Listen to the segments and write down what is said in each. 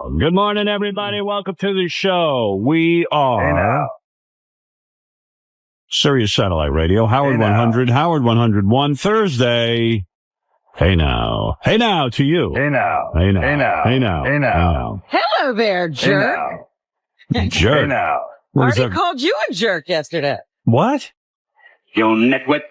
Good morning, everybody. Welcome to the show. We are Sirius Satellite Radio, Howard 100, Howard 101, Thursday. Hey now. Hey now to you. Hey now. Hey now. Hey now. Hey now. Hey now. Hello there, jerk. Jerk. Hey now. Artie called you a jerk yesterday. What? You nitwit.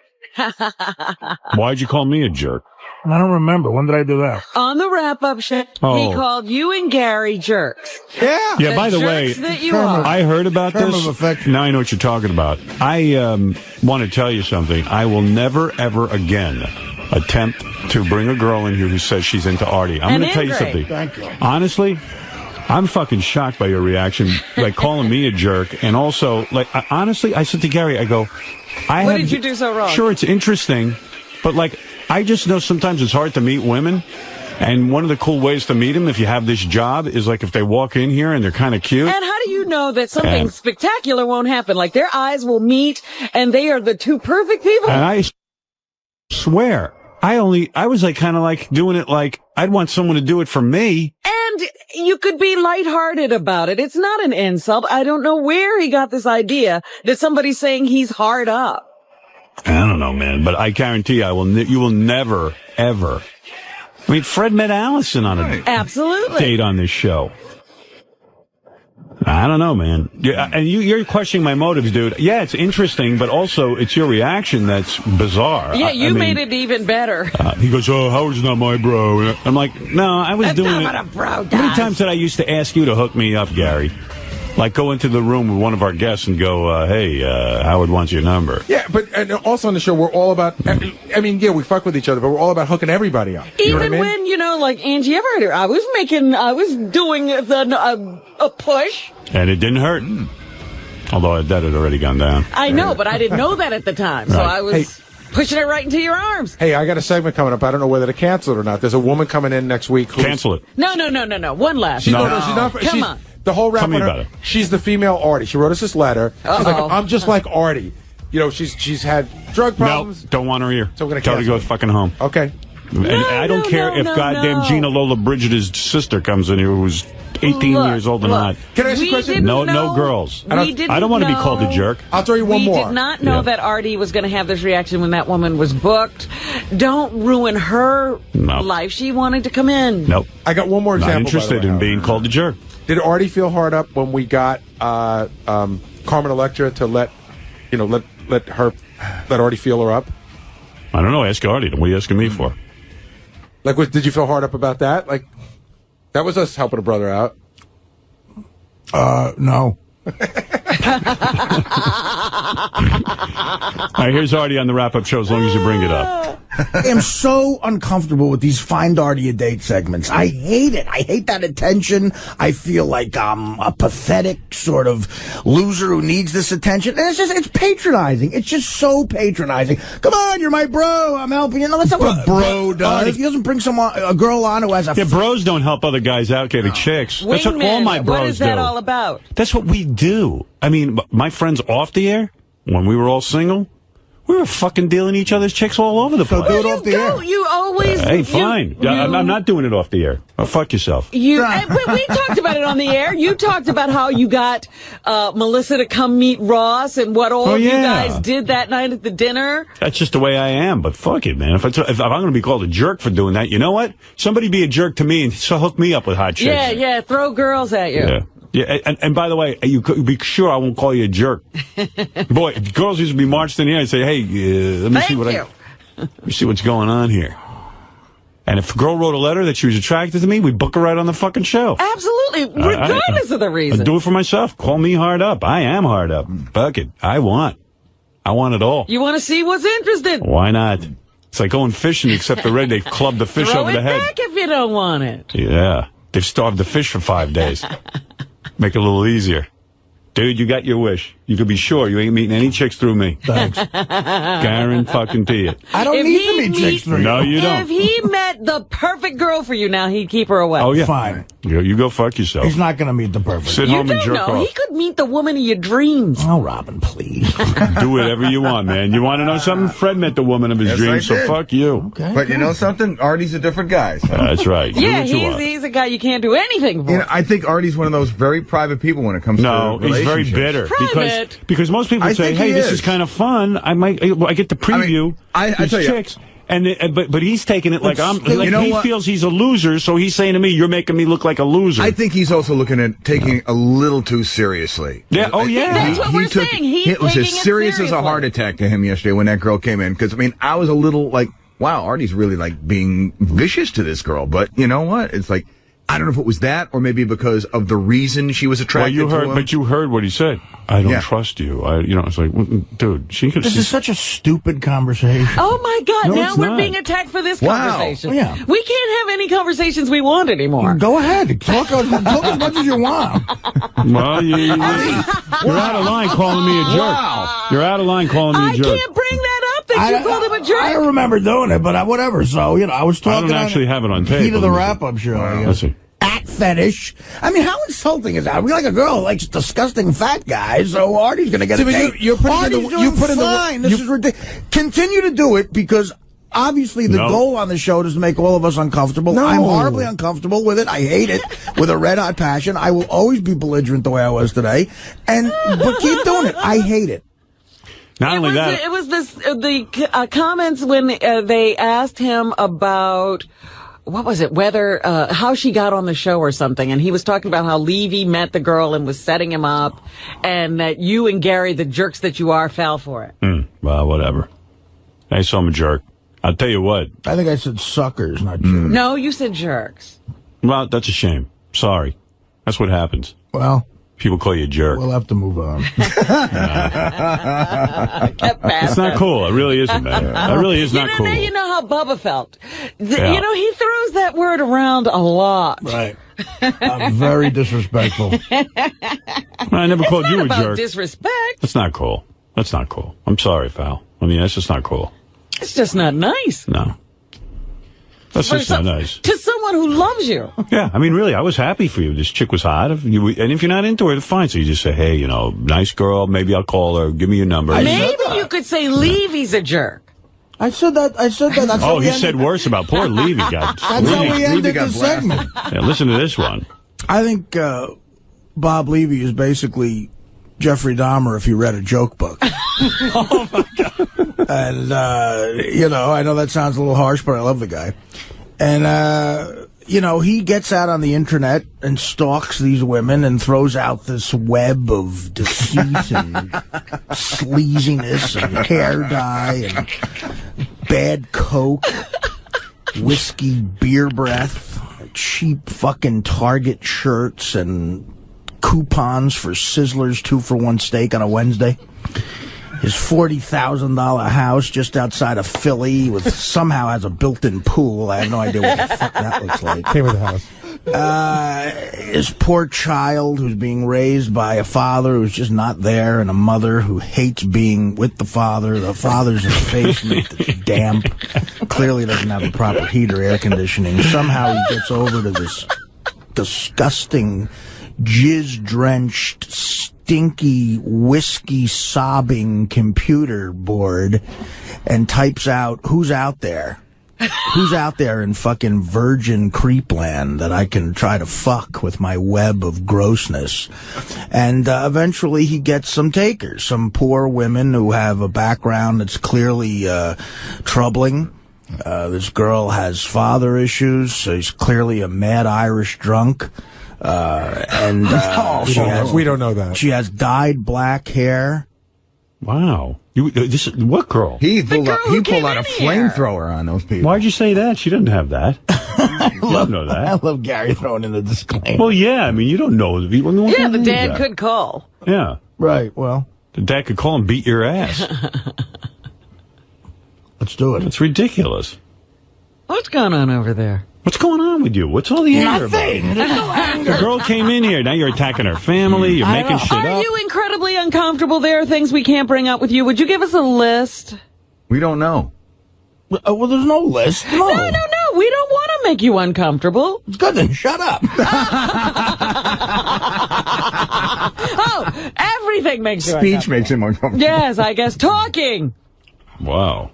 Why'd you call me a jerk? I don't remember. When did I do that? On the wrap-up show, he called you and Gary jerks. Yeah. Yeah, by the way, that you are. I heard about Term this. of affection. Now I know what you're talking about. I want to tell you something. I will never, ever again attempt to bring a girl in here who says she's into Artie. I'm going to tell you something. Thank you. Honestly, I'm fucking shocked by your reaction, like calling me a jerk. And also, like, honestly, I said to Gary, I go, What did you do so wrong? Sure, it's interesting, but like, I just know sometimes it's hard to meet women. And one of the cool ways to meet them, if you have this job, is like if they walk in here and they're kind of cute. And how do you know that something spectacular won't happen? Like their eyes will meet and they are the two perfect people. And I swear, I was like kind of like doing it like I'd want someone to do it for me. And you could be lighthearted about it. It's not an insult. I don't know where he got this idea that somebody's saying he's hard up. I don't know, man, but I guarantee you will never, ever. I mean, Fred met Allison on a Absolutely. date on this show. I don't know, man. And you're questioning my motives, dude. Yeah, it's interesting, but also it's your reaction that's bizarre. Yeah, you made it even better. He goes, "Oh, Howard's not my bro." I'm like, no, I was That's doing not it. what a bro does. How many times did I used to ask you to hook me up, Gary? Like, go into the room with one of our guests and go, hey, Howard wants your number. Yeah, but and also on the show, we're all about, I mean, yeah, we fuck with each other, but we're all about hooking everybody up. You know what I mean? When, like Angie Everett, I was doing a push. And it didn't hurt. Although that had already gone down. I know, but I didn't know that at the time. So I was pushing it right into your arms. Hey, I got a segment coming up. I don't know whether to cancel it or not. There's a woman coming in next week. Cancel it. No. One last. She's not. Come on. The whole rap Tell me on her, about it. She's the female Artie. She wrote us this letter. She's like, I'm just like Artie. You know, she's had drug problems. No, don't want her here. So we're gonna tell her to go fucking home. Okay. And I don't care if goddamn Gina Lola Bridget's sister comes in here who's 18 years old or not. Can I ask you a question? No girls. I don't want to be called a jerk. I'll throw you one more. We did not know that Artie was going to have this reaction when that woman was booked. Don't ruin her life. She wanted to come in. Nope. I got one more example. Not interested in being called a jerk. Did Artie feel hard up when we got Carmen Electra to let Artie feel her up? I don't know. Ask Artie. What are you asking me for? Like, did you feel hard up about that? Like, that was us helping a brother out. No. All right, here's Artie on the wrap-up show as long as you bring it up. I am so uncomfortable with these Find Artie a Date segments. I hate it. I hate that attention. I feel like I'm a pathetic sort of loser who needs this attention. And it's patronizing. It's just so patronizing. Come on, you're my bro. I'm helping you. No, that's not what a bro does. He doesn't bring a girl on who has a... Yeah, bros don't help other guys out getting chicks. That's what all my bros do. What is that all about? That's what we do. I mean, my friends off the air, when we were all single, we were fucking dealing each other's chicks all over the place. So do it off the air. You always... Hey, fine. I'm not doing it off the air. Oh, fuck yourself. We talked about it on the air. You talked about how you got Melissa to come meet Ross and what all you guys did that night at the dinner. That's just the way I am, but fuck it, man. If I'm going to be called a jerk for doing that, you know what? Somebody be a jerk to me and hook me up with hot chicks. Yeah, throw girls at you. Yeah, and by the way, you could be sure I won't call you a jerk. Boy, girls used to be marched in here and say, hey, let me see what's going on here. And if a girl wrote a letter that she was attracted to me, we'd book her right on the fucking show. Absolutely, regardless of the reason. I'd do it for myself. Call me hard up. I am hard up. Fuck it. I want it all. You want to see what's interested. Why not? It's like going fishing, except they clubbed the fish over the head. Throw it back if you don't want it. Yeah. They've starved the fish for 5 days. Make it a little easier. Dude, you got your wish. You could be sure you ain't meeting any chicks through me. Thanks. Guarantee it. I don't need to meet chicks through you. No, you don't. If he met the perfect girl for you now, he'd keep her away. Oh, yeah. Fine. You go fuck yourself. He's not going to meet the perfect. Sit You home and don't jerk know. off. He could meet the woman of your dreams. Oh, Robin, please. Do whatever you want, man. You want to know something? Fred met the woman of his Yes, dreams, I so did. fuck you. Okay. But you know something? Artie's a different guy. So. That's right. Do Yeah, what you want. he's a guy you can't do anything for. You know, I think Artie's one of those very private people when it comes No, to he's very relationships. bitter Private. because most people I say, think "Hey, he this is. is kind of fun. I get to preview I these tell you. chicks." But he's taking it like You know he what? feels he's a loser, so he's saying to me, "You're making me look like a loser." I think he's also looking at taking a little too seriously. Yeah, oh, yeah. That's what we're saying. He's it was taking as it serious as a seriously. heart attack to him yesterday when that girl came in. Because, I mean, I was a little like, wow, Artie's really like being vicious to this girl. But you know what? It's like, I don't know if it was that or maybe because of the reason she was attracted to him. But you heard what he said. I don't Yeah. trust you. It's like, dude, she could. This is such a stupid conversation. Oh my God! No, now it's we're not. being attacked for this Wow. conversation. Yeah. We can't have any conversations we want anymore. Go ahead. Talk as much as you want. Well, you're out of line calling me a jerk. Wow. You're out of line calling me I a jerk. can't bring that up that you called him a jerk. I don't remember doing it, but whatever. So, I was I talking don't actually have it on tape. Heat of the Let me see. wrap-up show. I Let's guess. see. At fetish. I mean, how insulting is that? We like a girl who likes disgusting fat guys, so Artie's going to get a date. You're putting Artie's in the, doing you put in fine. the, This is ridiculous. Continue to do it because obviously the No. goal on the show is to make all of us uncomfortable. No. I'm horribly uncomfortable with it. I hate it with a red-hot passion. I will always be belligerent the way I was today. But keep doing it. I hate it. Not only that, It was the comments when they asked him about, what was it, whether, how she got on the show or something. And he was talking about how Levy met the girl and was setting him up and that you and Gary, the jerks that you are, fell for it. well, whatever. I saw him a jerk. I'll tell you what. I think I said suckers, not jerks. No, you said jerks. Well, that's a shame. Sorry. That's what happens. Well, People call you a jerk. we'll have to move on. It's not cool. It really isn't, man. That really is not cool. Now you know how Bubba felt. Yeah. You know, he throws that word around a lot. Right. I'm very disrespectful. I never called you a About jerk. disrespect. That's not cool. That's not cool. I'm sorry, Fal. I mean, that's just not cool. It's just not nice. No. That's just not nice. To someone who loves you. Yeah, I mean, really, I was happy for you. This chick was hot. And if you're not into her, fine. So you just say, hey, nice girl. Maybe I'll call her. Give me your number. Maybe you could say Levy's a jerk. I said that. That's Oh, how we he ended- said worse about poor Levy. That's how we Levy ended got the blasted. segment. Yeah, listen to this one. I think Bob Levy is basically Jeffrey Dahmer if he read a joke book. Oh, my God. And, I know that sounds a little harsh, but I love the guy. And, he gets out on the internet and stalks these women and throws out this web of deceit and sleaziness and hair dye and bad coke, whiskey, beer breath, cheap fucking Target shirts and coupons for Sizzler's 2-for-1 steak on a Wednesday. His $40,000 house just outside of Philly somehow has a built-in pool. I have no idea what the fuck that looks like. Came with the house. His poor child who's being raised by a father who's just not there and a mother who hates being with the father. The father's in the basement. It's damp. Clearly doesn't have a proper heat or air conditioning. Somehow he gets over to this disgusting, jizz-drenched, stinky, whiskey-sobbing computer board and types out, who's out there? Who's out there in fucking virgin creepland that I can try to fuck with my web of grossness? And eventually he gets some takers, some poor women who have a background that's clearly troubling. This girl has father issues, so he's clearly a mad Irish drunk. We don't know that. She has dyed black hair. Wow. What girl? He pulled out a here. flamethrower on those people. Why'd you say that? She doesn't have that. You don't know I that. love Gary throwing in the disclaimer. Well, yeah. I mean, you don't know. Yeah, the dad could call. Yeah. Right, well, The dad could call and beat your ass. let's do it. It's ridiculous. What's going on over there? What's going on with you? What's all the anger about? Nothing. There's no anger. The girl came in here. Now you're attacking her family. You're making shit up. Are you incredibly uncomfortable? There are things we can't bring up with you. Would you give us a list? We don't know. Well, there's no list. No. No. We don't want to make you uncomfortable. It's good then. Shut up. Oh, everything makes you Speech uncomfortable. makes him uncomfortable. Yes, I guess talking. Wow.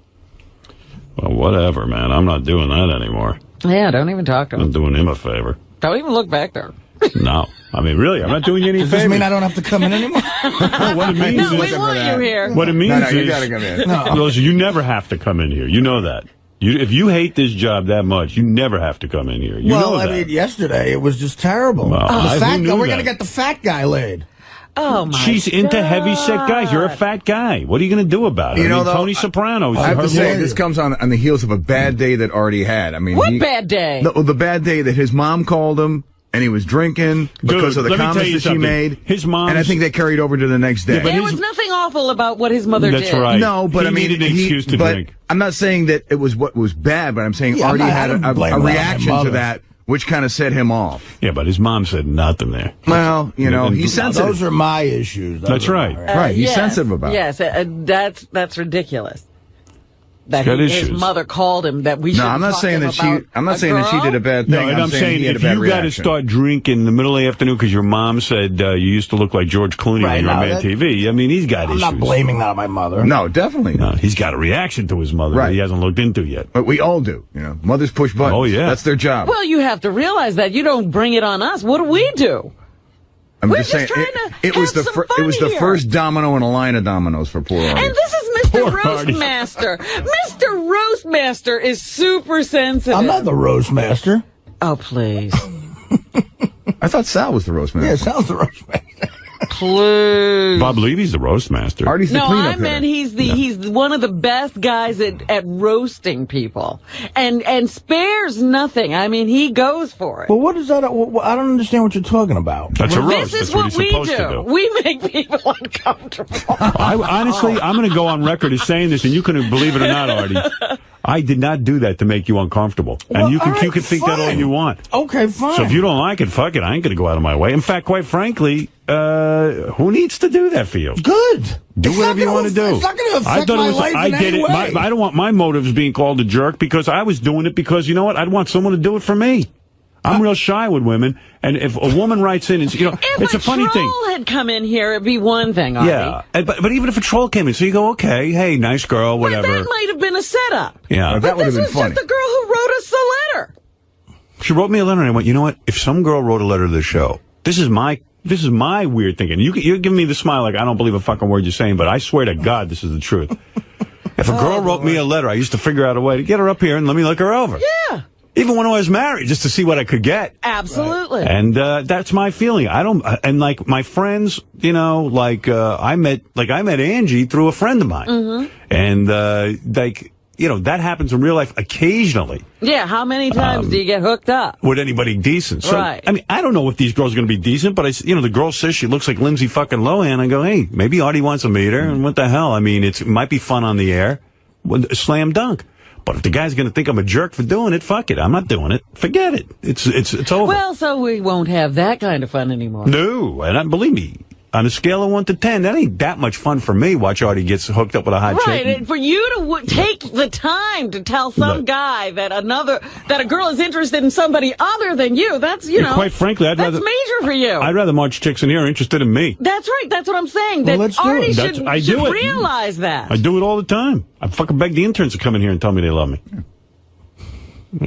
Well, whatever, man. I'm not doing that anymore. Yeah, don't even talk to I'm him. doing him a favor. Don't even look back there. No. I mean, really, I'm not doing you any Does favors. this mean I don't have to come in anymore? What it means No, is... we want you here. What it means No, you is... gotta come in. Listen, you never have to come in here. You know that. If you hate this job that much, you never have to come in here. You know that. I mean, yesterday it was just terrible. Well, The fat who guy, knew we're that? going to get the fat guy laid. Oh, my She's into God. heavy-set guys. You're a fat guy. What are you going to do about it? You know, though, Tony Soprano. I have to her say, lawyer. this comes on the heels of a bad day that Artie had. I mean, What bad day? The bad day that his mom called him and he was drinking because of the let me tell comments you that she something. made. His mom's- and I think they carried over to the next day. Yeah, but There his- was nothing awful about what his mother That's did. right. No, but He I mean, needed an excuse to but drink. I'm not saying that it was what was bad, but I'm saying Yeah, Artie I had don't a blame it on my reaction to mother. that, which kind of set him off. Yeah, but his mom said nothing there. Well, you know, And- he's No, sensitive. Those are my issues. That's right. Right, he's sensitive about it. Yes, that's ridiculous. That got his issues. mother called him that we should. No, I'm not saying that she did a bad thing. No, and I'm saying he had a if bad you got to reaction. start drinking in the middle of the afternoon because your mom said you used to look like George Clooney Right, when you were no, on Mad that- TV, I mean, he's got I'm issues. not blaming that on my mother. No, definitely No, not. he's got a reaction to his mother that Right. he hasn't looked into yet. But we all do. You know, mothers push buttons. Oh, yeah. That's their job. Well, you have to realize that you don't bring it on us. What do we do? I'm we're just just saying, trying to it was have the some it was fun the here. first domino in a line of dominoes for poor Artie. And this is Mr. Poor Artie. Roastmaster. Mr. Roastmaster is super sensitive. I'm not the roast master. Oh, please. I thought Sal was the roast man. Yeah, Sal's the roast master. Please. Bob Levy's the roast master. Artie's the No, cleanup I meant hitter. he's one of the best guys at roasting people, and spares nothing. I mean, he goes for it. Well, what is that? I don't understand what you're talking about. That's a roast. This is That's what what he's we supposed to do. do. We make people uncomfortable. Honestly, I'm going to go on record as saying this, and you can believe it or not, Artie. I did not do that to make you uncomfortable. Well, And you can all right, think that all fine. you want. Okay, fine. So if you don't like it, fuck it. I ain't going to go out of my way. In fact, quite frankly, who needs to do that for you? Good. Do It's whatever not you want to gonna- do. It's not going to I affect thought my it was. life I in did any it. way. I don't want my motives being called a jerk because I was doing it because you know what? I'd want someone to do it for me. I'm real shy with women, and if a woman writes in and If it's a funny thing. troll had come in here, it'd be one thing, Artie. Yeah, but even if a troll came in, so you go, okay, hey, nice girl, But whatever. that might have been a setup. Yeah, That would This have been was funny. just the girl who wrote us the letter. she wrote me a letter, and I went, you know what? If some girl wrote a letter to the show, this is my weird thinking. You're giving me the smile like I don't believe a fucking word you're saying, but I swear to God, this is the truth. If a girl wrote me a letter, I used to figure out a way to get her up here and let me look her over. Yeah, Even when I was married, just to see what I could get. absolutely. And that's my feeling. I don't, and like my friends, you know, I met Angie through a friend of mine, and that happens in real life occasionally Yeah, how many times do you get hooked up? with anybody decent. So Right. I mean, I don't know if these girls are going to be decent, but the girl says she looks like Lindsay fucking Lohan. I go, hey, maybe Artie wants to meet her, and what the hell? I mean, it might be fun on the air, slam dunk. But if the guy's going to think I'm a jerk for doing it, fuck it. I'm not doing it. Forget it. It's over. Well, so we won't have that kind of fun anymore. No, and believe me, on a scale of 1 to 10, that ain't that much fun for me. Watch Artie gets hooked up with a hot Right, chick. and for you to take the time to tell some Right. guy that a girl is interested in somebody other than you, that's, Quite frankly, that's major for you. I'd rather March chicks in here are interested in me. That's right, that's what I'm saying. Well, That let's do Artie it. should, I should do it. realize that. I do it all the time. I fucking beg the interns to come in here and tell me they love me.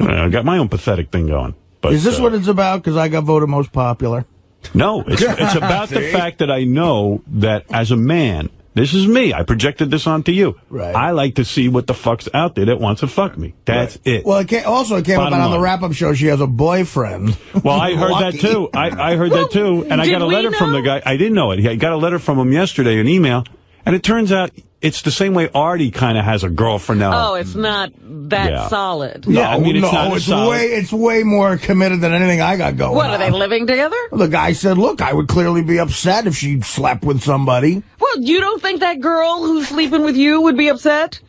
I got my own pathetic thing going. But, Is this what it's about? Because I got voted most popular. No, it's about the fact that I know that as a man, this is me. I projected this onto you. Right. I like to see what the fuck's out there that wants to fuck me. That's it. Well, it came up Bottom on the line. wrap-up show. She has a boyfriend. Well, I heard that Lucky. too. I heard that too. And I did got a we letter from know? the guy. I didn't know it. I got a letter from him yesterday, an email. And it turns out it's the same way Artie kind of has a girlfriend now. Oh, it's not that Yeah. solid. Yeah, I mean, it's not as solid. it's way more committed than anything I got going. What, are they on. living together? The guy said, "Look, I would clearly be upset if she slept with somebody." Well, you don't think that girl who's sleeping with you would be upset?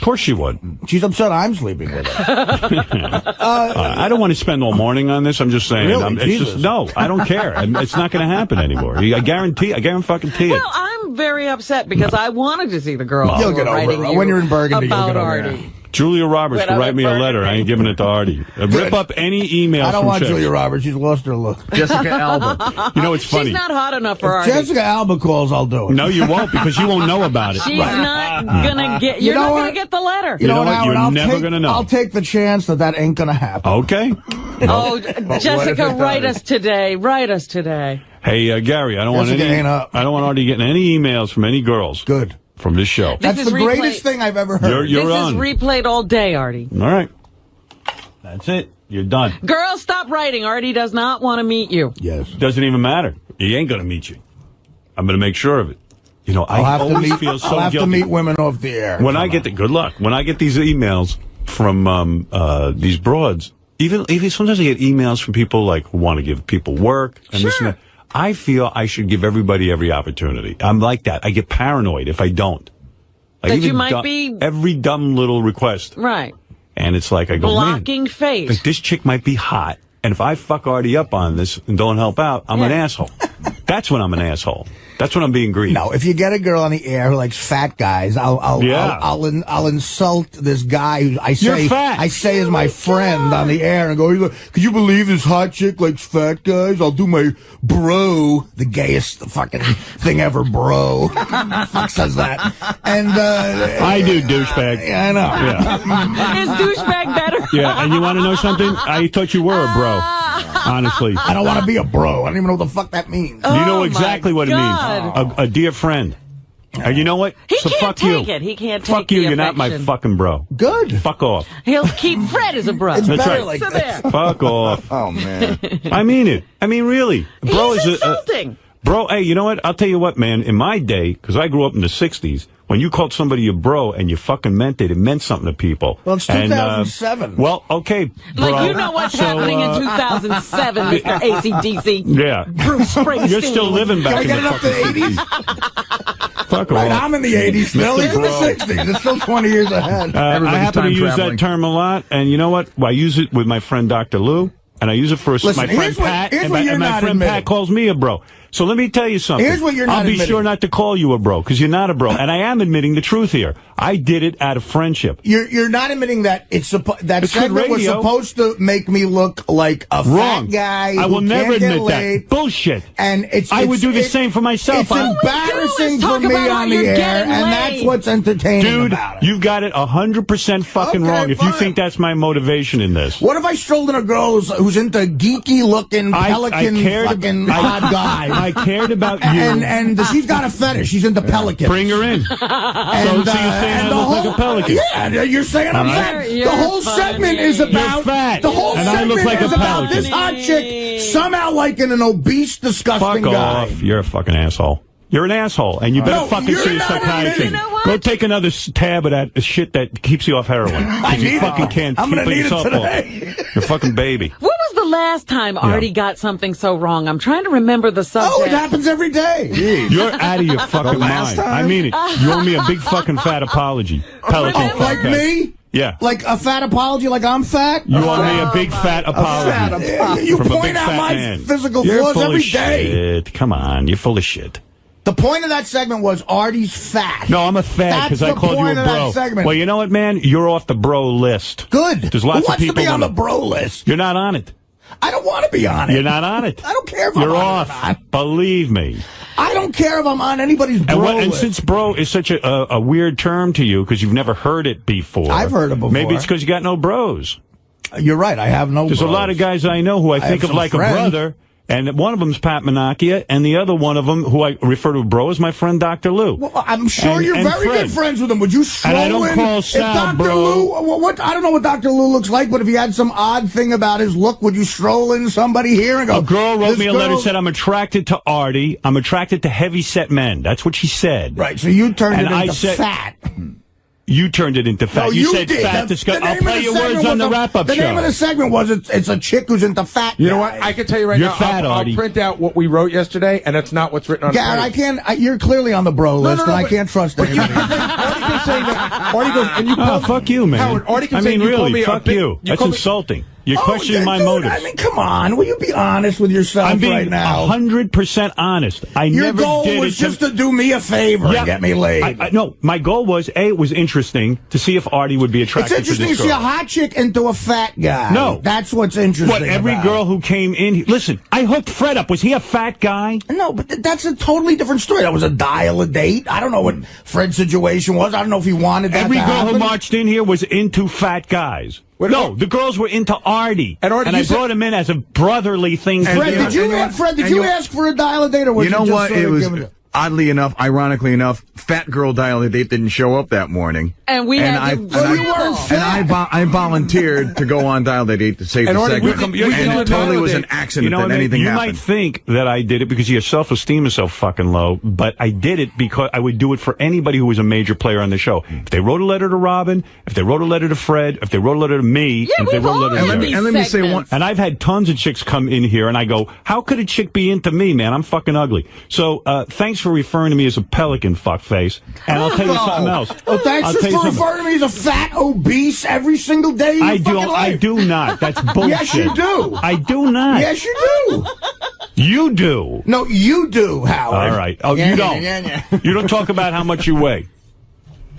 Of course she would. She's upset I'm sleeping with her. I don't want to spend all morning on this. I'm just saying. Really? No, I don't care. It's not going to happen anymore. I guarantee fucking it. Well, I'm very upset because I wanted to see the girl. You'll get over it. When you're in Burgundy, you'll get over Artie. it. Julia Roberts could write me a letter. I ain't giving it to Artie. Rip up any emails. I don't want Julia Roberts. She's lost her look. Jessica Alba. You know, it's funny. She's not hot enough for If Artie. Jessica Alba calls, I'll do it. No, you won't, because you won't know about it. She's not gonna get. You're not gonna get the letter. You know what? You're Howard, never gonna know. I'll take the chance that ain't gonna happen. Okay. Oh, Jessica, write us today. Write us today. Hey, Gary, I don't want Artie getting any emails from any girls. Good. From this show. That's the greatest thing I've ever heard. You're this on. is replayed all day, Artie. All right. That's it. You're done. Girls, stop writing. Artie does not want to meet you. Yes. Doesn't even matter. He ain't going to meet you. I'm going to make sure of it. You know, I always feel so guilty. I'll have to meet women off the air. When I get good luck. When I get these emails from these broads, even sometimes I get emails from people like who want to give people work and this and that. I feel I should give everybody every opportunity. I'm like that. I get paranoid if I don't. That you might be every dumb little request. Right. And it's like I go, blocking fate. Like this chick might be hot. And if I fuck Artie up on this and don't help out, I'm an asshole. That's when I'm an asshole. That's when I'm being greedy. No, if you get a girl on the air who likes fat guys, I'll insult this guy who I say is my friend on the air and go, could you believe this hot chick likes fat guys? I'll do my bro, the gayest fucking thing ever, bro. Fuck says that. And I do, douchebag. Yeah, I know. Yeah. Is douchebag better? Yeah, and you want to know something? I thought you were a bro. Honestly. I don't want to be a bro. I don't even know what the fuck that means. You know exactly what it means. A dear friend. And you know what? He so can't fuck take you. it. He can't take Fuck you. the You're not my affection. fucking bro. Good. Fuck off. He'll keep Fred as a bro. It's That's better right. like So that. there. Fuck off. Oh, man. I mean it. I mean, really. Bro He's is insulting. Bro, hey, you know what? I'll tell you what, man. In my day, because I grew up in the 60s, when you called somebody a bro and you fucking meant it meant something to people. Well, it's 2007. Well, okay, bro. Like, you know what's happening in 2007, Mr. ACDC. Yeah. Bruce Springsteen. You're still living back Can I in get the it up to the fucking 80s? Fuck Right, off. I'm in the 80s still. He's in the 60s. It's still 20 years ahead. I Everybody's happen to time use traveling. that term a lot, and you know what? Well, I use it with my friend Dr. Lou, and I use it for Listen, my friend Pat, here's and what you're my not friend Pat admitting. calls me a bro. So let me tell you something. Here's what you're not I'll be admitting. sure not to call you a bro, because you're not a bro. And I am admitting the truth here. I did it out of friendship. You're not admitting that that It's good segment was radio. supposed to make me look like a Wrong. fat guy. I will who never can't get admit laid. that. Bullshit. And I would do the same for myself. It's I'm- embarrassing is for talk me about how on the you're air, getting and laid. that's what's entertaining Dude, about it. you've got it 100% fucking Okay, wrong if you fine. think that's my motivation in this. What if I strolled in a girl who's into geeky-looking pelican fucking hot guys? I cared about you. And she's got a fetish. She's into pelicans. Bring her in. And, so you're saying I look like a pelican. Yeah, you're saying I'm fat. You're The whole segment is about You're fat. the whole And I look segment like a is about pelican. this hot chick somehow liking an obese, disgusting Fuck guy. off. You're a fucking asshole. You're an asshole, and you better No, fucking you're see a not psychiatrist. admitting- You know what? Go take another tab of that shit that keeps you off heroin. I Because you need fucking it. can't I'm gonna keep need it yourself today. off. You're a fucking baby. When was the last time Artie got something so wrong? I'm trying to remember the subject. Oh, it happens every day. You're out of your fucking last mind. I time? mean it. You owe me a big fucking fat apology. Pelican Oh, like fuck me? Yeah. Like a fat apology, like I'm fat? You owe me a big fat apology. Yeah, you From a point big out fat my man. physical You're flaws full every of day. shit. Come on, you're full of shit. The point of that segment was Artie's fat. No, I'm a fat That's because I the called you point a of that bro. segment. Well, you know what, man? You're off the bro list. Good. There's lots Who of wants people to be on wanna- the bro list? You're not on it. I don't want to be on it. You're not on it. I don't care if I'm You're on off. it or not. Believe me. I don't care if I'm on anybody's bro And list. since bro is such a weird term to you because you've never heard it before. I've heard it before. Maybe it's because you got no bros. You're right. I have no There's bros. a lot of guys I know who I think have of some like friends. a brother. And one of them's Pat Menachia, and the other one of them, who I refer to as bro, is my friend Dr. Lou. Well, I'm sure you're and very Fred. good friends with him. Would you stroll And I don't in call if Sal, Dr. bro. Lou? What? I don't know what Dr. Lou looks like, but if he had some odd thing about his look, would you stroll in somebody here and go? A girl wrote "This me a letter, girl-" said, I'm attracted to Artie. I'm attracted to heavy-set men. That's what she said. Right, so you turned And it I into said- fat. You turned it into fat. No, you said did. fat disgusting. I'll play your words on the wrap-up show. The name of the segment was it's a chick who's into fat. You know what? I can tell you right You're now. Fat, I'll print out what we wrote yesterday, and that's not what's written on. Yeah, the I can't. You're clearly on the bro list, and I can't trust anything. Artie can say that. Artie goes, and you called, fuck you, man. Howard, Artie can I say mean, you called really, me fuck you. That's insulting. You're questioning my motives. I mean, come on. Will you be honest with yourself I'm being right now? 100% honest. Your goal was just to do me a favor and get me laid. No, my goal was, it was interesting to see if Artie would be attracted to this girl. It's interesting to see a hot chick into a fat guy. No. That's what's interesting. What, every girl who came in... Listen, I hooked Fred up. Was he a fat guy? No, but that's a totally different story. That was a dial-a-date. I don't know what Fred's situation was. I don't know if he wanted that Every to girl happen. who marched in here was into fat guys. No, the girls were into Artie. And I brought him in as a brotherly thing. Fred, did you ask for a dial-a-date, or was you know just what? Sort it of was... Oddly enough, ironically enough, fat girl dial-a-date didn't show up that morning. And we had to I volunteered to go on dial-a-date to save the segment. And it totally was an accident that anything happened. You might think that I did it because your self-esteem is so fucking low, but I did it because I would do it for anybody who was a major player on the show. If they wrote a letter to Robin, if they wrote a letter to Fred, if they wrote a letter to me, if they wrote a letter to Jerry. And let me say one. And I've had tons of chicks come in here, and I go, how could a chick be into me, man? I'm fucking ugly. So thanks for referring to me as a pelican fuckface. And I'll tell you something else. Oh, thanks for referring to me as a fat obese every single day. I do not. That's bullshit. Yes, you do. I do not. Yes, you do. You do. No, you do, Howard. All right. Oh, you don't. You don't talk about how much you weigh.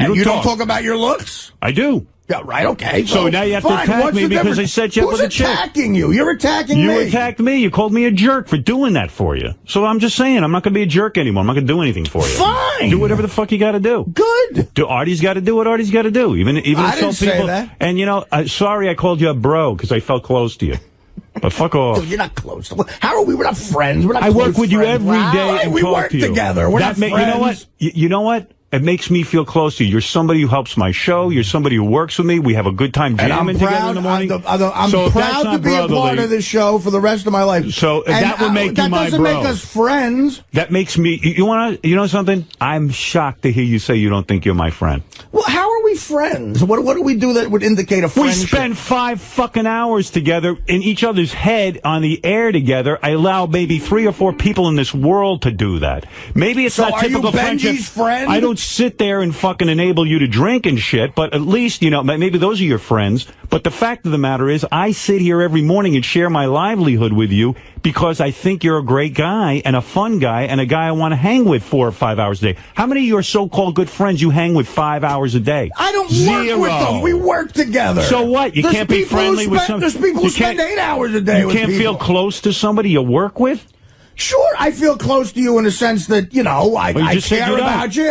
You don't talk about your looks? I do. Yeah, right, okay. So now you have to attack me because I set you up with a chick. Who's attacking you? You're attacking me. You attacked me. You called me a jerk for doing that for you. So I'm just saying, I'm not going to be a jerk anymore. I'm not going to do anything for you. Fine. Do whatever the fuck you got to do. Good. Artie's got to do what Artie's got to do. Even I didn't insult say people. that. And, sorry I called you a bro because I felt close to you. But fuck off. Dude, you're not close to. How are we? We're not friends. We're not. I work with you every day and we talk work to you. together. We're not friends. You know what? You know what? It makes me feel close to you. You're somebody who helps my show. You're somebody who works with me. We have a good time jamming together in the morning. I'm proud to be a part of this show for the rest of my life. So that would make you my bro. That doesn't make us friends. That makes me. You know something? I'm shocked to hear you say you don't think you're my friend. Well, how are we friends? What do we do that would indicate a friendship? We spend 5 fucking hours together in each other's head on the air together. I allow maybe 3 or 4 people in this world to do that. Maybe it's not typical friendship. Benji's friend? I don't sit there and fucking enable you to drink and shit, but at least, maybe those are your friends. But the fact of the matter is, I sit here every morning and share my livelihood with you because I think you're a great guy and a fun guy and a guy I want to hang with 4 or 5 hours a day. How many of your so-called good friends you hang with 5 hours a day? I don't work with them. We work together. So what? You can't be friendly with some... There's people who spend 8 hours a day with people. You can't feel close to somebody you work with? Sure, I feel close to you in the sense that, I care about you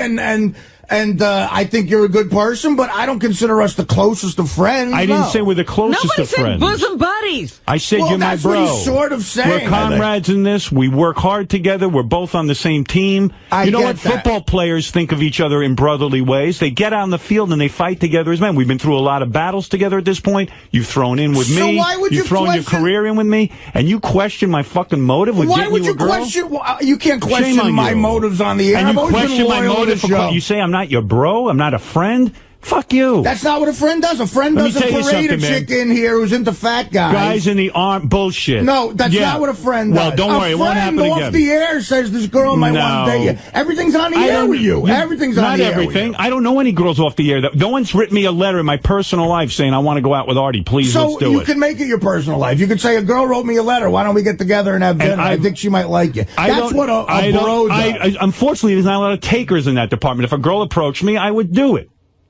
and I think you're a good person, but I don't consider us the closest of friends. I didn't say we're the closest of friends. Nobody said bosom buddies. I said you're my bro. That's what he's sort of saying. We're comrades in this. We work hard together. We're both on the same team. You know what? Football players think of each other in brotherly ways. They get out on the field and they fight together as men. We've been through a lot of battles together at this point. You've thrown in with me. So why would You've thrown your career in with me. And you question my fucking motive with getting you a girl? Why would you question? You can't question my motives on the air. And you question my motive. You say I'm not your bro? I'm not a friend? Fuck you. That's not what a friend does. A friend doesn't parade a chick in here who's into fat guys. Guys in the arm. Bullshit. No, that's not what a friend does. Well, don't worry. It won't happen again. A friend off the air says this girl might want to date you. Everything's on the air with you. Everything's on the air with you. Not everything. I don't know any girls off the air. No one's written me a letter in my personal life saying I want to go out with Artie. Please, let's do it. So you can make it your personal life. You could say a girl wrote me a letter. Why don't we get together and have dinner? I think she might like you. That's what a bro does. Unfortunately, there's not a lot of takers in that department. If a girl approached me, I would do it.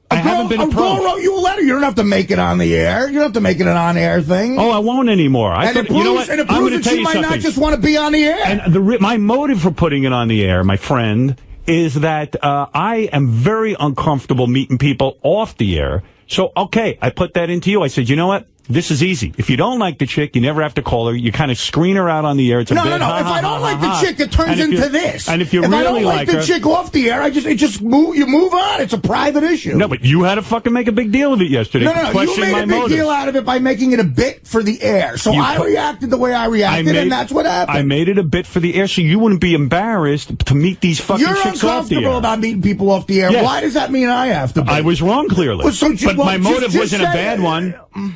I haven't been approached. A girl wrote you a letter. You don't have to make it on the air. You don't have to make it an on-air thing. Oh, I won't anymore. You know what? I'm going to tell you something. She might not just want to be on the air. And my motive for putting it on the air, my friend, is that I am very uncomfortable meeting people off the air. So, okay, I put that into you. I said, you know what? This is easy. If you don't like the chick, you never have to call her. You kind of screen her out on the air. It's a no. bit, If I don't like the chick, it turns into this. And if you I really don't like the her, chick off the air, you move on. It's a private issue. No, but you had to fucking make a big deal of it yesterday. No. You made a big deal out of it by making it a bit for the air. So I reacted the way I reacted, and that's what happened. I made it a bit for the air so you wouldn't be embarrassed to meet these fucking chicks off the air. You're uncomfortable about meeting people off the air. Yes. Why does that mean I have to be? I was wrong, clearly. But my motive wasn't a bad one.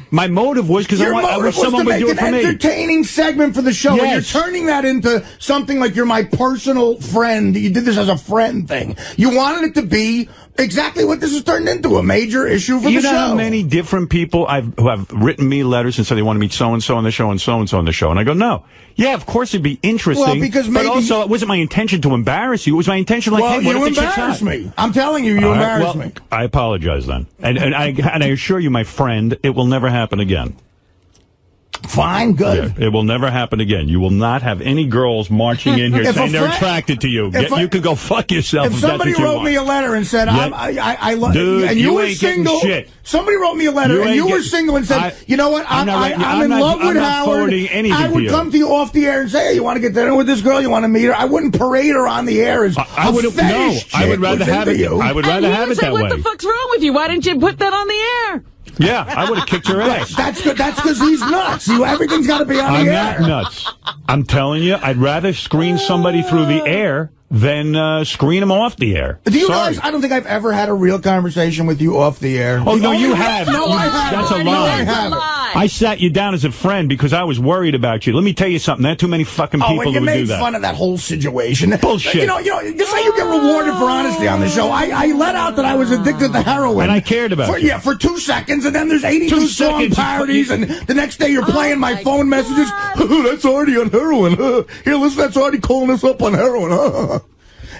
My motive was because I wish someone would do it for me. An entertaining segment for the show, and you're turning that into something like you're my personal friend. You did this as a friend thing. You wanted it to be exactly what this has turned into, a major issue for the show. You know how many different people who have written me letters and said they want to meet so-and-so on the show and so-and-so on the show. And I go, no. Yeah, of course it'd be interesting. Well, because but also, it wasn't my intention to embarrass you. It was my intention hey, what you embarrassed me. I'm telling you, you embarrassed me. I apologize then. And I assure you, my friend, it will never happen again. Fine, good. Yeah, it will never happen again. You will not have any girls marching in here saying they're attracted to you. You could go fuck yourself if somebody wrote me a letter and said, I love you, and you were single. Shit. Somebody wrote me a letter and you were single and said, you know what, I'm in love with Howard. I would come to you off the air and say, hey, you want to get dinner with this girl? You want to meet her? I wouldn't parade her on the air as I would rather have it. I would rather have it that way. What the fuck's wrong with you? Why didn't you put that on the air? Yeah, I would have kicked your ass. That's good. That's because he's nuts. Everything's got to be on the air. I'm not nuts. I'm telling you, I'd rather screen somebody through the air than screen them off the air. Do you realize I don't think I've ever had a real conversation with you off the air? Oh, no, you have. No, I haven't. That's a lie. No, I haven't. I sat you down as a friend because I was worried about you. Let me tell you something. There are too many fucking people who would do that. Oh, and you made fun of that whole situation. Bullshit. You know, just like you get rewarded for honesty on the show. I let out that I was addicted to heroin. And I cared about you. Yeah, for 2 seconds, and then there's 82 song parodies, and the next day you're playing my phone messages. That's Artie on heroin. Here, listen, that's Artie calling us up on heroin.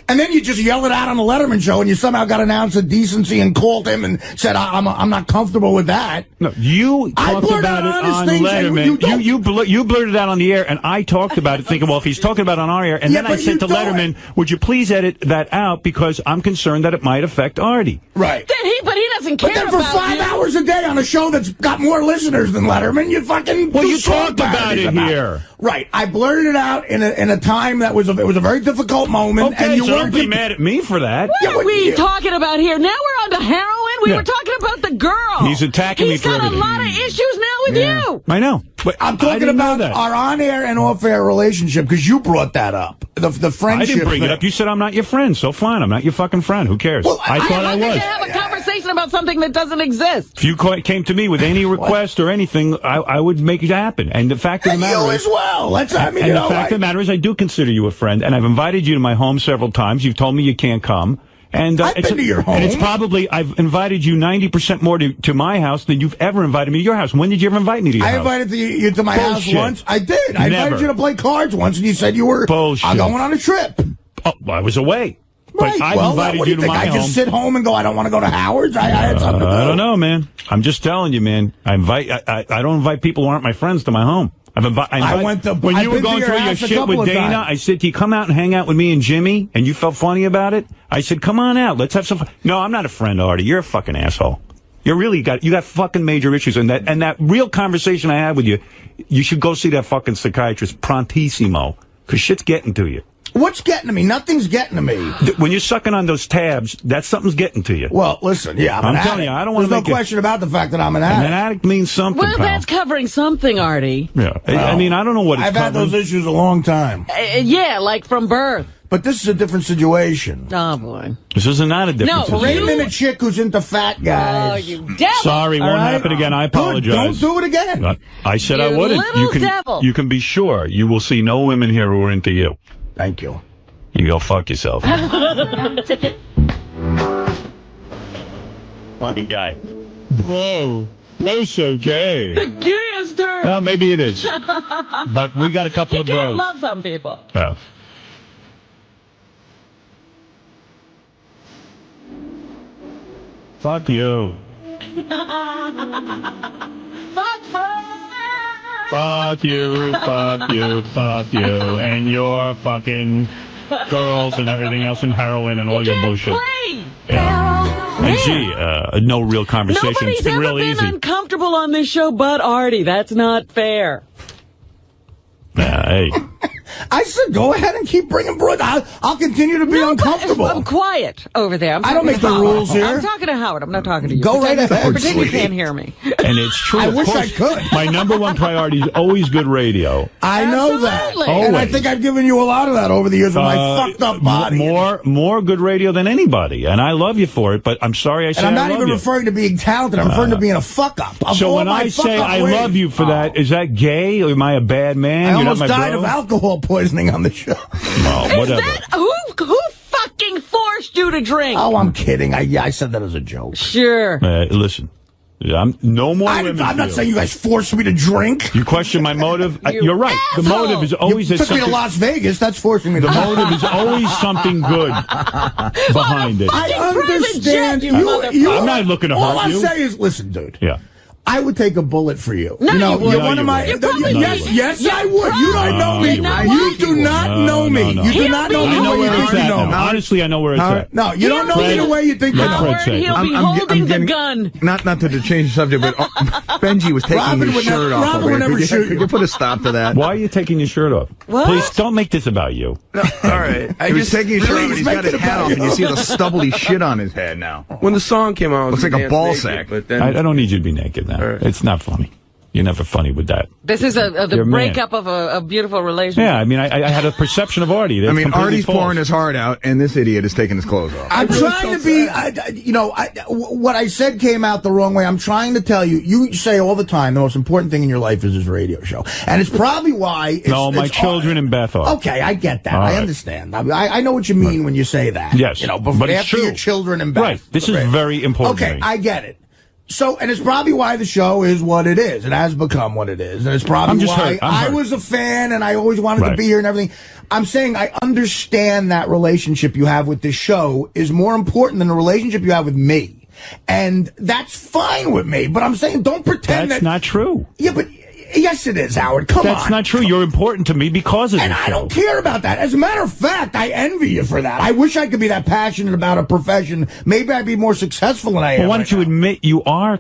And then you just yell it out on the Letterman show, and you somehow got an ounce of decency and called him and said, I'm not comfortable with that. No, you talked about it on Letterman. You blurted out on the air, and I talked about it, thinking, well, if he's talking about it on our air, and then I said to Letterman, would you please edit that out because I'm concerned that it might affect Artie. Right. But he doesn't care about But then for 5 hours a day on a show that's got more listeners than Letterman, you fucking you talked about it here. Right. I blurted it out in a time that was a very difficult moment. Okay, and you so don't be mad at me for that. What are we talking about here? Now we're on to heroin? We were talking about the girl. He's attacking me for everything. He's got a lot of issues now with you. I know. But I'm talking about our on-air and off-air relationship because you brought that up. The friendship. I didn't bring it up. You said I'm not your friend, so fine. I'm not your fucking friend. Who cares? Well, I thought I was. To have a conversation about something that doesn't exist. If you came to me with any request or anything, I would make it happen. And the fact of the matter is, as well. The fact of the matter is, I do consider you a friend, and I've invited you to my home several times. You've told me you can't come. And I've been to your home. And it's probably, I've invited you 90% more to my house than you've ever invited me to your house. When did you ever invite me to your house? I invited you to my house once. I did. I invited you to play cards once, and you said you were going on a trip. Oh, I was away. But I invited you to my home. I just sit home and go, I don't want to go to Howard's? I had something to do. I don't know, man. I'm just telling you, man. I don't invite people who aren't my friends to my home. When you were going through your shit with Dana, I said to you, come out and hang out with me and Jimmy, and you felt funny about it. I said, come on out. Let's have some fun. No, I'm not a friend, Artie. You're a fucking asshole. You got fucking major issues. And that real conversation I had with you, you should go see that fucking psychiatrist prontissimo, because shit's getting to you. What's getting to me? Nothing's getting to me. When you're sucking on those tabs, something's getting to you. Well, listen, I'm telling you, I don't want to make There's no question about the fact that I'm an addict. An addict means something, Well, that's covering something, Artie. Yeah. Well, I mean, I don't know what it's I've had those issues a long time. Yeah, like from birth. But this is a different situation. Oh, boy. This is not a different situation. Raymond a chick who's into fat guys. Oh, you devil. Sorry, won't happen again. I apologize. Don't do it again. I said I wouldn't. You can be sure. You will see no women here who are into you. Thank you. You go fuck yourself. Funny guy. Whoa. That's okay. The gayest term. Well, maybe it is. But we got a couple of bros. You can't love some people. Oh. Fuck you. Fuck you, fuck you, fuck you, and your fucking girls and everything else and heroin and all your bullshit. Play. Yeah. And gee, no real conversation. Nobody's It's been ever real been easy. uncomfortable on this show but Artie. That's not fair. Hey. I said, go ahead and keep bringing broad. I'll continue to be uncomfortable. I'm quiet over there. I don't make the rules here. I'm talking to Howard. I'm not talking to you. Go right ahead. Pretend you can't hear me. And it's true. I of wish course, I could. My number one priority is always good radio. I know that. Absolutely. And I Always. think I've given you a lot of that over the years with my fucked up body. More good radio than anybody. And I love you for it, but I'm sorry I said And I'm I not love even you. referring to being talented. I'm referring to being a fuck up. So when I say I love you for that, is that gay? Or am I a bad man? I You're almost not my died bro? of alcohol poisoning on the show. Well, whatever. Who fucking forced you to drink? Oh, I'm kidding. I said that as a joke. Sure. Listen, I'm no more women I'm for not you. saying you guys forced me to drink. You question my motive? You You're right. The asshole. motive is always You that took me to something. Las Vegas. That's forcing me to The drink. motive is always something good behind it. I Fucking private understand jet, you motherfucker. I'm not looking to all hurt I'm you. saying is, listen, dude. Yeah. I would take a bullet for you. No, you know, you wouldn't. you're No, one you of my. wouldn't. You probably Yes, wouldn't. yes, You I would. You don't know me. You know You what? do not know me. no. You do He'll not be know me I know the way where you it's think at you know now. me. Honestly, I know where it's at. No, you don't know me the way you think you Let know Fred me. Howard, say it. he'll be I'm holding getting- the gun. Not to change the subject, but Benji was taking Robin his would shirt never- off. Robin over would here. never shoot Could you. you put a stop to that? Why are you taking your shirt off? What? Please don't make this about you. All right. He was taking his shirt off, and Please he's make got it his hat about off, and you you. see the stubbly shit on his head now. When the song came out, Looks like a ball sack. But then, I don't need you to be naked now. right. It's not funny. You're never funny with that. This is the You're a man. breakup of a beautiful relationship. Yeah, I mean, I had a perception of Artie. That's I mean, completely Artie's false. pouring his heart out, and this idiot is taking his clothes off. I'm trying to be, what I said came out the wrong way. I'm trying to tell you, you say all the time the most important thing in your life is this radio show. And it's probably why. No, my children and Beth are. Okay, I get that. All I right. understand. I know what you mean when you say that. Yes, You know, before, but it's after true. your children and Beth. Right. This is very important to Okay, me. I get it. So, and it's probably why the show is what it is. It has become what it is. And it's probably I'm just why hurt. I'm I hurt. was a fan and I always wanted to Right. be here and everything. I'm saying I understand that relationship you have with this show is more important than the relationship you have with me. And that's fine with me. But I'm saying don't pretend That's that. not true. Yeah, but yes, it is, Howard. Come on. That's not true. You're important to me because of And this I show. don't care about that. As a matter of fact, I envy you for that. I wish I could be that passionate about a profession. Maybe I'd be more successful than I am. Well, why right don't you now. admit you are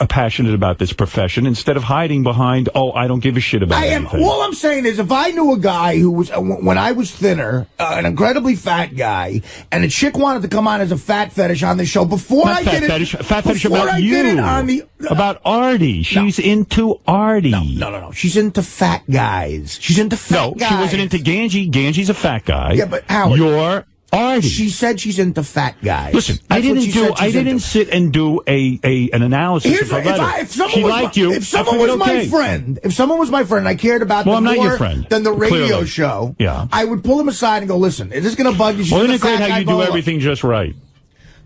passionate about this profession instead of hiding behind, oh, I don't give a shit about I am. anything. All I'm saying is, if I knew a guy who was, when I was thinner, an incredibly fat guy, and a chick wanted to come on as a fat fetish on the show, before Not I fat get it, fetish, fat fetish before about I you. get it on the about Artie. She's into Artie. No. She's into fat guys. She's into fat No, guys. she wasn't into Ganji. Ganji's a fat guy. Yeah, but Howard, you're Artie. She said she's into fat guys. Listen, That's what she said I she's didn't into. sit and do an analysis Here's of her what- letter. if someone She was liked my, you. if someone I was figured, my okay. friend, if someone was my friend, and I cared about Well, them I'm not more your friend, than the radio clearly. show. Yeah. I would pull him aside and go, "Listen, is this going to bug you?" She's Well, into isn't it great fat how guy, you blah, do blah, blah. everything just right?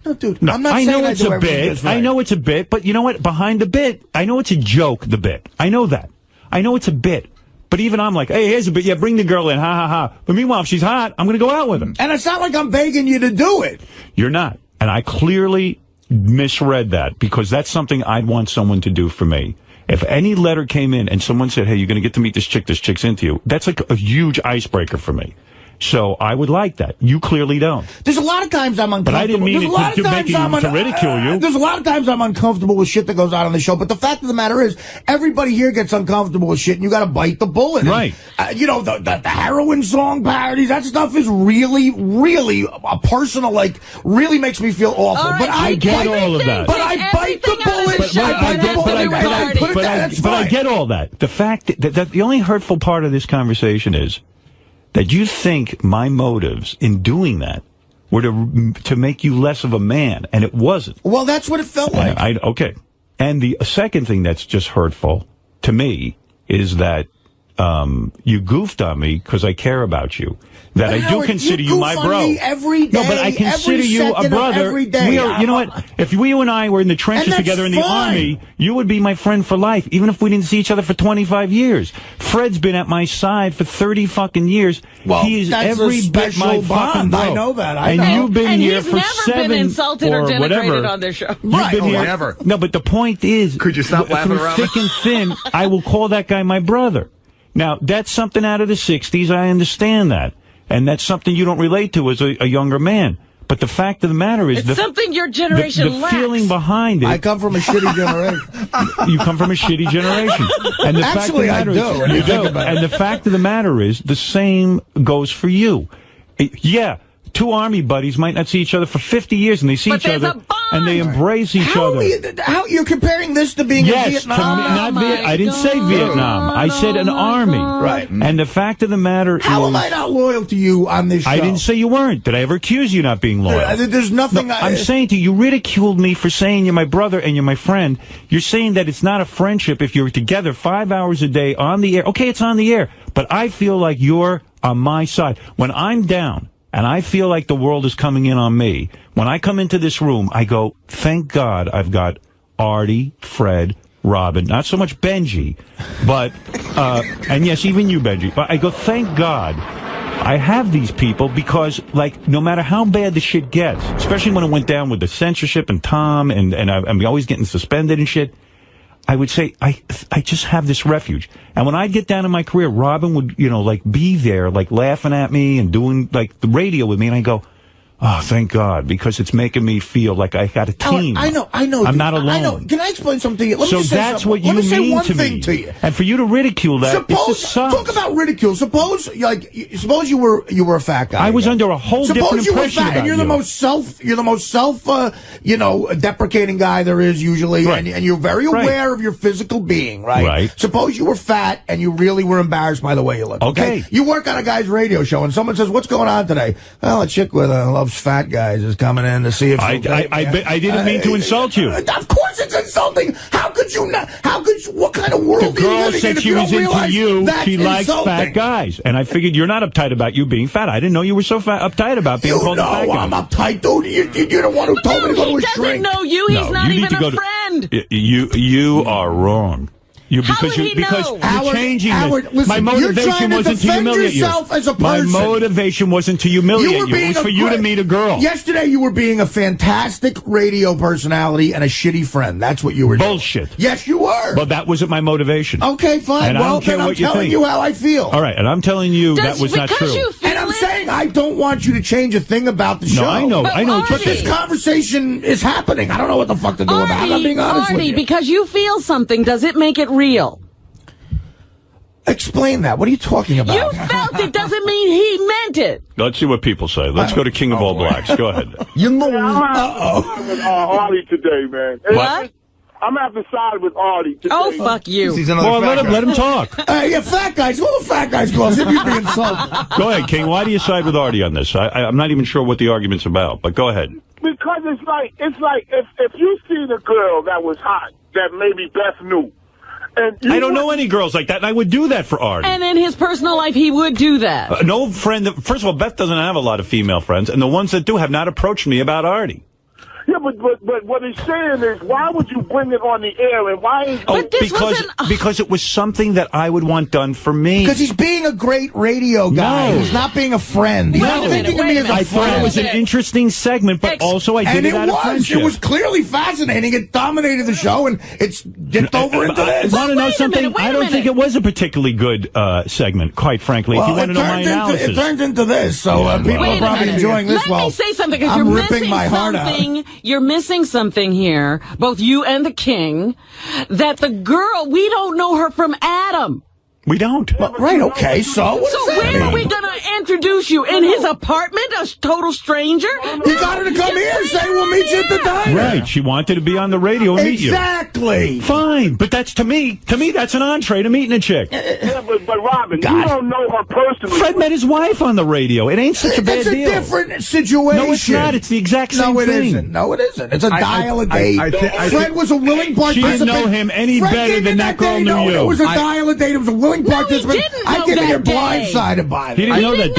No, dude, No, I'm not I saying know I it's do a everything bit. just right. I know it's a bit, but you know what? Behind the bit, I know it's a joke, the bit. I know that. I know it's a bit. But even I'm like, hey, here's a bit. Yeah, bring the girl in. Ha, ha, ha. But meanwhile, if she's hot, I'm going to go out with her. And it's not like I'm begging you to do it. You're not. And I clearly misread that because that's something I'd want someone to do for me. If any letter came in and someone said, hey, you're going to get to meet this chick's into you, that's like a huge icebreaker for me. So I would like that. You clearly don't. There's a lot of times I'm uncomfortable. But I didn't mean There's it a lot to of times make you to ridicule you. There's a lot of times I'm uncomfortable with shit that goes on the show. But the fact of the matter is, everybody here gets uncomfortable with shit, and you got to bite the bullet. Right. And, you know, the heroin song parodies, that stuff is really, really a personal, like, really makes me feel awful. All right, but I get bite- all of that. But I bite the bullet. I bite the bullet. But I get all that. The fact that the only hurtful part of this conversation is that you think my motives in doing that were to make you less of a man, and it wasn't. Well, that's what it felt like. Okay. And the second thing that's just hurtful to me is that you goofed on me because I care about you. That I do Howard, consider you goof my on bro. me every day, No, but I consider every you a second of brother. every day. You know what? If you and I were in the trenches And that's together in the fine. army, you would be my friend for life, even if we didn't see each other for 25 years. Fred's been at my side for 30 fucking years. Well, he is that's every a bit my special fucking bond. bro. I know that. I and know. you've been And here he's for never 7 been insulted or denigrated whatever. on this show. You've Right. been here. Never. No, but the point is, Could you stop laughing, through Robin? thick and thin, I will call that guy my brother. Now, that's something out of the 60s. I understand that. And that's something you don't relate to as a younger man. But the fact of the matter is... It's something your generation the lacks. feeling behind it... I come from a shitty generation. You come from a shitty generation. And the fact of the matter you do. And the fact of the matter is, the same goes for you. Yeah, two Army buddies might not see each other for 50 years, and they see each other, and they embrace each other. How you're comparing this to being in Vietnam? I didn't say Vietnam. I said an army. Right. And the fact of the matter is... How am I not loyal to you on this show? I didn't say you weren't. Did I ever accuse you of not being loyal? There's nothing... No, I'm saying to you, you ridiculed me for saying you're my brother and you're my friend. You're saying that it's not a friendship if you're together 5 hours a day on the air. Okay, it's on the air, but I feel like you're on my side. When I'm down... and I feel like the world is coming in on me. When I come into this room, I go, thank God I've got Artie, Fred, Robin, not so much Benji, but, and yes, even you, Benji. But I go, thank God I have these people because, like, no matter how bad the shit gets, especially when it went down with the censorship and Tom, and I'm always getting suspended and shit, I would say, I just have this refuge. And when I'd get down in my career, Robin would, like, be there, like, laughing at me and doing, like, the radio with me. And I go, oh, thank God, because it's making me feel like I got a team. I know. I'm not alone. I know. Can I explain something to you? So that's what you mean to me. And for you to ridicule that, talk about ridicule. Suppose you were a fat guy. I was under a whole different impression about and you're the most deprecating guy there is usually, right. and you're very aware of your physical being, right? Right. Suppose you were fat and you really were embarrassed by the way you look. Okay. You work on a guy's radio show and someone says, "What's going on today?" Well, a chick with loves fat guys is coming in to see if I didn't mean to insult you. Of course it's insulting. How could you not? What kind of world the girl said she was into you. She likes fat guys, and I figured you're not uptight about you being fat. I didn't know you were so uptight about being called a fat guy. I'm uptight, dude. You're the one who told me to go to a shrink. He doesn't know you. He's not even a friend. You are wrong. Because you're changing Howard, listen, my motivation wasn't to humiliate you. As a person. My motivation wasn't to humiliate you. It was for you to meet a girl. Yesterday you were being a fantastic radio personality and a shitty friend. That's what you were doing. Bullshit. Yes, you were. Well, that wasn't my motivation. Okay, fine. And well, then I'm telling you how I feel. All right, and I'm telling you that was not true. And I'm saying I don't want you to change a thing about the show. No, I know. But this conversation is happening. I don't know what the fuck to do about it. I'm being honest with you. Because you feel something, does it make it real? Explain that. What are you talking about? You felt it doesn't mean he meant it. Let's see what people say. Let's go to King of All Blacks. Go ahead. I'm with Artie today, man. What? I'm going to have to side with Artie today. Oh, fuck you. Well, let him talk. Yeah, fat guys. Who the fat guys close? If you're being insulted. Go ahead, King. Why do you side with Artie on this? I'm not even sure what the argument's about, but go ahead. Because it's like if you see the girl that was hot, that maybe Beth knew, I don't know any girls like that, and I would do that for Artie. And in his personal life, he would do that. No friend. First of all, Beth doesn't have a lot of female friends, and the ones that do have not approached me about Artie. Yeah, but what he's saying is, why would you bring it on the air, and why is... because it was something that I would want done for me. Because he's being a great radio guy. No. He's not being a friend. He's not thinking of me as a friend. I thought it was an interesting segment, but also I did it out of friendship. It was clearly fascinating. It dominated the show, and it's dipped over into this. I want to know something? I don't think it was a particularly good segment, quite frankly. Well, if you want to know my analysis. It turned into this, so people are probably enjoying this. Let me say something, because I'm ripping my heart out. You're missing something here, both you and the king, that the girl, we don't know her from Adam. We don't. Well, right, okay, so where are we going to introduce you? In his apartment, a total stranger? You got her to come here and say, we'll meet you at the diner. Right, she wanted to be on the radio and meet you. Exactly. Fine, but that's to me, that's an entree to meeting a chick. Yeah, but Robin, you don't know her personally. Fred met his wife on the radio. It ain't such a bad deal. It's a different situation. No, it's not. It's the exact same thing. No, it isn't. It's a dial-a-date. Fred was a willing participant. She didn't know him any better than that girl knew you. It was a dial-a-date. It was a willing participant. I think you're blindsided by it. He didn't know that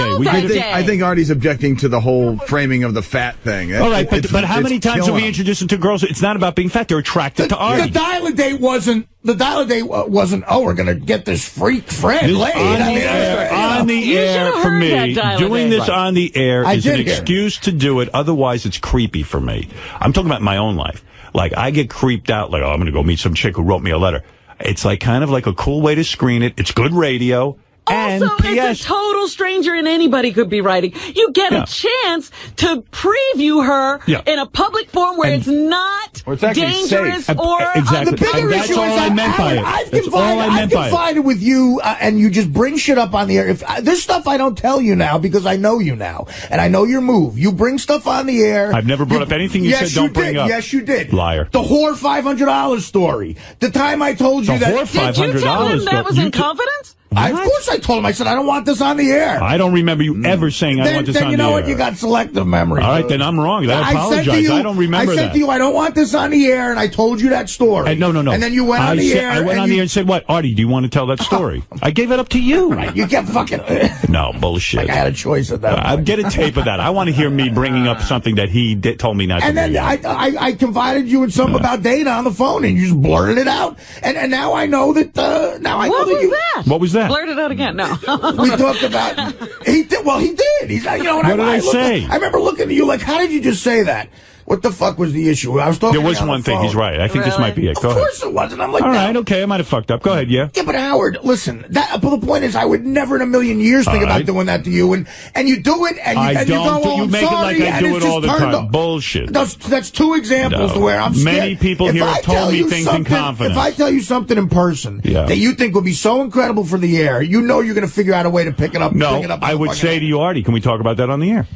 day. I think Artie's objecting to the whole framing of the fat thing. All right, but how many times have we introduced him to girls? It's not about being fat. They're attracted to Artie. The dial-a-date wasn't, oh, we're going to get this freak friend laid. On the air for me, doing this on the air is an excuse to do it. Otherwise, it's creepy for me. I'm talking about my own life. Like, I get creeped out, like, oh, I'm going to go meet some chick who wrote me a letter. It's like kind of like a cool way to screen it. It's good radio. And also, P.S. it's a total stranger and anybody could be writing. You get a chance to preview her in a public forum where it's not dangerous or... Exactly. The bigger that's issue all is I meant by it. I've confided with you, and you just bring shit up on the air. If this stuff I don't tell you now because I know you now, and I know your move. You bring stuff on the air. I've never brought up anything you said don't bring up. Yes, you did. Liar. The whore $500 story. The time I told you that... Did you tell him that was in confidence? Of course I told him. I said, I don't want this on the air. I don't remember you ever saying I want this on the air. Then you know what? You got selective memory. All right, then I'm wrong. I apologize. I don't remember that. I said to you, I don't want this on the air, and I told you that story. No. And then you went on the air. I went on the air and said, what? Artie, do you want to tell that story? I gave it up to you. Right, you kept fucking... No, bullshit. Like I had a choice at that point. I'll get a tape of that. I want to hear me bringing up something that he told me not to. And then I confided you in something about Dana on the phone, and you just blurted it out. And now I know that... What was that? What was that? Blurt it out again. No. We talked about... He did. Well, he did. He's like, what did I say? I remember looking at you like, how did you just say that? What the fuck was the issue? I was talking. There was one thing. He's right. I think this might be it. Go ahead. Of course it wasn't. I'm like, all right, okay. I might have fucked up. Go ahead. Yeah. Yeah, but Howard, listen. But the point is, I would never in a million years think about doing that to you, and you do it, and you go, oh, you I'm make sorry, it like I do it all the time. Bullshit. That's two examples to where I'm scared. Many people here have told me things in confidence. If I tell you something in person that you think would be so incredible for the air, you know you're going to figure out a way to pick it up. No, I would say to you, Artie, can we talk about that on the air?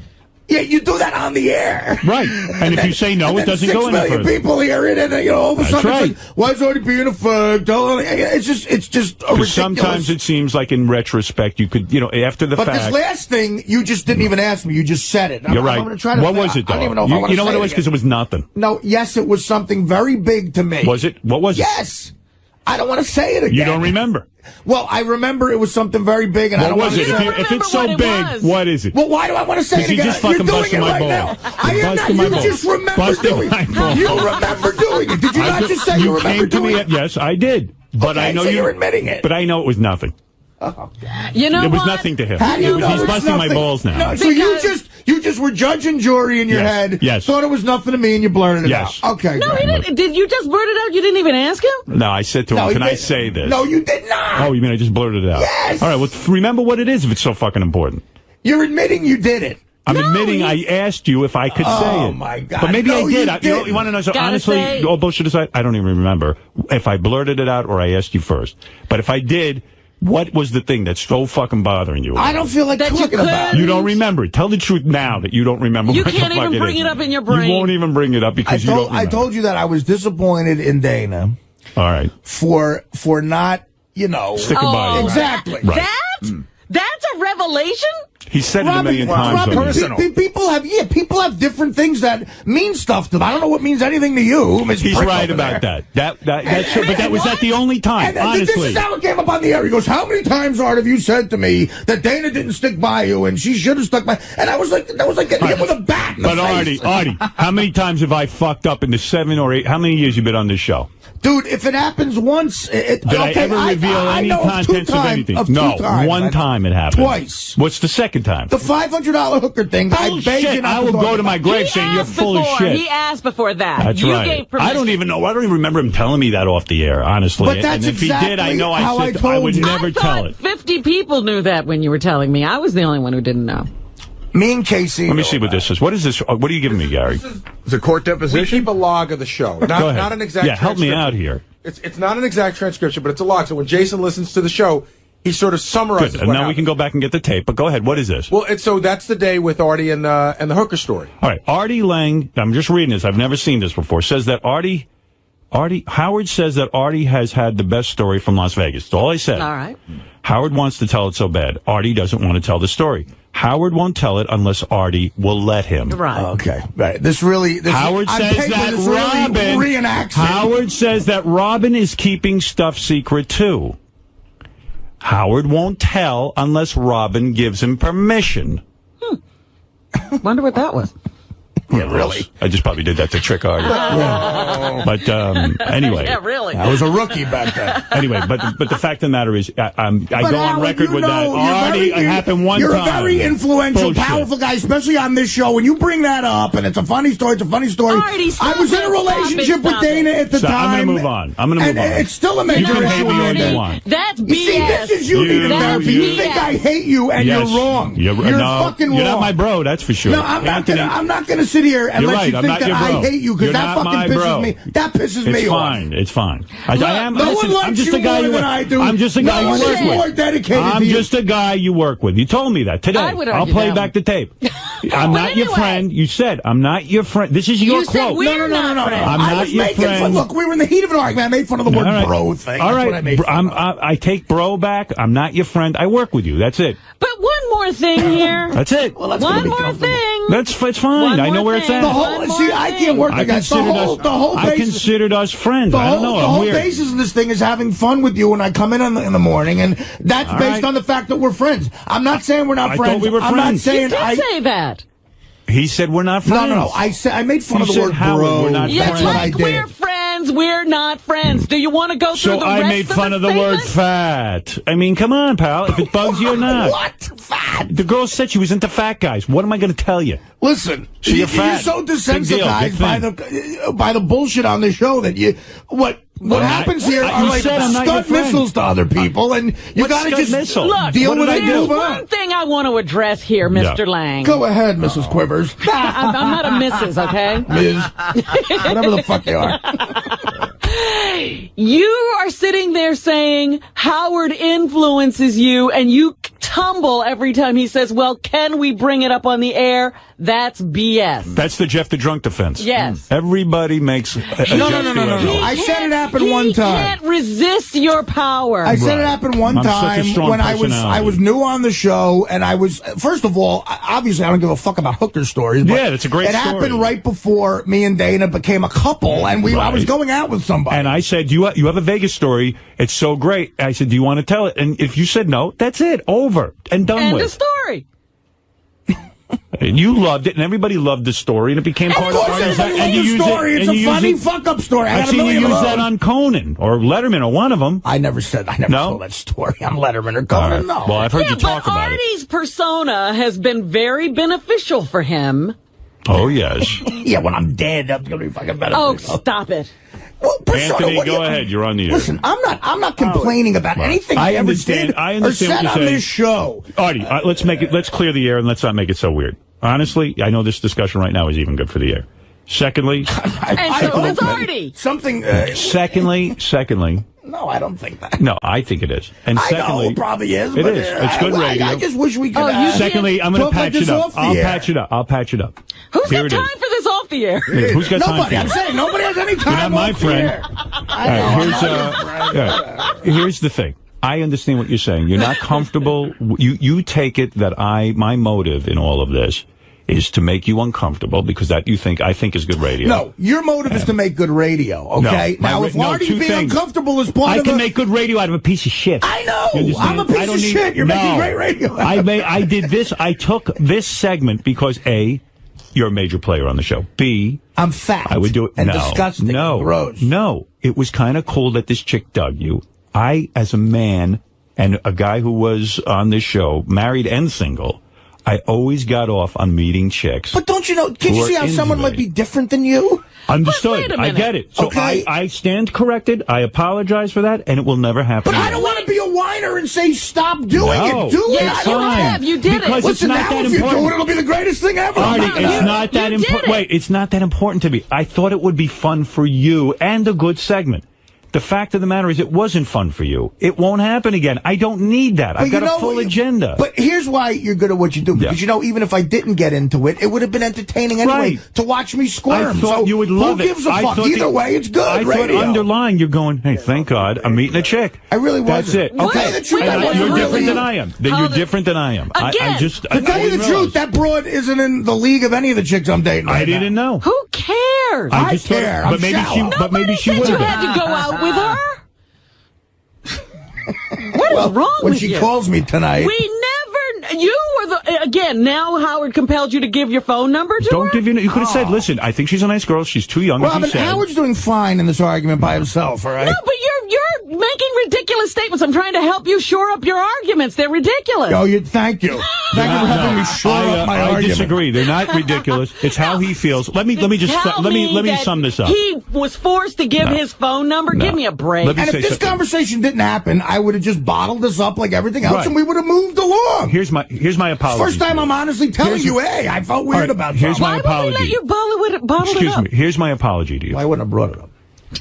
Yeah, you do that on the air. Right. And if you say no, it doesn't go any further. 6 million people hear it, and all of a sudden it's like, why is Artie being a fuck? It's just ridiculous. Sometimes it seems like in retrospect you could, after the fact. But this last thing, you just didn't even ask me. You just said it. You're right. I'm gonna try to what was it, though? I don't even know if I want to say it. You know what it was? Because it was nothing. No, yes, it was something very big to me. Was it? What was it? Yes. I don't want to say it again. You don't remember? Well, I remember it was something very big, and I don't want to say it. If it's so big, what is it? Well, why do I want to say it again? Just fucking You're doing it right now. I am not. You just remember doing it. You remember doing it. Did you not just say you remember doing it? Yes, I did. But I know you're admitting it. But I know it was nothing. Oh, you know it was nothing to him. How do you know he's busting my balls now. No, so you just were judge and jury in your head. Yes. Thought it was nothing to me, and you blurted it out. Okay. No, he didn't. Did you just blurt it out? You didn't even ask him? No, I said to him, "Can I say this?" No, you did not. Oh, you mean I just blurted it out? Yes. All right. Well, remember what it is if it's so fucking important. You're admitting you did it. I'm admitting I asked you if I could say it. Oh, my God. But maybe I did. You want to know? So honestly, all bullshit aside, I don't even remember if I blurted it out or I asked you first. But if I did, what was the thing that's so fucking bothering you? I don't feel like talking about it. You don't remember it. Tell the truth now that you don't remember. You can't even bring it up in your brain. You won't even bring it up because you don't remember. I told you that I was disappointed in Dana. All right. For not, sticking by you. Exactly. Right. That's a revelation? He said it a million times. People have different things that mean stuff to them. I don't know what means anything to you. He's right about that. That's true. But was that the only time? Honestly, this is how it came up on the air. He goes, "How many times, Art, have you said to me that Dana didn't stick by you and she should have stuck by?" And I was like, that was like getting hit with a bat in the face. Artie, how many times have I fucked up in the 7 or 8? How many years you been on this show? Dude, if it happens once... Did I ever reveal any contents of anything? No, one time it happened. Twice. What's the second time? The $500 hooker thing. Bullshit. I will go to my grave saying you're full of shit. He asked before that. That's right. Gave permission. I don't even remember him telling me that off the air, honestly. But that's and if he did, I know I would never tell it. 50 people knew that when you were telling me. I was the only one who didn't know. Me and Casey. Let me see what this is. What is this? What are you giving me, Gary? It's a court deposition? We keep a log of the show. Not an exact transcription. Help me out here. It's not an exact transcription, but it's a log. So when Jason listens to the show, he sort of summarizes Good. And now we can go back and get the tape. But go ahead. What is this? Well, so that's the day with Artie and the hooker story. All right. Artie Lang, I'm just reading this. I've never seen this before. Says that Howard says that Artie has had the best story from Las Vegas. That's all I said. All right. Howard wants to tell it so bad. Artie doesn't want to tell the story. Howard won't tell it unless Artie will let him. Right. Okay. Right. Howard says that Robin is keeping stuff secret too. Howard won't tell unless Robin gives him permission. Wonder what that was. Yeah, really. I just probably did that to trick Artie. But anyway. Yeah, really. I was a rookie back then. Anyway, but the fact of the matter is, I go on record with that. Artie, it happened one time. You're a very influential, Bullshit. powerful guy, especially on this show. When you bring that up, and it's a funny story, it's a funny story. Artie, I was in a relationship with Dana at the time. I'm going to move on. And it's still a You major can hate me all issue. you want. That's BS. You see, this is you needing therapy. You think I hate you, and Yes. you're wrong. You're no, fucking wrong. You're not my bro, that's for sure. No, I'm not gonna sit here and You're let right, you I'm think not that your I bro. hate you, because You're that not fucking my pisses bro. me. That pisses me It's off. fine. It's fine. No listen, one likes I'm just you a guy more you than work. I do. I'm just a guy No you one work is more with. dedicated I'm to you. just a guy you work with. You told me that today. I would I'll argue play that back one. the tape. I'm not your anyway. friend. You said I'm not your friend. This is your You said quote. we're not friends. I'm I not was your making friend. fun. Look, we were in the heat of an argument. I made fun of the word All right. bro thing. All That's right. what I made fun of. I take bro back. I'm not your friend. I work with you. That's it. But one more thing here. That's it. Well, that's gonna One be more comfortable. thing. It's fine. One I know more where it's thing. at. The One whole, more see, I thing. can't work I against the whole I basis. considered us friends. The I don't know. whole, I'm the whole weird. basis of this thing is having fun with you when I come in the morning, and that's All based right. on the fact that we're friends. I'm not saying we're not I friends. thought we were I'm not friends. saying You did I. say that. He said we're not friends. No. I made fun You of the said, word Howard, bro. we're not Yeah, That's what I like did. we're friends, we're not friends. Do you want to go through So the I rest made fun of the word statement? fat. I mean, come on, pal. If it bugs you or not. What? Fat? The girl said she was into fat guys. What am I going to tell you? Listen, You're you're fat. so Big deal. desensitized Big by the bullshit on the show that you what happens here are you like said I'm not your scud friend. missiles to other people, and you What's got to scud just missile? Look, deal what with did it I and do? move One on. thing I want to address here, Mr. Yeah. Lang. Go ahead, Mrs. Quivers. I'm not a Mrs., okay? Ms. Whatever the fuck you are. You are sitting there saying Howard influences you, and you tumble every time he says, well, can we bring it up on the air? That's BS. That's the Jeff the Drunk defense. Yes. Everybody makes... No. I said it happened one He time. can't resist your power. I said it Right. happened one I'm such a time strong when I personality. was new on the show, and I was, first of all, obviously I don't give a fuck about hooker stories. But Yeah, that's a great It story. happened right before me and Dana became a couple, and I was Right. going out with somebody. And I said, you have a Vegas story. It's so great. I said, do you want to tell it? And if you said no, that's it. Over. And done End with. of story. And you loved it, and everybody loved the story, and it became Of part course, of it's Artie's. a funny story. It's a funny fuck-up story. I I've got a seen you million use of that those. on Conan or Letterman or one of them. I never No? told that story on Letterman or All Conan. right. No. Well, I've heard Yeah, you talk but about it. Artie's persona has been very beneficial for him. Oh, yes. Yeah, when I'm dead, that's gonna be fucking better. Oh, stop it. Well, persona, Anthony, what do go you- ahead. You're on the air. Listen, I'm not complaining about anything I I ever understand- did I or understand what said you're on saying. this show. Artie, let's clear the air and let's not make it so weird. Honestly, I know this discussion right now is even good for the air. Secondly, And so is Artie. Something. secondly, No, I don't think that. no, I think it is. And I secondly, know it probably is. It but, is. It's good radio. I just wish we could. Oh, you see- secondly, I'm going to Talk like patch it this up. off the I'll air. patch it up. I'll patch it up. Who's Here got it time is. for this off the air? Who's got time Nobody. for I'm you? saying nobody has any time. You're not my off the friend. air. All right, here's the thing. I understand what you're saying. You're not comfortable. You take it that my motive in all of this is to make you uncomfortable because that I think is good radio. No, your motive is to make good radio, okay? No, now, if no, Artie two being things. uncomfortable is part I of can the... make good radio out of a piece of shit. I know. You understand? I'm a piece I don't of need- shit. You're making No. great radio. I did this. I took this segment because A, you're a major player on the show. B, I'm fat. I would do it. And no, disgusting. no, and gross. No, it was kind of cool that this chick dug you. I, as a man and a guy who was on this show, married and single, I always got off on meeting chicks. But don't you know, can who you are see how into someone me. might be different than you? Understood. Wait a I minute. get it. So Okay. I stand corrected. I apologize for that, and it will never happen. But I again. don't want to be a whiner and say stop doing No. it. Do it. Yes, I you don't fine. have. You did Because it. it's Listen, not now that if you do important. it, it'll be the greatest thing ever. Artie, I'm not it's gonna- not that You did important. it. Wait, it's not that important to me. I thought it would be fun for you and a good segment. The fact of the matter is it wasn't fun for you. It won't happen again. I don't need that. I've But got you know a full what- agenda. But here's why you're good at what you do. Because, you know, even if I didn't get into it, it would have been entertaining anyway Right. to watch me I squirm. thought so you would love who it. gives a I fuck? thought Either way, it's good I radio. thought underlying you're going, hey, thank God, I'm meeting a chick. I really That's wasn't. it. To tell you the truth, Wait, I wait, wasn't You're really- different than I am. Then How you're the- different than I am. I Again. just... To tell you the truth, that broad isn't in the league of any of the chicks I'm dating right I didn't now. know. Who cares? I I just thought- care. I'm But maybe shallow. she. But maybe she Said would you have. had to go out with her? What is Well, wrong when with she you? calls me tonight. We never. You were the. again, now Howard compelled you to give your phone number to her? You could have said, listen, I think she's a nice girl. She's too young, Well, as you said. Howard's doing fine in this argument by himself, all right? No, but you're making ridiculous statements. I'm trying to help you shore up your arguments. They're ridiculous. Oh, thank you. Thank you for helping me shore up my argument. I disagree. They're not ridiculous. It's how he feels. Let me sum this up. He was forced to give his phone number. Give me a break. And if this conversation didn't happen, I would have just bottled this up like everything else, and we would have moved along. Here's my apology. First time I'm honestly telling you, hey, I felt weird about something. Here's my apology. Why would we let you bottle it up? Excuse me. Here's my apology to you. Well, I wouldn't have brought it up.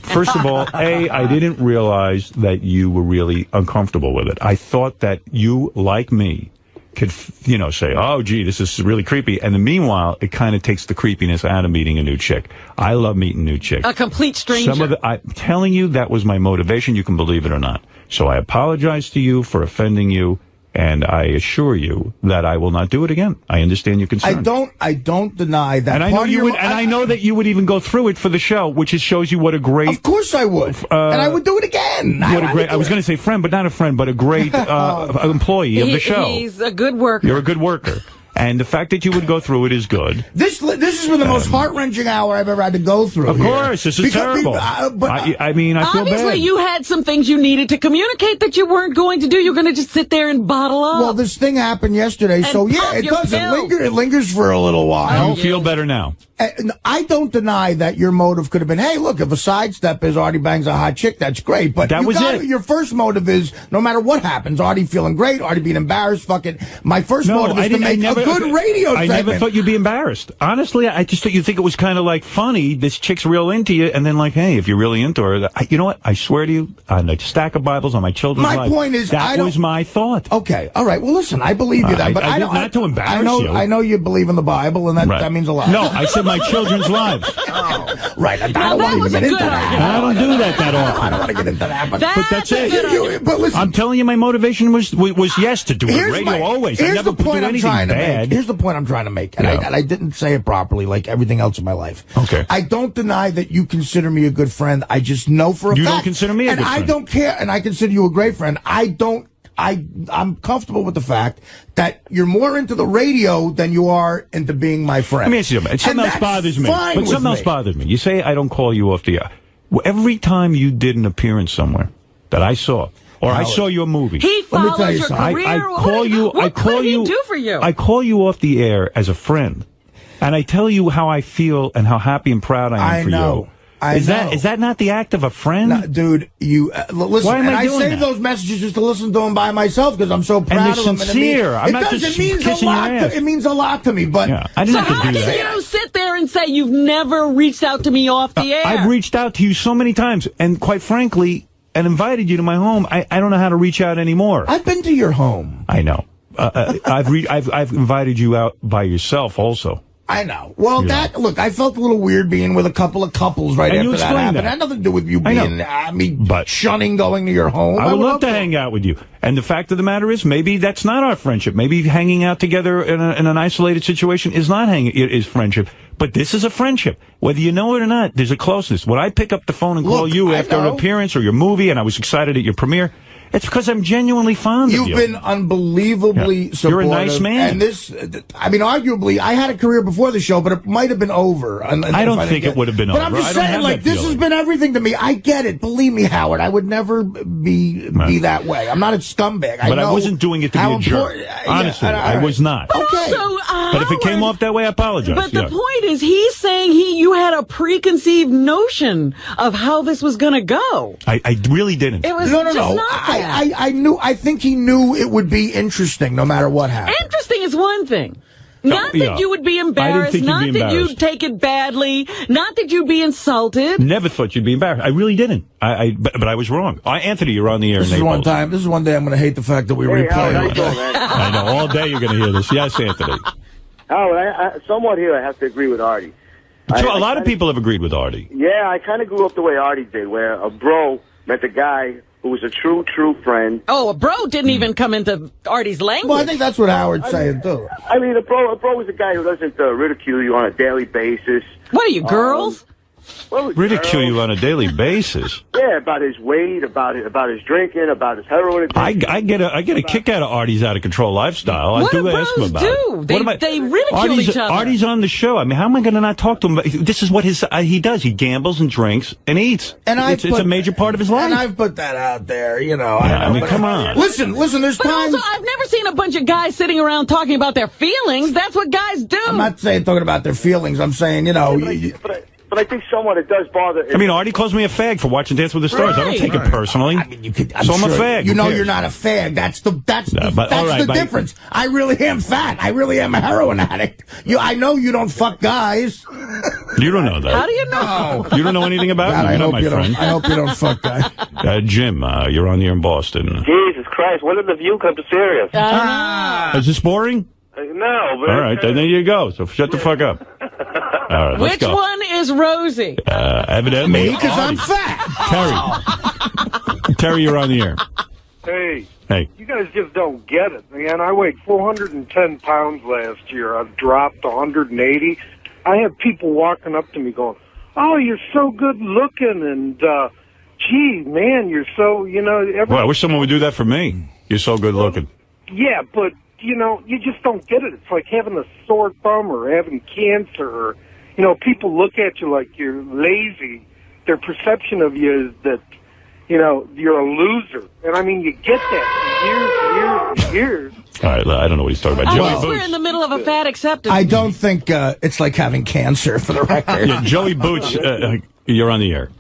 First of all, I didn't realize that you were really uncomfortable with it. I thought that you, like me, could, say, oh, gee, this is really creepy. And then meanwhile, it kind of takes the creepiness out of meeting a new chick. I love meeting new chicks. A complete stranger. I'm telling you, that was my motivation. You can believe it or not. So I apologize to you for offending you. And I assure you that I will not do it again. I understand your concern. I don't deny that. And I know you would, and I know that you would even go through it for the show, which shows you what a great. Of course I would, and I would do it again. I was going to say friend, but not a friend, but a great employee of the show. He's a good worker. You're a good worker. And the fact that you would go through it is good. This has been the most heart-wrenching hour I've ever had to go through. Of course, this is terrible. I feel bad. Obviously, you had some things you needed to communicate that you weren't going to do. You're going to just sit there and bottle up. Well, this thing happened yesterday, so yeah, it does. It lingers for a little while. I don't feel better now. I don't deny that your motive could have been, hey, look, if a sidestep is Artie bangs a hot chick, that's great. But your first motive is, no matter what happens, Artie feeling great, Artie being embarrassed, fuck it. My first motive is to make a good radio segment. I never thought you'd be embarrassed. Honestly, I just thought you'd think it was kind of like funny. This chick's real into you, and then like, hey, if you're really into her, you know what? I swear to you, on a stack of Bibles on my children's life. My point is, that was my thought. Okay, all right. Well, listen, I believe you that, but I don't. Not to embarrass you. I know you believe in the Bible, and that means a lot. No, I said my children's lives. Oh, right. I don't want to get into that. I don't do that often. I don't want to get into that. But that's it. But listen, I'm telling you, my motivation was yes to do it. Radio always. I never do anything bad. Here's the point I'm trying to make, and I didn't say it properly, like everything else in my life. Okay. I don't deny that you consider me a good friend. I just know for a fact. You don't consider me a good friend. And I don't care, and I consider you a great friend. I'm comfortable with the fact that you're more into the radio than you are into being my friend. Let me ask you something. Something else bothers me. But something else bothers me. You say I don't call you off the air. Every time you did an appearance somewhere that I saw, or I saw your movie. He follows your career. I call you. What could he do for you? I call you off the air as a friend, and I tell you how I feel and how happy and proud I am for you. Is that not the act of a friend? No, dude, you listen. Why am I doing save those messages just to listen to them by myself because I'm so proud of them. Sincere. And it means a lot. It means a lot to me. But I didn't have to do that. How can you sit there and say you've never reached out to me off the air? I've reached out to you so many times, and quite frankly, and invited you to my home. I don't know how to reach out anymore. I've been to your home. I know. I've invited you out by yourself also. I know. Well, look, I felt a little weird being with a couple of couples right after that happened. It had nothing to do with you being, shunning going to your home. I would love to hang out with you. And the fact of the matter is, maybe that's not our friendship. Maybe hanging out together in an isolated situation is friendship. But this is a friendship. Whether you know it or not, there's a closeness. When I pick up the phone and call you after an appearance or your movie, and I was excited at your premiere, it's because I'm genuinely fond of you. You've been unbelievably supportive. You're a nice man. And arguably, I had a career before the show, but it might have been over. I don't think it would have been over. But I'm just saying, this has been everything to me. I get it. Believe me, Howard. I would never be that way. I'm not a scumbag. But I wasn't doing it to be a jerk. Honestly, I was not. Okay. But if it came off that way, I apologize. But the point is, he's saying you had a preconceived notion of how this was going to go. I really didn't. It was no. Not that. I think he knew it would be interesting no matter what happened. Interesting is one thing. Not that you would be embarrassed, not that you'd take it badly, not that you'd be insulted. Never thought you'd be embarrassed. I really didn't. But I was wrong. Anthony, you're on the air. This is one day I'm going to hate the fact that we replay it. I know. All day you're going to hear this. Yes, Anthony. Howard, somewhat here I have to agree with Artie. A lot of people have agreed with Artie. Yeah, I kind of grew up the way Artie did, where a bro met a guy who was a true friend. Oh, a bro didn't even come into Artie's language. Well, I think that's what Howard's saying, too. I mean, a bro is a guy who doesn't ridicule you on a daily basis. What are you, girls? Ridicule you on a daily basis. Yeah, about his weight, about his drinking, about his heroin addiction. I get a kick out of Artie's out of control lifestyle. What I do do ask him bros about do? it. They ridicule each other. Artie's on the show. I mean, how am I going to not talk to him? This is what he does. He gambles and drinks and eats. And it's a major part of his life. And I've put that out there, you know. I mean, come on. Listen, there's but times... also, I've never seen a bunch of guys sitting around talking about their feelings. That's what guys do. I'm not saying talking about their feelings. I'm saying, you know... But I think someone it does bother. I mean, Artie calls me a fag for watching Dance with the Stars. Right. I don't take it personally. I mean, I'm a fag. You know you're not a fag. That's the difference. I really am fat. I really am a heroin addict. I know you don't fuck guys. You don't know that. How do you know? You don't know anything about me. You're not my friend. I hope you don't fuck guys. Jim, you're on the air in Boston. Jesus Christ, when did the View come to Sirius? Is this boring? No. But all right, then there you go. So shut the fuck up. All right, Which one is Rosie? Evidently. Me, because I'm fat. Terry, you're on the air. Hey. You guys just don't get it, man. I weighed 410 pounds last year. I've dropped 180. I have people walking up to me going, "Oh, you're so good looking," and, gee, man, you're so, you know... Well, I wish someone would do that for me. You're so good looking. Yeah, but... You know, you just don't get it. It's like having a sore thumb or having cancer. Or, you know, people look at you like you're lazy. Their perception of you is that, you know, you're a loser. And, I mean, you get that for years and years. All right, I don't know what he's talking about. I guess we're in the middle of a fat acceptance. I don't think it's like having cancer, for the record. Yeah, Joey Boots, you're on the air.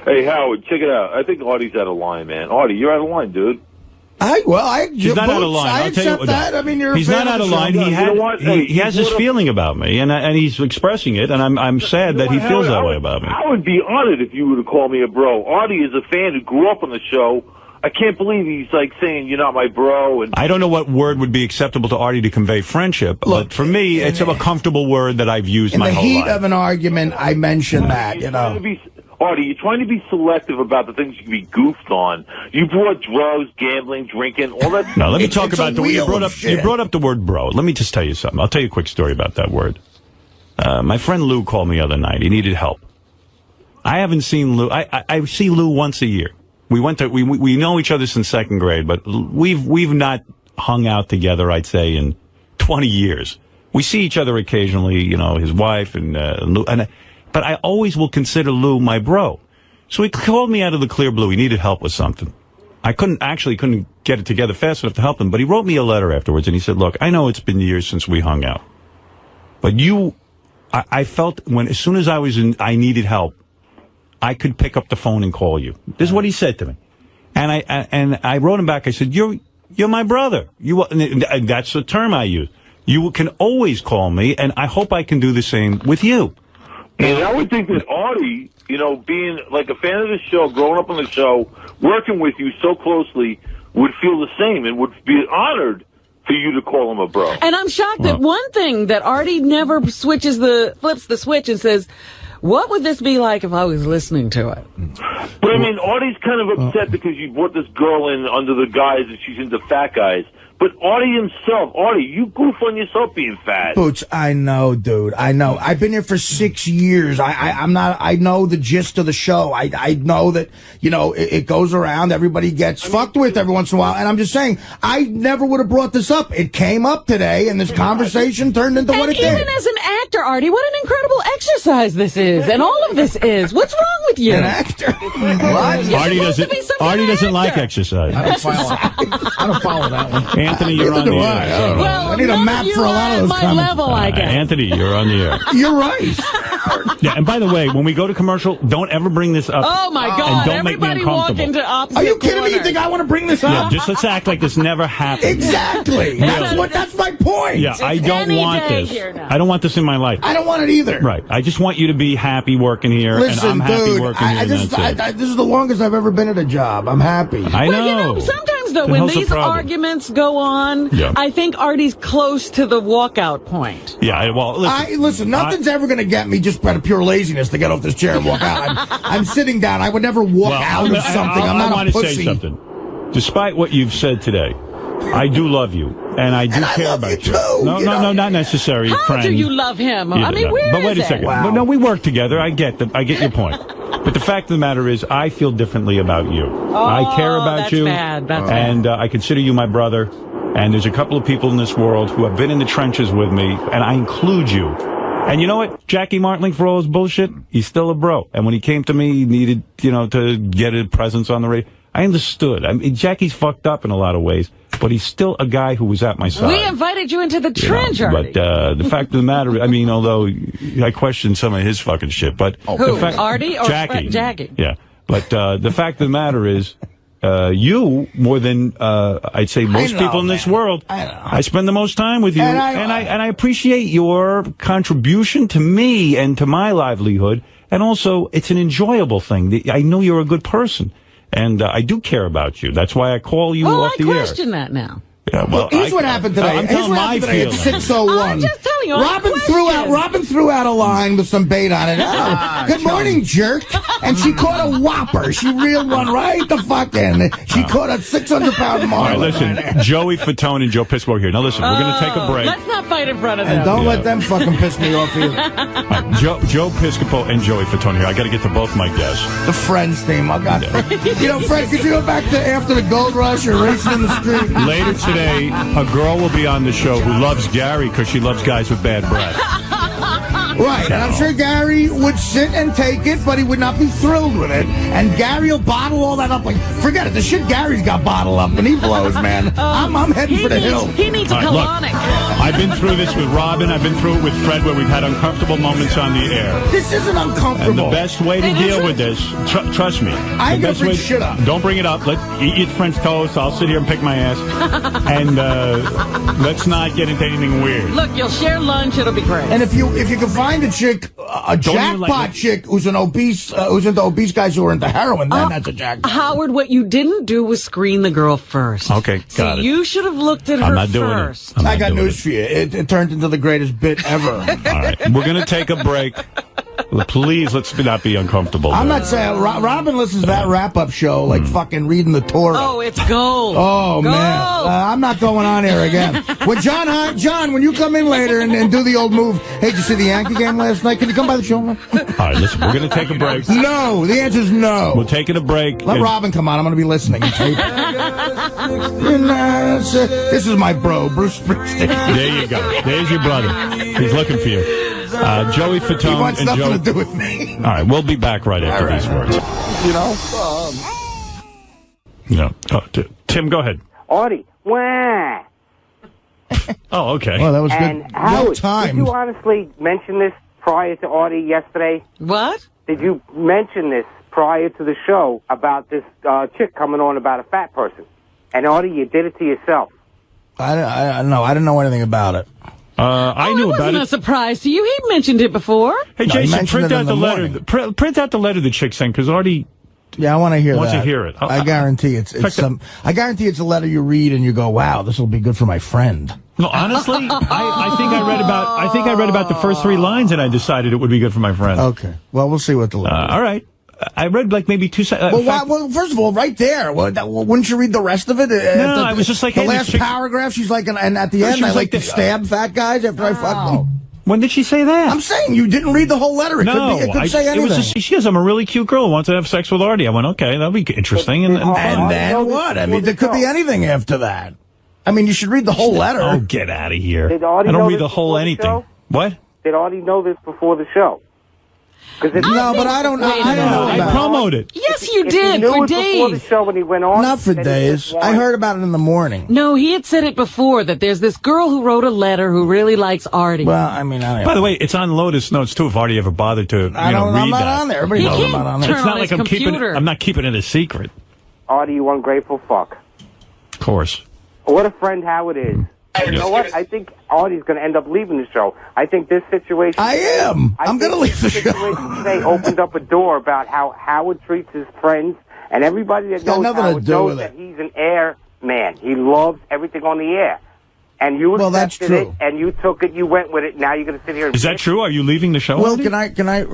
Hey, Howard, check it out. I think Artie's out of line, man. Artie, you're out of line, dude. He's not out of line. I accept that. I mean, he's not out of line. He has this feeling about me, and he's expressing it, and I'm sad that he feels that way about me. I would be honored if you were to call me a bro. Artie is a fan who grew up on the show. I can't believe he's like saying you're not my bro. And I don't know what word would be acceptable to Artie to convey friendship, but for me, it's a comfortable word that I've used my whole life. In the heat of an argument, I mentioned that, you know. Artie, you're trying to be selective about the things you can be goofed on. You brought drugs, gambling, drinking, all that stuff. Now, let me talk about the you brought up the word bro. Let me just tell you something. I'll tell you a quick story about that word. My friend Lou called me the other night. He needed help. I haven't seen Lou. I see Lou once a year. We know each other since second grade, but we've not hung out together, I'd say, in 20 years. We see each other occasionally, you know, his wife and Lou, but I always will consider Lou my bro. So he called me out of the clear blue. He needed help with something. I couldn't get it together fast enough to help him, but he wrote me a letter afterwards, and he said, look, I know it's been years since we hung out, but I felt as soon as I needed help, I could pick up the phone and call you. This is what he said to me. And I wrote him back. I said, you're my brother. And that's the term I use. You can always call me, and I hope I can do the same with you. And I would think that Artie, you know, being like a fan of the show, growing up on the show, working with you so closely, would feel the same and would be honored for you to call him a bro. And I'm shocked that one thing that Artie never flips the switch and says, what would this be like if I was listening to it? But I mean, Artie's kind of upset because you brought this girl in under the guise that she's into fat guys. But Artie himself, you goof on yourself being fat. Boots, I know, dude. I know. I've been here for 6 years. I know the gist of the show. I know that, you know, it goes around. Everybody gets fucked with every once in a while. And I'm just saying, I never would have brought this up. It came up today, and this conversation turned into what it did. Even as an actor, Artie, what an incredible exercise this is. And all of this is. What's wrong with you? An actor? What? Artie doesn't like exercise. I don't follow that one. Anthony, you're on the air. Well, I need a map for a lot of those comments. Level, I guess. Anthony, you're on the air. You're right. Yeah, and by the way, when we go to commercial, don't ever bring this up. Oh, my God. And don't Everybody make me walk into opposite Are you kidding corners. me? You think I want to bring this up? Yeah, just let's act like this never happened. Exactly. That's my point. Yeah, I don't want this. I don't want this in my life. I don't want it either. Right. I just want you to be happy working here, Listen, and I'm happy dude, working here. This is the longest I've ever been at a job. I'm happy. I know. Well, you know, sometimes, though, when these arguments go on, I think Artie's close to the walkout point. Yeah, well, listen, nothing's ever going to get me just out of pure laziness to get off this chair and walk out. I'm sitting down. I would never walk out of something. I'm not a pussy. I want to say something. Despite what you've said today, I do love you, and I do care about you. No, not necessary, How friend. do you love him? I mean, where But wait is a second. it? Wow. No, we work together. I get your point. But the fact of the matter is, I feel differently about you. I care about that's you, bad. That's and I consider you my brother. And there's a couple of people in this world who have been in the trenches with me, and I include you. And you know what? Jackie Martling, for all his bullshit, he's still a bro. And when he came to me, he needed, to get a presence on the radio. I understood. I mean, Jackie's fucked up in a lot of ways, but he's still a guy who was at my side. We invited you into the trench, Artie. But the fact of the matter, I mean, although I question some of his fucking shit, but Who, Artie or Jackie? Jackie. Yeah, but the fact of the matter is, you more than I'd say most people in this world. I spend the most time with you, and I appreciate your contribution to me and to my livelihood, and also it's an enjoyable thing. I know you're a good person. And I do care about you. That's why I call you off the air. Well, I question that now. Yeah, well, here's what happened today. I'm telling my feelings. At 6:01. I'm just telling you. Robin threw out a line with some bait on it. Good morning, jerk. And she caught a whopper. She reeled one right the fuck in. She caught a 600-pound marlin. All right, listen. Joey Fatone and Joe Piscopo here. Now, listen. We're going to take a break. Let's not fight in front of them. And don't let them fucking piss me off either. Right, Joe Piscopo and Joey Fatone here. I got to get to both my guests. The Friends theme. I got Fred, could you go back to after the gold rush or racing in the street? Later today, a girl will be on the show who loves Gary because she loves guys with bad breath. Right, and I'm sure Gary would sit and take it, but he would not be thrilled with it. And Gary will bottle all that up. Like, forget it. The shit Gary's got bottled up, and he blows, man. I'm heading for the hill. He needs a colonic. I've been through this with Robin. I've been through it with Fred, where we've had uncomfortable moments on the air. This isn't uncomfortable. And the best way to deal with this, trust me. I ain't going to bring shit up. Don't bring it up. Eat French toast. I'll sit here and pick my ass. And let's not get into anything weird. Look, you'll share lunch. It'll be great. And if you can find a chick, a jackpot chick who's an obese, who's into obese guys who are into heroin, then that's a jackpot. Howard, what you didn't do was screen the girl first. Okay, got it. You should have looked at her first. I got news for you. It turned into the greatest bit ever. All right, we're going to take a break. Please, let's not be uncomfortable. I'm not saying Robin listens to that wrap-up show like fucking reading the Torah. Oh, it's gold. Oh, gold. Man. I'm not going on here again. When John, when you come in later and do the old move, hey, did you see the Yankee game last night? Can you come by the show? All right, listen, we're going to take a break. No, the answer is no. We're taking a break. Let Robin come on. I'm going to be listening. This is my bro, Bruce Springsteen. There you go. There's your brother. He's looking for you. Joey Fatone he wants and nothing Joe. to do with me. All right, we'll be back right after these words. Tim, go ahead. Artie, wah. Oh, okay. Well, that was and good. Howard, Well timed. did you honestly mention this prior to Artie yesterday? What? Did you mention this prior to the show about this chick coming on about a fat person? And Artie, you did it to yourself. I didn't know anything about it. I knew about it. It wasn't a surprise to you. He mentioned it before. Hey, Jason, print out the letter. Print out the letter the chick sent, because Artie. Yeah, I want to hear that. Wants to hear it. I guarantee I guarantee it's a letter you read and you go, "Wow, this will be good for my friend." No, honestly, I think I read about the first 3 lines and I decided it would be good for my friend. Okay. Well, we'll see what the letter. All right. I read like maybe 2 seconds. Well, first of all, right there, wouldn't you read the rest of it? No, I was just like, the hey, last paragraph. She's like, and at the end, I like to stab fat guys after I fuck them. When did she say that? I'm saying you didn't read the whole letter. It could say anything. It was just, she goes, I'm a really cute girl who wants to have sex with Artie. I went, okay, that'll be interesting. And then what? I mean, there could be anything after that. I mean, you should read the whole letter. Oh, get out of here. Did Artie I don't know read this the whole before the anything. show? What? Did Artie know this before the show? No, but I don't know. I don't know. I promoted. Yes, you If did he knew for it before the days. show when he went on. Not for days. I heard about it in the morning. No, he had said it before that there's this girl who wrote a letter who really likes Artie. Well, I mean, By the way, it's on Lotus Notes too. If Artie ever bothered to, read I'm not that. on there. Everybody knows I'm not on there. It's not like I'm not keeping it a secret. Artie, you ungrateful fuck. Of course. What a friend Howard is. And you know what? I think Artie's going to end up leaving the show. I think this situation... I am. I'm going to leave the show. This situation today opened up a door about how Howard treats his friends, and everybody that knows Howard knows that he's an air man. He loves everything on the air. And you accepted it, and you took it, you went with it, now you're going to sit here and... Is that true? Are you leaving the show? Well, can I...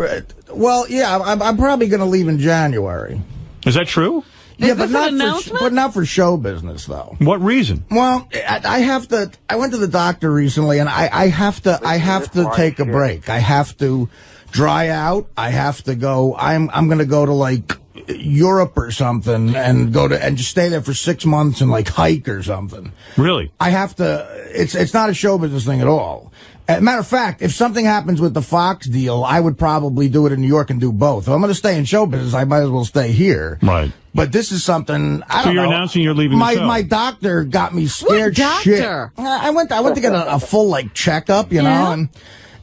Well, yeah, I'm probably going to leave in January. Is that true? but not for show business though. What reason? Well, I went to the doctor recently, and I have to take a break. I have to dry out. I have to go. I'm going to go to like Europe or something and just stay there for 6 months and like hike or something. Really? I have to. It's not a show business thing at all. As a matter of fact, if something happens with the Fox deal, I would probably do it in New York and do both. If I'm going to stay in show business, I might as well stay here. Right. But this is something, I don't know. So you're announcing you're leaving the show. My doctor got me scared What doctor? shit. I went to get a full, like, checkup, you know, and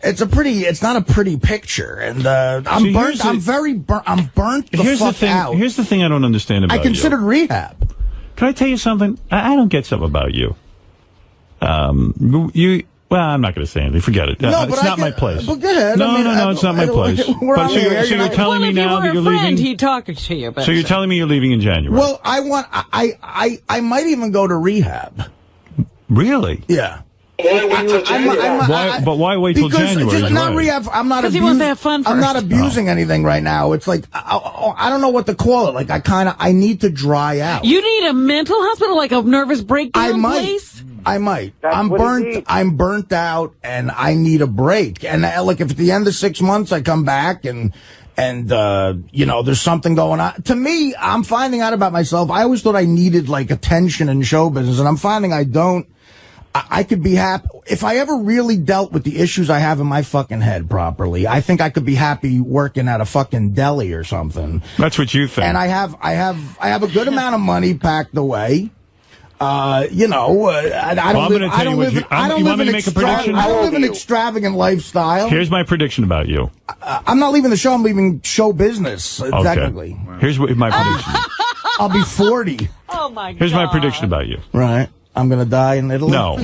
it's not a pretty picture. And I'm burnt. I'm burnt the fuck out. Here's the thing I don't understand about you. I considered rehab. Can I tell you something? I don't get something about you. Well, I'm not going to say anything. Forget it. No, it's not my place. But go ahead. No, it's not my place. So you're telling me now that you're leaving? He'd talk to you. But so you're telling me you're leaving in January? Well, I might even go to rehab. Really? Yeah. But why wait till January? Not rehab. I'm not abusing. He wants to have fun first. I'm not abusing anything right now. It's like I don't know what to call it. Like I need to dry out. You need a mental hospital, like a nervous breakdown place? I might. I'm burnt. I'm burnt out, and I need a break. And like, if at the end of 6 months I come back and you know, there's something going on. To me, I'm finding out about myself. I always thought I needed like attention in show business, and I'm finding I don't. I could be happy if I ever really dealt with the issues I have in my fucking head properly. I think I could be happy working at a fucking deli or something. That's what you think. And I have a good amount of money packed away. You know, I don't live an extravagant lifestyle. Here's my prediction about you. I'm not leaving the show. I'm leaving show business, technically. Here's my prediction. I'll be 40. Oh, my God. Here's my prediction about you. Right. I'm going to die in Italy? No.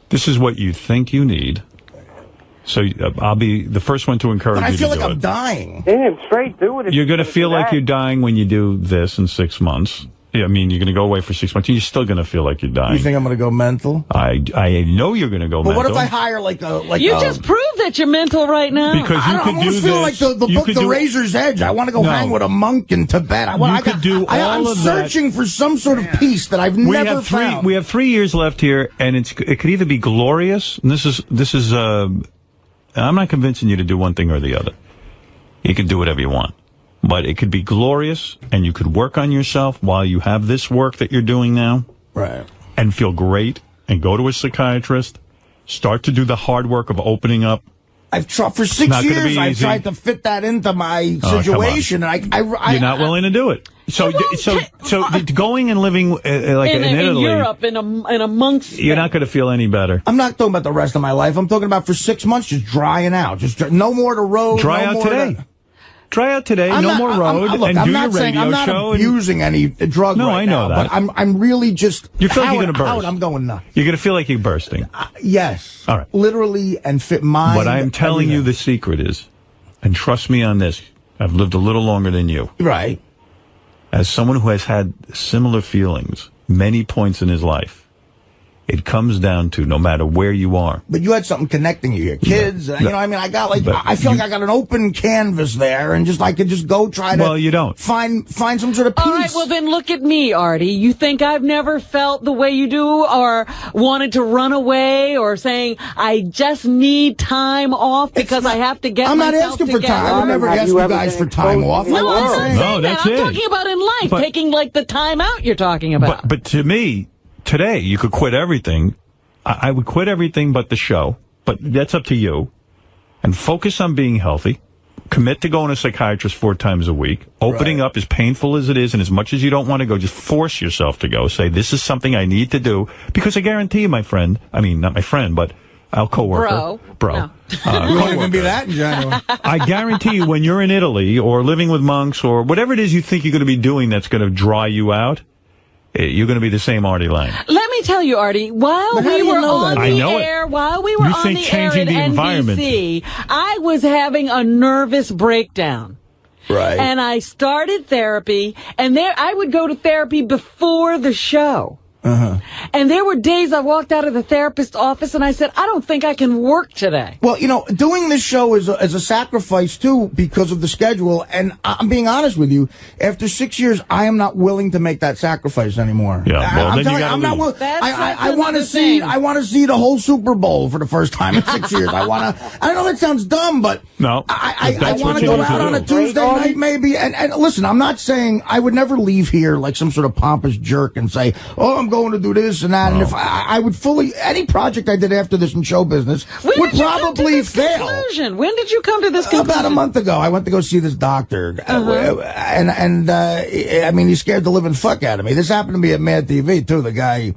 This is what you think you need. So I'll be the first one to encourage you to do it. I feel like I'm dying. Damn, straight do it. You're going to feel like you're dying when you do this in 6 months. Yeah, I mean, you're going to go away for 6 months. You're still going to feel like you're dying. You think I'm going to go mental? I know you're going to go mental. But what if I hire You just proved that you're mental right now. Because you could do this. I almost feel like the book The Razor's Edge. I want to go hang with a monk in Tibet. I'm searching for some sort of peace that I've never found. We have 3 years left here, and it could either be glorious, and this is I'm not convincing you to do one thing or the other. You can do whatever you want. But it could be glorious, and you could work on yourself while you have this work that you're doing now. Right. And feel great, and go to a psychiatrist. Start to do the hard work of opening up. I've tried for 6 years. I've tried to fit that into my situation. And you're not willing to do it. So going and living like in Italy, in Europe, in a monk's. You're not going to feel any better. I'm not talking about the rest of my life. I'm talking about for 6 months, just drying out. Just no more to road. Dry out today. Try out today, no more road, and do your radio show. I'm not abusing any drug right now. No, I know that. But I'm really just... You feel like you're going to burst. I'm going nuts. You're going to feel like you're bursting. Yes. All right. Literally and fit mind. What I'm telling you the secret is, and trust me on this, I've lived a little longer than you. Right. As someone who has had similar feelings many points in his life, it comes down to no matter where you are. But you had something connecting you here. Kids, you know, I mean, I got like, I feel like I got an open canvas there and I could just go try to. Well, you don't. Find some sort of peace. All right, well then look at me, Artie. You think I've never felt the way you do or wanted to run away or saying, I just need time off because I have to get myself together? I'm not asking for time. I would never ask you guys for time off. No, I'm not saying that. I'm talking about in life, taking like the time out you're talking about. But to me, today, you could quit everything. I would quit everything but the show, but that's up to you. And focus on being healthy. Commit to going to a psychiatrist 4 times a week. Opening up, as painful as it is, and as much as you don't want to go, just force yourself to go. Say, this is something I need to do. Because I guarantee you, my friend, I mean, not my friend, but our coworker. Bro. No. We won't even be that in January. I guarantee you, when you're in Italy or living with monks or whatever it is you think you're going to be doing that's going to dry you out, you're going to be the same Artie Lang. Let me tell you, Artie, while we were on the air, while we were on the air at NBC, I was having a nervous breakdown. Right. And I started therapy, and I would go to therapy before the show. And there were days I walked out of the therapist's office and I said, I don't think I can work today. Well, doing this show is a sacrifice, too, because of the schedule. And I'm being honest with you. After 6 years, I am not willing to make that sacrifice anymore. Yeah, well, I'm not willing. I want to see the whole Super Bowl for the first time in 6 years. I know that sounds dumb, but no, I want to go out on a Tuesday night, maybe. And listen, I'm not saying I would never leave here like some sort of pompous jerk and say, oh, I'm going to do this and that. And if I would any project I did after this in show business would probably fail. Conclusion? When did you come to this conclusion? About a month ago. I went to go see this doctor. And I mean, he scared the living fuck out of me. This happened to me at Mad TV, too.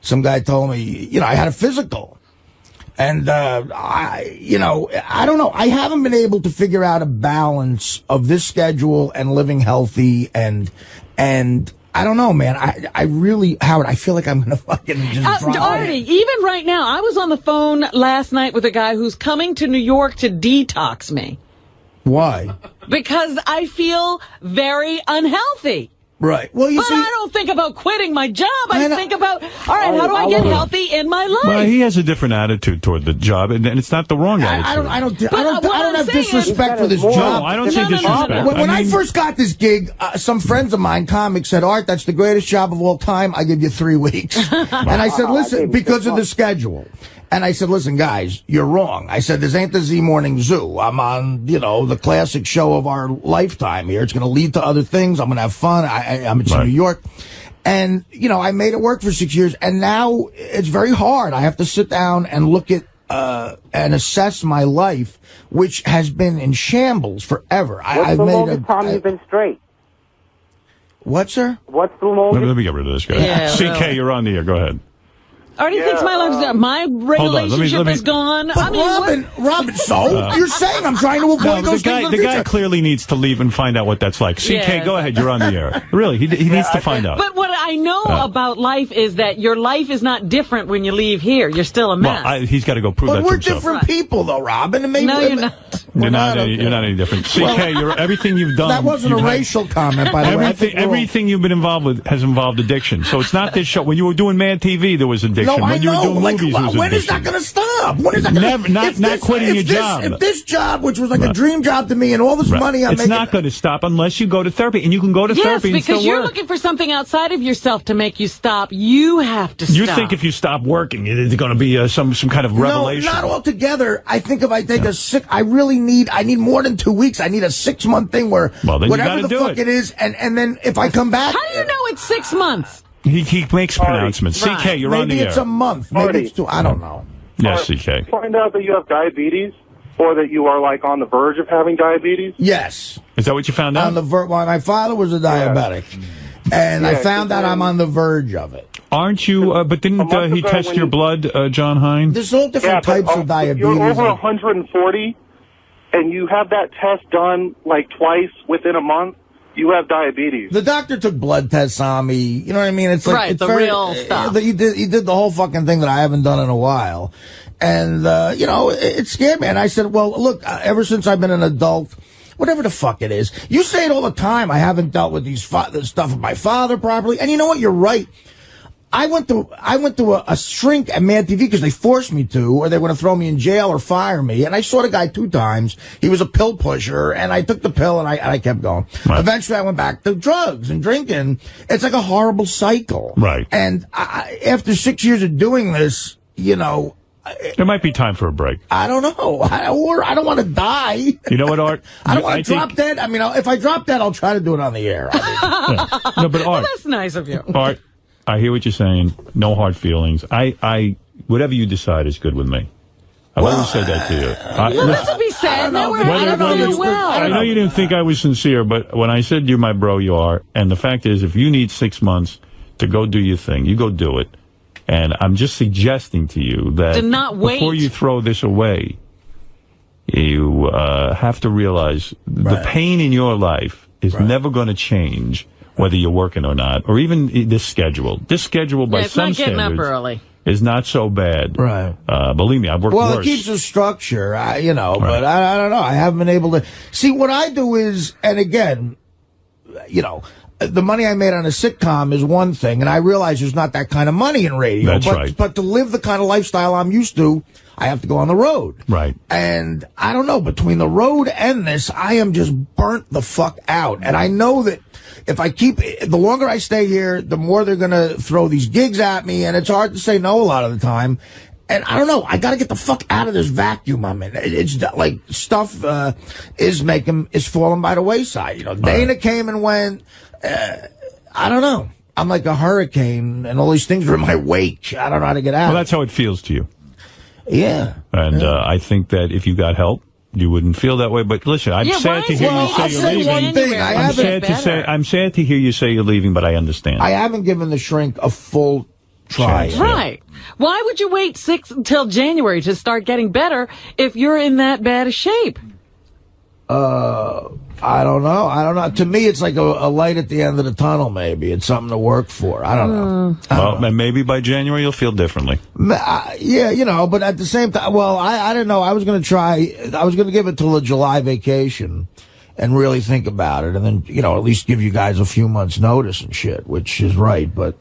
Some guy told me, I had a physical. And, I don't know. I haven't been able to figure out a balance of this schedule and living healthy and I don't know, man. I really, Howard, I feel like I'm going to fucking just drop Artie, even right now, I was on the phone last night with a guy who's coming to New York to detox me. Why? Because I feel very unhealthy. Right. Well, I don't think about quitting my job. I think about, all right, how do I get healthy in my life? Well, he has a different attitude toward the job, and it's not the wrong attitude. I don't have disrespect for this job. No, I don't see disrespect. When I first got this gig, some friends of mine, comics, said, Art, that's the greatest job of all time. I give you 3 weeks. And I said, listen, because of the schedule. And I said, listen, guys, you're wrong. I said, this ain't the Z Morning Zoo. I'm on, the classic show of our lifetime here. It's going to lead to other things. I'm going to have fun. I'm in New York. And, I made it work for 6 years. And now it's very hard. I have to sit down and look at and assess my life, which has been in shambles forever. What's the longest time you've been straight? What, sir? What's the longest? Let me get rid of this guy. Yeah, CK, you're on the air. Go ahead. Artie thinks my relationship is gone. But Robin, you're saying I'm trying to avoid those things. The guy clearly needs to leave and find out what that's like. CK, go ahead. You're on the air. Really, he needs to find out. But what I know about life is that your life is not different when you leave here. You're still a mess. Well, he's got to go prove that to himself. But we're different people, though, Robin. No, you're not. You're not any different. CK, everything you've done. That wasn't a racial comment, by the way. Everything you've been involved with has involved addiction. So it's not this show. When you were doing Mad TV, there was addiction. No, I know. You were doing movies, was when is that going to stop? When is that not quitting your job. If this job, which was like a dream job to me, and all this money I'm making... It's not going to stop unless you go to therapy. And you can go to therapy and still work. Yes, because you're looking for something outside of yourself to make you stop. You have to stop. You think if you stop working, it's going to be some kind of revelation. No, not altogether. I think if I take I need more than 2 weeks. I need a 6-month thing where whatever the fuck it is, and then if I come back... How do you know it's 6 months? He makes pronouncements. Right. CK, you're on the air. Maybe it's a month. Maybe it's 2. I don't know. Yes, CK. Find out that you have diabetes or that you are like on the verge of having diabetes? Yes. Is that what you found out? On the well, my father was a diabetic, and I found out I'm on the verge of it. Aren't you? But didn't he test your blood, John Hine? There's all different types of diabetes. You're over 140, and you have that test done like twice within a month. You have diabetes. The doctor took blood tests on me. You know what I mean? It's like it's real stuff. He did the whole fucking thing that I haven't done in a while, and it scared me. And I said, "Well, look, ever since I've been an adult, whatever the fuck it is, you say it all the time. I haven't dealt with this stuff with my father properly." And you know what? You're right. I went to a shrink at Mad TV because they forced me to, or they were going to throw me in jail or fire me. And I saw the guy 2 times. He was a pill pusher, and I took the pill, and I kept going. Right. Eventually, I went back to drugs and drinking. It's like a horrible cycle. Right. And after 6 years of doing this, there might be time for a break. I don't know. I don't want to die. You know what, Art? I don't want to drop dead. I mean, if I drop dead, I'll try to do it on the air. Yeah. No, but Art. Well, that's nice of you. Art, I hear what you're saying. No hard feelings. Whatever you decide is good with me. I've always said that to you. Let's be sad. I know you didn't think I was sincere, but when I said you're my bro, you are. And the fact is, if you need 6 months to go do your thing, you go do it. And I'm just suggesting to you that to not wait. Before you throw this away, you have to realize the pain in your life is never going to change whether you're working or not, or even this schedule. This schedule, by some standards, getting up early. Is not so bad. Right. Believe me, I've worked worse. Well, it keeps the structure, but I don't know. I haven't been able to... See, what I do is, and again, the money I made on a sitcom is one thing, and I realize there's not that kind of money in radio. That's right. But to live the kind of lifestyle I'm used to, I have to go on the road. Right. And I don't know, between the road and this, I am just burnt the fuck out. And I know that if I the longer I stay here, the more they're going to throw these gigs at me, and it's hard to say no a lot of the time. And I don't know, I got to get the fuck out of this vacuum I'm in. It's like stuff is falling by the wayside. You know, Dana came and went. I don't know. I'm like a hurricane, and all these things are in my wake. I don't know how to get out. Well, that's how it feels to you. Yeah. And I think that if you got help, you wouldn't feel that way. But listen, I'm sad to hear you say you're leaving. One thing. I'm sad to hear you say you're leaving, but I understand. I haven't given the shrink a full try. Right. Why would you wait until January to start getting better if you're in that bad a shape? I don't know. To me, it's like a light at the end of the tunnel, maybe. It's something to work for. I don't know. Well, and maybe by January you'll feel differently. Yeah, you know, but at the same time, well, I don't know. I was going to give it till the July vacation and really think about it, and then, you know, at least give you guys a few months' notice and shit, which is right, but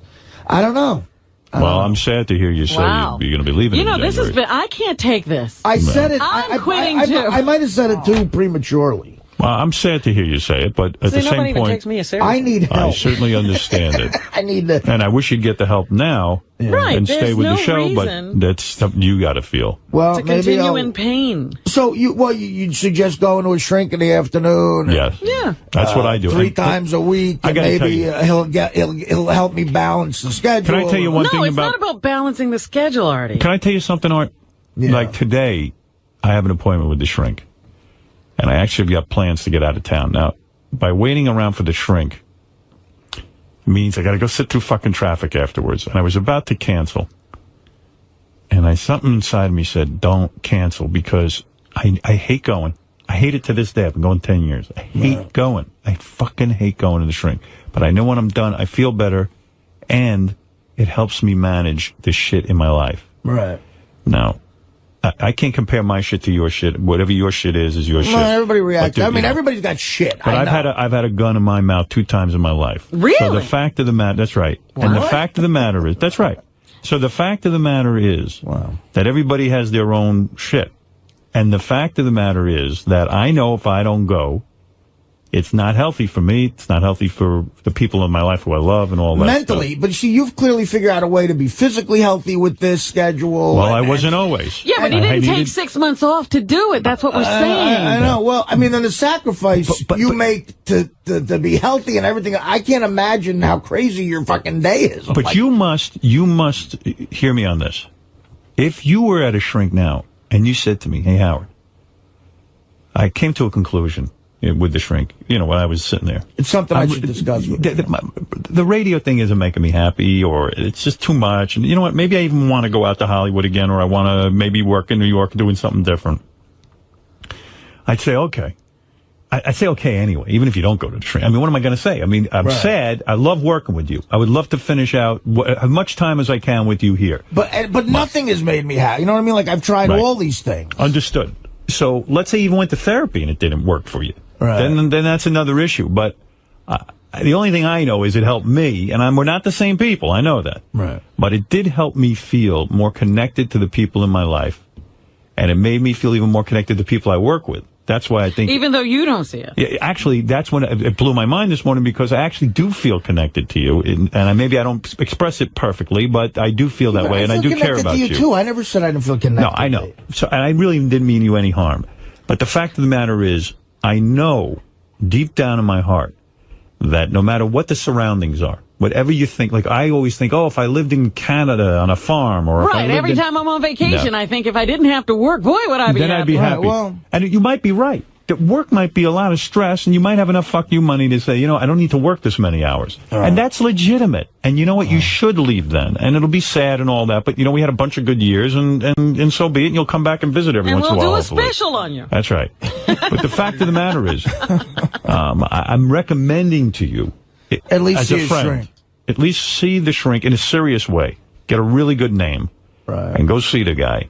I don't know. I'm sad to hear you say you're going to be leaving. You know, this has been, I can't take this. I said it. I'm quitting too. I might have said it too prematurely. Well, I'm sad to hear you say it, but at the same nobody point, even takes me seriously. I need help. I certainly understand it. I need to. And I wish you'd get the help now and stay with the show, but that's something you got to feel. Well, to continue in pain. So you'd suggest going to a shrink in the afternoon? Yes. Yeah. That's what I do. 3 times a week. I gotta maybe he'll help me balance the schedule. Can I tell you one thing No, it's not about balancing the schedule, Artie. Can I tell you something, Art? Yeah. Like today, I have an appointment with the shrink. And I actually got plans to get out of town. Now, by waiting around for the shrink, means I got to go sit through fucking traffic afterwards. And I was about to cancel. And something inside me said, don't cancel, because I hate going. I hate it to this day. I've been going 10 years. I hate going. I fucking hate going to the shrink. But I know when I'm done, I feel better. And it helps me manage the shit in my life. Right. Now, I can't compare my shit to your shit. Whatever your shit is your shit. Everybody reacts. I mean, everybody's got shit. But I've had a gun in my mouth 2 times in my life. Really? So the fact of the matter, that's right. What? And the fact of the matter is, that's right. So the fact of the matter is that everybody has their own shit. And the fact of the matter is that I know if I don't go, it's not healthy for me. It's not healthy for the people in my life who I love and all that mentally, stuff. But see, you've clearly figured out a way to be physically healthy with this schedule. Well, I wasn't always. Yeah, but he didn't take 6 months off to do it. That's what we're saying. I know. Well, I mean, then the sacrifice you make to be healthy and everything, I can't imagine how crazy your fucking day is. But you must hear me on this. If you were at a shrink now and you said to me, hey, Howard, I came to a conclusion with the shrink, you know, when I was sitting there. It's something I should discuss with you. The radio thing isn't making me happy, or it's just too much. And you know what? Maybe I even want to go out to Hollywood again, or I want to maybe work in New York doing something different. I'd say, okay. I'd say okay anyway, even if you don't go to the shrink. I mean, what am I going to say? I mean, I'm sad. I love working with you. I would love to finish out as much time as I can with you here. But nothing has made me happy. You know what I mean? Like, I've tried all these things. Understood. So let's say you went to therapy and it didn't work for you. Right. Then that's another issue. But the only thing I know is it helped me, and we're not the same people. I know that. Right. But it did help me feel more connected to the people in my life, and it made me feel even more connected to the people I work with. That's why I think... Even though you don't see it. Yeah, actually, that's when it blew my mind this morning, because I actually do feel connected to you. And maybe I don't express it perfectly, but I do feel that way, and I do care about you. Too. I never said I didn't feel connected. No, I know. So, and I really didn't mean you any harm. But the fact of the matter is, I know deep down in my heart that no matter what the surroundings are, whatever you think, like I always think, oh, if I lived in Canada on a farm, or if I lived every time I'm on vacation, I think if I didn't have to work, boy, would I be happy. Then I'd be happy. Well, and you might be right. That work might be a lot of stress, and you might have enough fuck you money to say, you know, I don't need to work this many hours. And that's legitimate. And you know what? You should leave then. And it'll be sad and all that, but, you know, we had a bunch of good years, and so be it, and you'll come back and visit every once in a while. And we'll do a special on you. That's right. But the fact of the matter is, I'm recommending to you, at least as a friend, shrink. At least see the shrink in a serious way. Get a really good name. Right. And go see the guy.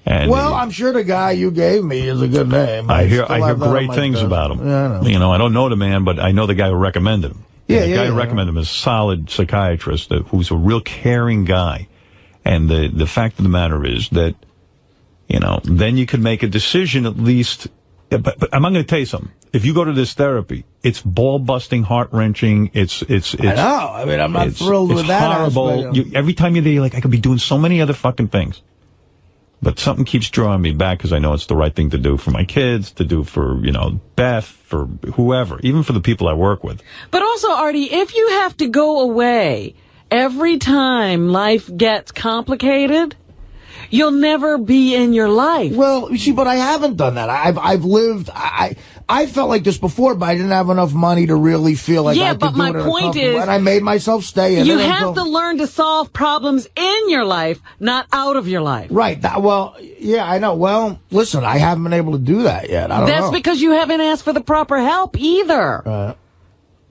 And I'm sure the guy you gave me is a good name. I hear great things about him. Yeah, I know. You know, I don't know the man, but I know the guy who recommended him. The guy recommended him as a solid psychiatrist who's a real caring guy. And the fact of the matter is that, then you could make a decision at least. But I'm going to tell you something. If you go to this therapy, it's ball-busting, heart-wrenching. It's. I know. I mean, I'm not thrilled with that. It's horrible. Every time you're there, you're like, I could be doing so many other fucking things. But something keeps drawing me back because I know it's the right thing to do for my kids, to do for, Beth, for whoever, even for the people I work with. But also, Artie, if you have to go away every time life gets complicated, you'll never be in your life. Well, you see, but I haven't done that. I've lived. I felt like this before, but I didn't have enough money to really feel like I could do it. Yeah, but my point is, and I made myself stay in it. You have to learn to solve problems in your life, not out of your life. Right. Yeah, I know. Well, listen, I haven't been able to do that yet. I don't know. That's because you haven't asked for the proper help either.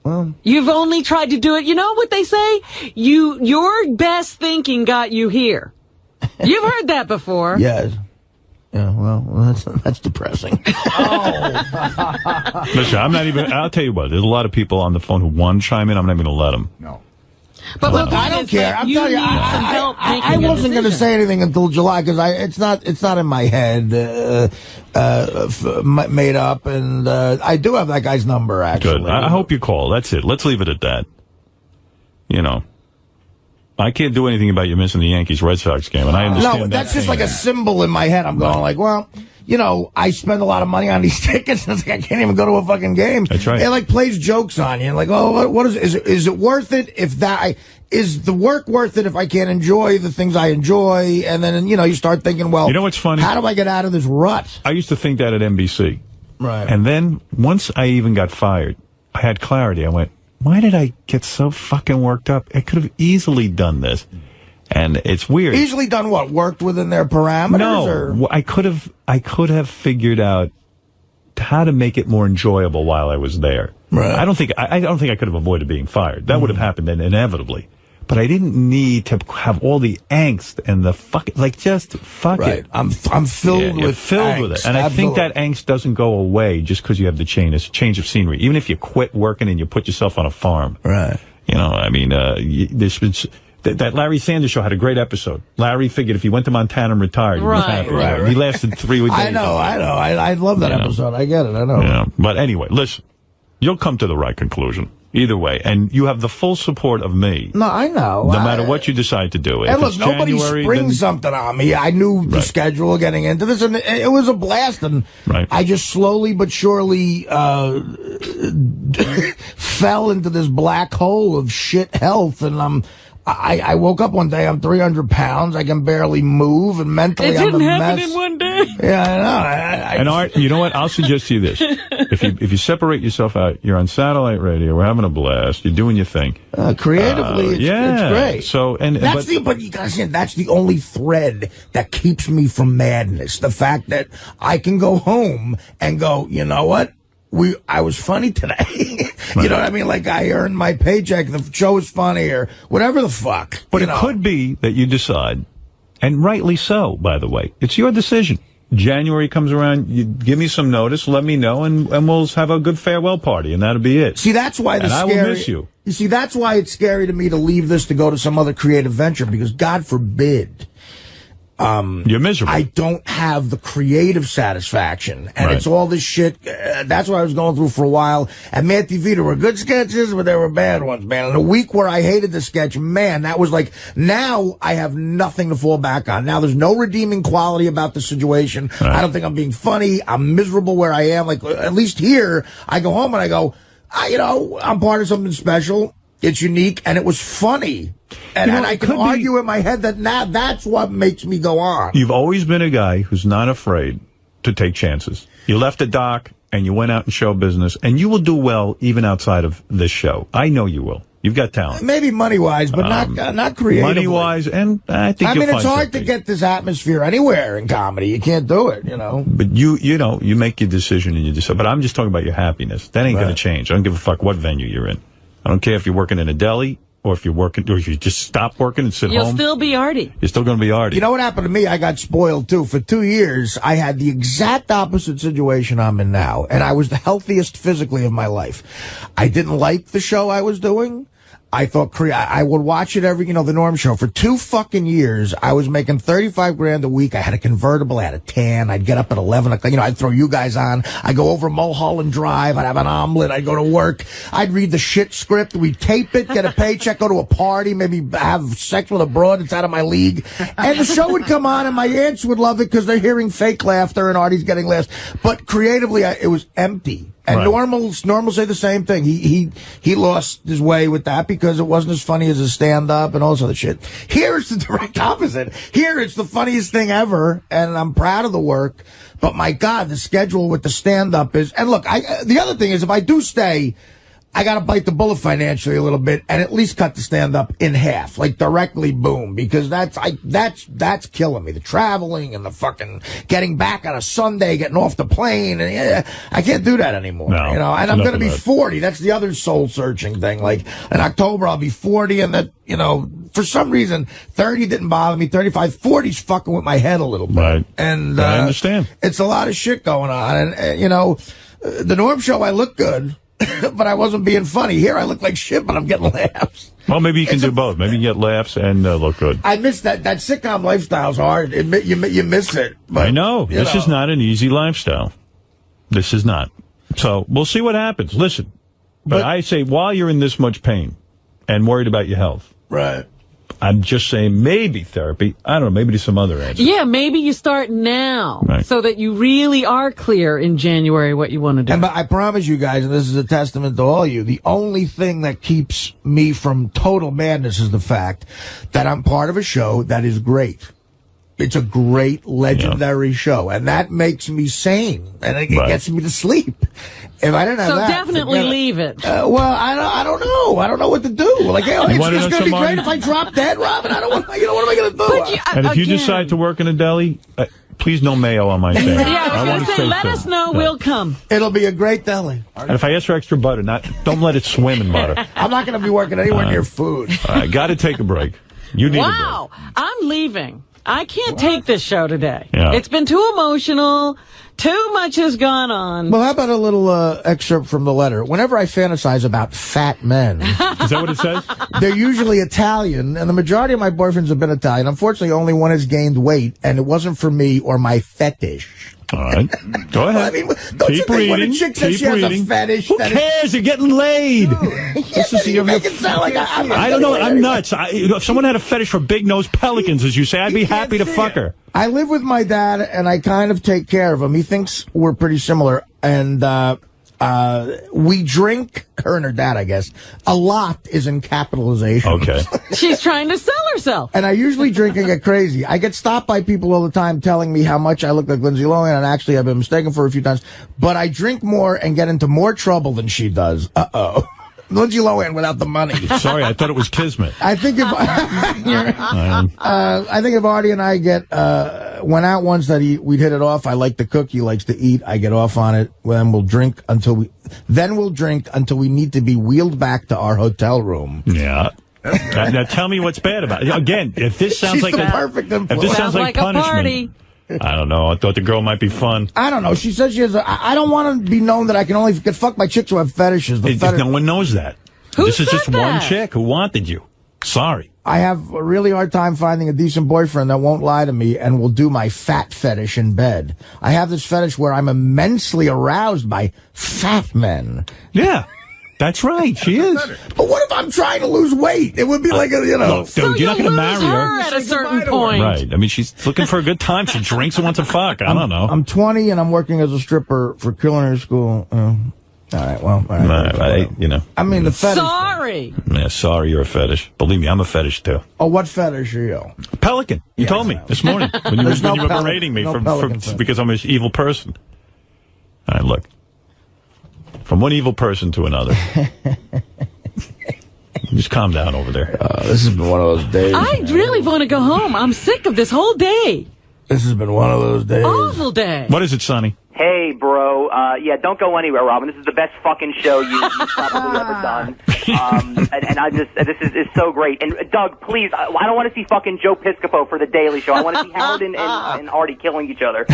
Well, you've only tried to do it. You know what they say? Your best thinking got you here. You've heard that before. Yes. Yeah, well, that's depressing. Listen, I'll tell you what, there's a lot of people on the phone who want to chime in. I'm not even going to let them. No. But look, I don't care. I'm telling you, I wasn't going to say anything until July because it's not in my head made up, and I do have that guy's number, actually. Good. I hope you call. That's it. Let's leave it at that. I can't do anything about you missing the Yankees-Red Sox game, and I understand that. No, that's just like a symbol in my head. I'm going like, well, I spend a lot of money on these tickets, and it's like I can't even go to a fucking game. That's right. It plays jokes on you, and like, oh, what is it worth it is the work worth it if I can't enjoy the things I enjoy? And then, you start thinking, well, what's funny? How do I get out of this rut? I used to think that at NBC. Right. And then once I even got fired, I had clarity. I went, why did I get so fucking worked up? I could have easily done this. And it's weird. Easily done what? Worked within their parameters? No, I could have figured out how to make it more enjoyable while I was there. Right. I don't think I could have avoided being fired. That would have happened inevitably. But I didn't need to have all the angst and the just fuck it. I'm filled with angst, it. And I think that angst doesn't go away just because you have the change of scenery. Even if you quit working and you put yourself on a farm. Right. There's been... That Larry Sanders Show had a great episode. Larry figured if he went to Montana and retired, he was happy. Right. He lasted 3 weeks. I know. I love that episode. I get it. I know. Yeah. But anyway, listen, you'll come to the right conclusion. Either way, and you have the full support of me. No, I know. No matter what you decide to do. And look, nobody springs something on me. I knew the schedule getting into this, and it was a blast. And I just slowly but surely fell into this black hole of shit health, and I woke up one day, I'm 300 pounds, I can barely move, and mentally I'm a mess. It didn't happen in one day. Yeah, I know. And Art, you know what? I'll suggest to you this. If you separate yourself out, you're on satellite radio, we're having a blast, you're doing your thing. Creatively, it's great. So, but you gotta say, that's the only thread that keeps me from madness. The fact that I can go home and go, you know what? I was funny today. You know what I mean? Like, I earned my paycheck, the show was funny, or whatever the fuck. But it could be that you decide, and rightly so, by the way. It's your decision. January comes around, you give me some notice, let me know, and we'll have a good farewell party, and that'll be it. See, that's why I will miss you. You see, that's why it's scary to me to leave this to go to some other creative venture, because God forbid... you're miserable. I don't have the creative satisfaction, and it's all this shit. That's what I was going through for a while. At Mad TV, there were good sketches, but there were bad ones, man. And a week where I hated the sketch, man, that was like, now I have nothing to fall back on. Now there's no redeeming quality about the situation. I don't think I'm being funny. I'm miserable where I am. Like, at least here, I go home and I go, I'm part of something special. It's unique, and it was funny. And I can argue in my head that now that's what makes me go on. You've always been a guy who's not afraid to take chances. You left a doc, and you went out in show business, and you will do well even outside of this show. I know you will. You've got talent. Maybe money-wise, but not creatively. Money-wise, and I think it's hard to get this atmosphere anywhere in comedy. You can't do it, But you make your decision, and you decide. But I'm just talking about your happiness. That ain't going to change. I don't give a fuck what venue you're in. I don't care if you're working in a deli or if you're working, or if you just stop working and sit home. You'll still be Artie. You're still going to be Artie. You know what happened to me? I got spoiled, too. For 2 years, I had the exact opposite situation I'm in now, and I was the healthiest physically of my life. I didn't like the show I was doing. I thought I would watch it every, the Norm Show. For 2 fucking years, I was making $35,000 a week. I had a convertible, I had a tan. I'd get up at 11 o'clock. I'd throw you guys on. I'd go over Mulholland Drive. I'd have an omelet. I'd go to work. I'd read the shit script. We'd tape it, get a paycheck, go to a party, maybe have sex with a broad that's out of my league. And the show would come on, and my aunts would love it because they're hearing fake laughter and Artie's getting laughs. But creatively, it was empty. And right. Normal say the same thing. He lost his way with that because it wasn't as funny as a stand-up and all this other shit. Here it's the direct opposite. Here it's the funniest thing ever, and I'm proud of the work. But my God, the schedule with the stand-up is... And look, the other thing is, if I do stay, I got to bite the bullet financially a little bit and at least cut the stand-up in half, like directly, boom, because that's killing me. The traveling and the fucking getting back on a Sunday, getting off the plane, and I can't do that anymore. No, and I'm going to be 40. That's the other soul-searching thing. Like in October, I'll be 40, and that for some reason, 30 didn't bother me. 35, 40's fucking with my head a little bit. Right. And I understand. It's a lot of shit going on, and the Norm Show, I look good. But I wasn't being funny. Here I look like shit, but I'm getting laughs. Well, maybe you can do both. Maybe you get laughs and look good. I miss that sitcom lifestyle's hard. You miss it. But, I know. This is not an easy lifestyle. This is not. So we'll see what happens. Listen, but I say while you're in this much pain and worried about your health. Right. I'm just saying maybe therapy. I don't know. Maybe there's some other answer. Yeah, maybe you start now so that you really are clear in January what you want to do. But I promise you guys, and this is a testament to all you, the only thing that keeps me from total madness is the fact that I'm part of a show that is great. It's a great, legendary show, and that makes me sane, and it gets me to sleep. If I didn't have that, definitely leave it. Well, I don't know. I don't know what to do. Like, it's going to be great if I drop dead, Robin. I don't want. What am I going to do? And if you decide to work in a deli, please no mayo on my thing. I was going to say, let us know. We'll come. It'll be a great deli. And if I ask for extra butter, don't let it swim in butter. I'm not going to be working anywhere near food. I got to take a break. You need a break. Wow, I'm leaving. I can't take this show today. Yeah. It's been too emotional. Too much has gone on. Well, how about a little excerpt from the letter? Whenever I fantasize about fat men... Is that what it says? They're usually Italian, and the majority of my boyfriends have been Italian. Unfortunately, only one has gained weight, and it wasn't for me or my fetish. All right. Go ahead. I mean, don't you think when a chick says she has a fetish... Who cares? You're getting laid. You make it sound like I don't know. I'm nuts. If someone had a fetish for big-nosed pelicans, as you say, I'd be happy to fuck her. I live with my dad, and I kind of take care of him. He thinks we're pretty similar, and we drink, her and her dad, I guess. A lot is in capitalization. Okay. She's trying to sell herself. And I usually drink and get crazy. I get stopped by people all the time telling me how much I look like Lindsay Lohan, and actually I've been mistaken for a few times. But I drink more and get into more trouble than she does. Uh-oh. Lindsay Lohan without the money. Sorry, I thought it was Kismet. I think if Artie and I went out once that we'd hit it off. I like to cook. He likes to eat. I get off on it. Then we'll drink until we need to be wheeled back to our hotel room. Yeah. Now tell me what's bad about it. Again, if this sounds like perfect influence. If this sounds like punishment. A party. I don't know. I thought the girl might be fun. I don't know. She says she has I don't want to be known that I can only get fucked by chicks who have fetishes. No one knows that. This is just one chick who wanted you. Sorry. I have a really hard time finding a decent boyfriend that won't lie to me and will do my fat fetish in bed. I have this fetish where I'm immensely aroused by fat men. Yeah. That's right, she is. But what if I'm trying to lose weight? It would be like a, Look, dude, you're not going to marry her at a certain point. Right. I mean, she's looking for a good time. She drinks and wants to fuck. I don't know. I'm 20 and I'm working as a stripper for culinary school. All right, well, all right. I mean, the fetish. Sorry. Yeah, sorry, you're a fetish. Believe me, I'm a fetish, too. Oh, what fetish are you? Pelican. You told me this morning when you were berating me because I'm an evil person. All right, look. From one evil person to another. Just calm down over there. This has been one of those days. I really want to go home. I'm sick of this whole day. This has been one of those days. Awful day. What is it, Sonny? Hey, bro. Yeah, don't go anywhere, Robin. This is the best fucking show you've probably ever done. And I just, this is so great. And Doug, please, I don't want to see fucking Joe Piscopo for the Daily Show. I want to see Howard and Artie killing each other.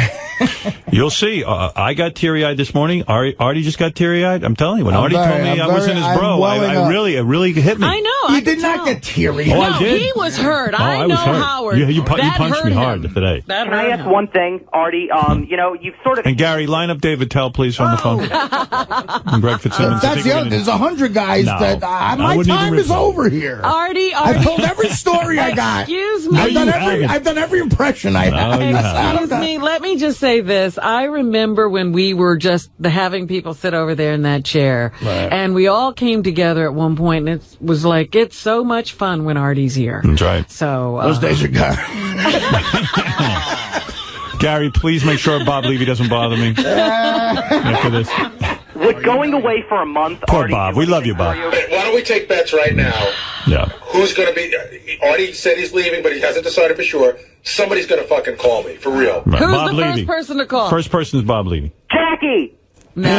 You'll see. I got teary-eyed this morning. Artie just got teary-eyed. I'm telling you, when Artie told me I wasn't his bro, it really hit me. I know. You did not get teary. Oh, no, I did. he was hurt. I know hurt. Howard. You punched me hard today. Can I ask one thing, Artie? You know, you've sort of... And Gary, line up David Tell, please, on the phone. And Greg Fitzsimmons. That's the other. There's 100 guys that my time is over here. Artie. I've told every story I got. Excuse me. I've done every impression I have. Excuse me. Let me just say this. I remember when we were just having people sit over there in that chair, and we all came together at one point, and it was like, it's so much fun when Artie's here. That's right. So those days are gone. Gary, please make sure Bob Levy doesn't bother me after this. With going away for a month, Poor Artie, Bob. We love you, Bob. Why don't we take bets right now? Yeah. Who's going to be... Artie said he's leaving, but he hasn't decided for sure. Somebody's going to fucking call me, for real. Right. Who's Bob the Levy. first person to call? First person is Bob Levy. Jackie! No.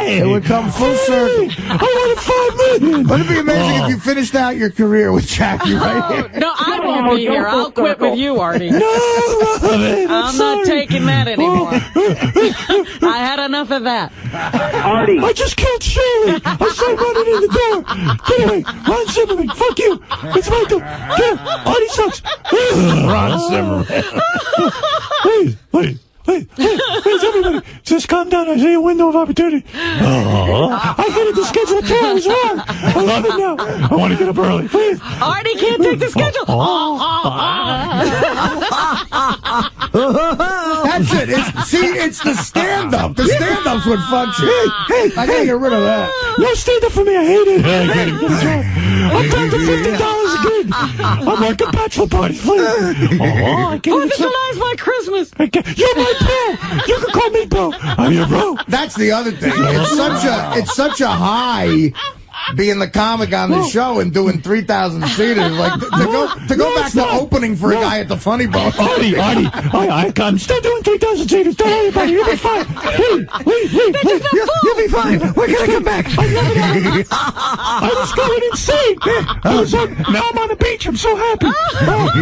It would come full circle. I wanted $5 million. Wouldn't it be amazing if you finished out your career with Jackie right here? No, I won't be here. I'll quit with you, Artie. No, I'm not taking that anymore. I had enough of that. Artie. I just killed Shirley. I saw running in the door. Get away. Ron Zimmerman. Fuck you. It's my door. Get him. Artie sucks. Ron Zimmerman. Please, everybody, just calm down. I see a window of opportunity. I hated the schedule too. I was wrong. I love it now. I want to get up early. Please. Artie can't take the schedule. That's it. It's the stand-up. The stand-up's what fucks you. Hey, I gotta get rid of that. No stand-up for me. I hate it. I'm down to $50 a gig. I'm working bachelor parties. Please. I can't Visualize my Christmas. You're my bro. You can call me bro. I'm your bro. That's the other thing. It's such a high being the comic on the show and doing 3,000 seaters. Like to go back to opening for a guy at the Funny Bone. Artie, I'm still doing 3,000 seaters. Don't worry about it. You'll be fine. Leave. You'll be fine. We're gonna come back. I was going insane. Now I'm on the beach. I'm so happy.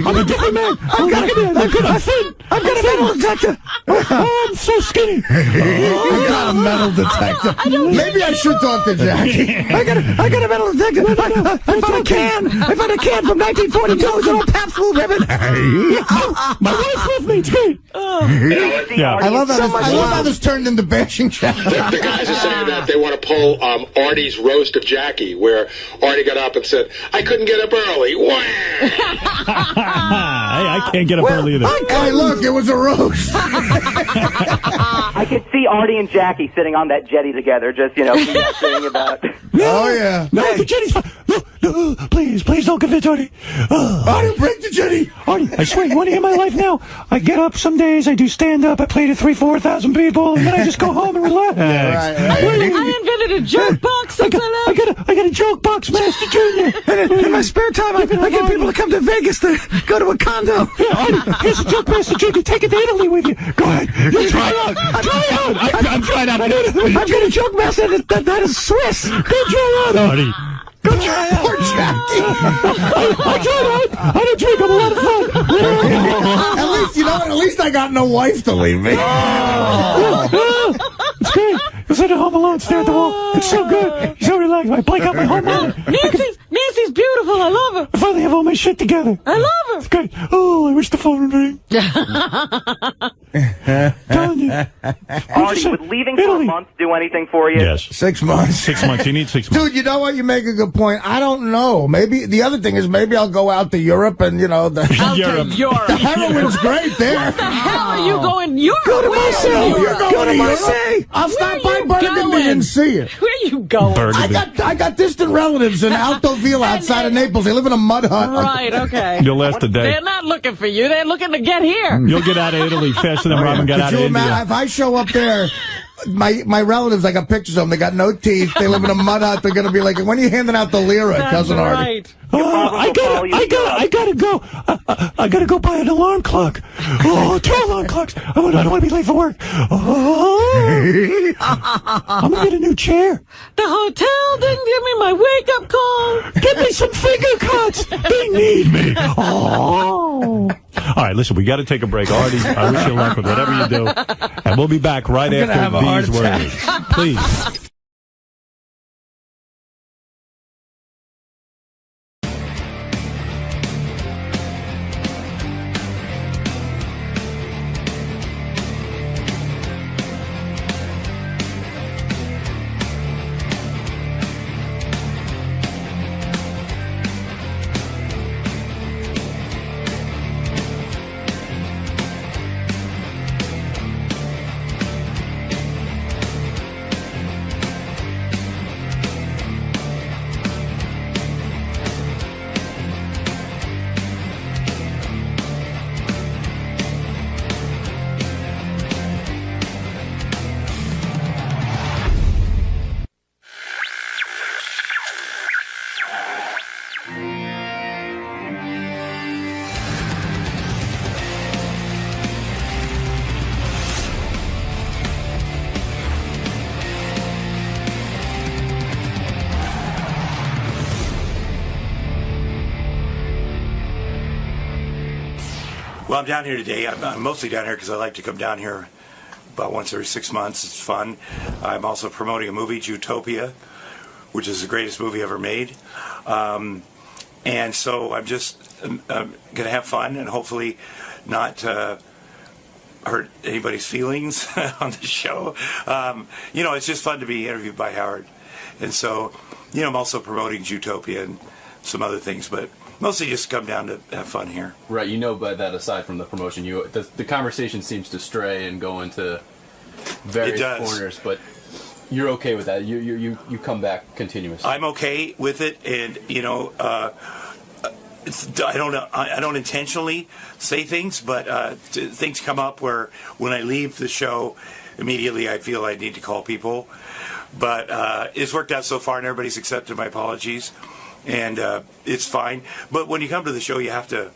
I'm a different man. I've got a metal detector. I'm so skinny. I got a metal detector. Maybe I should talk to Jackie. I got a metal detector. I found a can. From 1942. It's an old Pabst Blue Ribbon. My wife's with me. It's great. Yeah. I love how this turned into bashing Jackie. The guys are saying that they want to pull Artie's roast of Jackie, where Artie got up and said, I couldn't get up early. I can't get up early either. Hey, look, it was a roast. I could see Artie and Jackie sitting on that jetty together, just, saying about... Oh, yeah. No, the jetty's fine. No, please don't convince Artie. Artie, break the jetty. Artie, I swear, you want to hear my life now? I get up some days, I do stand-up, I play to 3,000-4,000 people, and then I just go home and relax. Right. I invented a joke box. I got a joke box, Master Junior. And in my spare time, I get people to come to Vegas to go to a condo. Yeah, Artie, here's a joke, Master Junior. Take it to Italy with you. Go ahead. You try out. I'm trying out. I've got a joke master that is Swiss. Go try out, Artie. Go try out. Poor Jackie. I tried out. I don't drink. I'm a lot of fun. At least, at least I got no wife to leave me. It's great. It's like a Home Alone, stare at the wall. It's so good. So relaxed. I blank out my whole mind. Nancy's beautiful. I love her. I finally have all my shit together. I love her. It's great. Oh, I wish the phone would ring. Telling you. Artie, would leaving for a month do anything for you? Yes. 6 months. 6 months. You need 6 months. Dude, you know what? You make a good point. I don't know. Maybe the other thing is maybe I'll go out to Europe and, Europe. The heroin's great there. What the hell are you going Europe? Go to Marseille. You're going Go to Marseille. I'll stop by Burgundy and see it. Where are you going? I got distant relatives in Altoville outside of Naples. They live in a mud hut. Right, okay. You'll last a day. They're not looking for you. They're looking to get here. You'll get out of Italy faster than Robin got out of India. If I show up there my relatives, I got pictures of them. They got no teeth. They live in a mud hut. They're going to be like, when are you handing out the lira, Cousin Artie? Right. I gotta go. I gotta go buy an alarm clock. Oh, 2 alarm clocks. I don't want to be late for work. Oh, I'm gonna get a new chair. The hotel didn't give me my wake-up call. Get me some finger cuts. They need me. Oh. All right, listen, we got to take a break. Artie, I wish you luck with whatever you do. And we'll be back right after these words. Please. Well, I'm down here today. I'm mostly down here because I like to come down here about once every 6 months. It's fun. I'm also promoting a movie, Zootopia, which is the greatest movie ever made. And so I'm just going to have fun and hopefully not hurt anybody's feelings on the show. It's just fun to be interviewed by Howard. And so, I'm also promoting Zootopia and some other things, but mostly just come down to have fun here. Right, by that aside from the promotion, the conversation seems to stray and go into various corners, but you're okay with that. You come back continuously. I'm okay with it, and I don't intentionally say things, but things come up where when I leave the show, immediately I feel I need to call people. But it's worked out so far, and everybody's accepted my apologies. And it's fine. But when you come to the show, you have to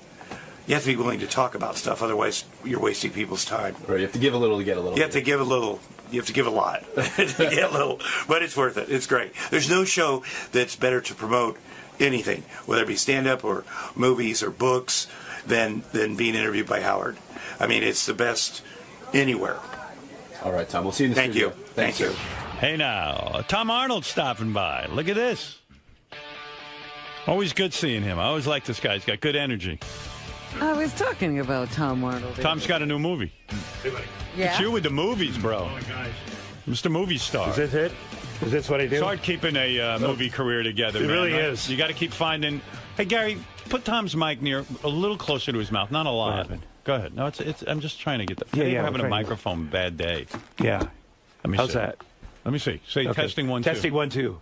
be willing to talk about stuff. Otherwise, you're wasting people's time. Right. You have to give a little to get a little. You have to give a little. You have to give a lot to get a little. But it's worth it. It's great. There's no show that's better to promote anything, whether it be stand-up or movies or books, than being interviewed by Howard. I mean, it's the best anywhere. All right, Tom. We'll see you in the studio. Thank you. Hey now, Tom Arnold's stopping by. Look at this. Always good seeing him. I always like this guy. He's got good energy. I was talking about Tom Arnold. Tom's got a new movie. Yeah? It's you with the movies, bro. Oh, my gosh. Mr. Movie Star. Is this it? Is this what I do? It's hard keeping a movie career together, It man, really right? is. You got to keep finding... Hey, Gary, put Tom's mic a little closer to his mouth. Not a lot. What happened? Go ahead. No, it's. I'm just trying to get the... Yeah, We're having a we're microphone bad day. Yeah. How's see. that? Let me see. Say Okay. testing 1, 2. Testing 1, 2.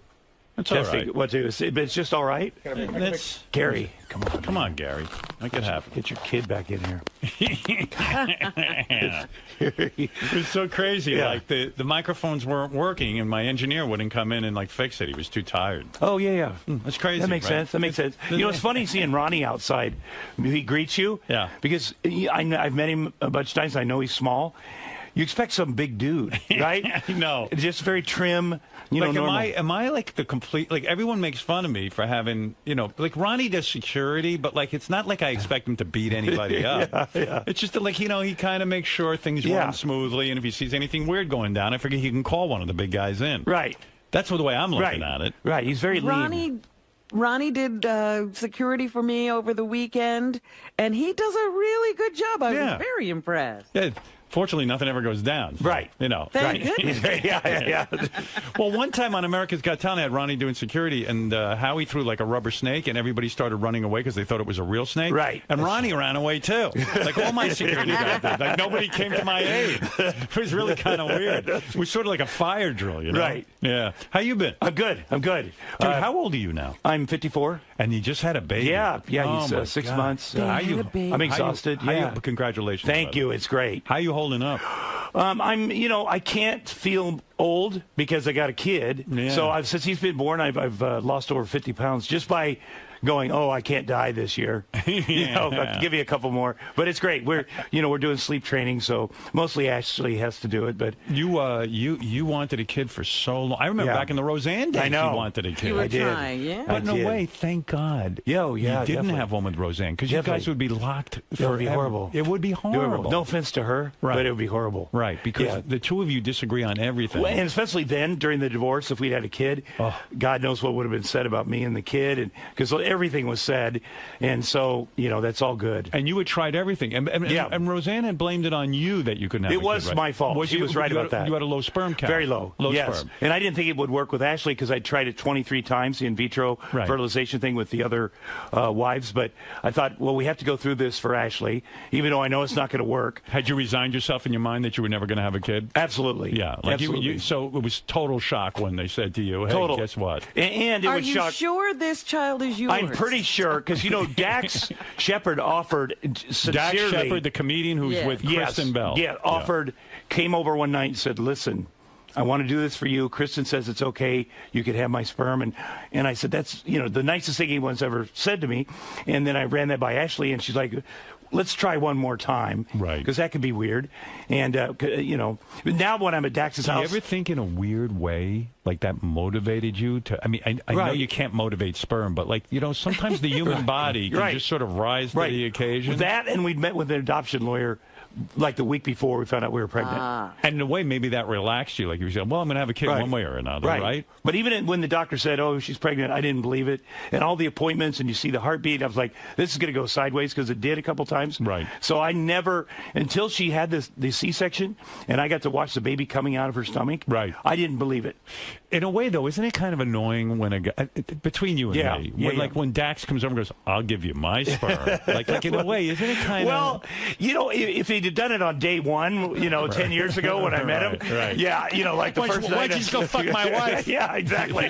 That's all Testing right. 1, 2. It's just all right? That's, Gary, come on. Come on, Gary. Make it happen. Get your kid back in here. It was so crazy. Yeah. Like, the microphones weren't working, and my engineer wouldn't come in and, fix it. He was too tired. Oh, yeah. That's crazy. That makes right? sense. That makes sense. It's funny seeing Ronnie outside. He greets you. Yeah. Because I've met him a bunch of times. I know he's small. You expect some big dude, right? No. Just very trim, normal. Am I like the complete, everyone makes fun of me for having, Ronnie does security, but it's not like I expect him to beat anybody up. Yeah. It's just that, he kind of makes sure things run smoothly, and if he sees anything weird going down, I figure he can call one of the big guys in. Right. That's the way I'm looking at it. Right. He's very lean. Ronnie did security for me over the weekend, and he does a really good job. I was very impressed. Yeah. Fortunately, nothing ever goes down. So, Right. Thank goodness. Yeah. Well, one time on America's Got Talent, I had Ronnie doing security, and Howie threw a rubber snake, and everybody started running away because they thought it was a real snake. Right. And Ronnie ran away, too. All my security guys did. Nobody came to my aid. It was really kind of weird. It was sort of like a fire drill, Right. Yeah. How you been? I'm good. Dude, how old are you now? I'm 54. And you just had a baby. Yeah, Oh, my he's 6 God. months. How you? baby. I'm exhausted. Congratulations. Thank you. It's great. How you holding up? I can't feel old because I got a kid. Yeah. So since he's been born, I've lost over 50 pounds just by going, I can't die this year. I'll give you a couple more. But it's great. We're doing sleep training, so mostly Ashley has to do it. But you wanted a kid for so long. I remember back in the Roseanne days, I know. you wanted a kid. You were I did. trying, yeah. But in a way, thank God. Yeah, you didn't definitely. have one with Roseanne, because you guys would be locked forever. It would be horrible. It would be horrible. No offense to her, but it would be horrible. Right, because the two of you disagree on everything. Well, and especially then, during the divorce, if we'd had a kid, God knows what would have been said about me and the kid, and because everything was said. And so, that's all good. And you had tried everything. And Roseanne had blamed it on you that you couldn't have a kid, was right? my fault. She was right about that. You had a low sperm count. Very low. Low yes. sperm. And I didn't think it would work with Ashley because I tried it 23 times, the in vitro fertilization thing with the other wives. But I thought, we have to go through this for Ashley, even though I know it's not going to work. Had you resigned yourself in your mind that you were never going to have a kid? Absolutely. Yeah. Absolutely. So it was total shock when they said to you, hey, guess what? And it Are was you shock. sure this child is yours? I'm pretty sure, because, Dax Shepard offered sincerely. Dax Shepard, the comedian who's with Kristen Bell. Came over one night and said, listen, I want to do this for you. Kristen says it's okay. You could have my sperm. And I said, that's, the nicest thing anyone's ever said to me. And then I ran that by Ashley, and she's like, let's try one more time. Right. Because that could be weird. And, now when I'm at Dax's house. Do you ever think in a weird way, like that motivated you to, I know you can't motivate sperm, but sometimes the human body can just sort of rise to the occasion. That, and we'd met with an adoption lawyer like the week before we found out we were pregnant. And in a way, maybe that relaxed you. Like you said, well, I'm going to have a kid one way or another, right? But even when the doctor said, she's pregnant, I didn't believe it. And all the appointments, and you see the heartbeat, I was like, this is going to go sideways, because it did a couple times. Right. So I never, until she had the C-section, and I got to watch the baby coming out of her stomach, I didn't believe it. In a way, though, isn't it kind of annoying when a guy, between you and me, when Dax comes over and goes, I'll give you my sperm. like in a way, isn't it kind of... Well, if he'd have done it on day one, 10 years ago when I met him, like the first night. Why don't you just go fuck my wife? Yeah, exactly.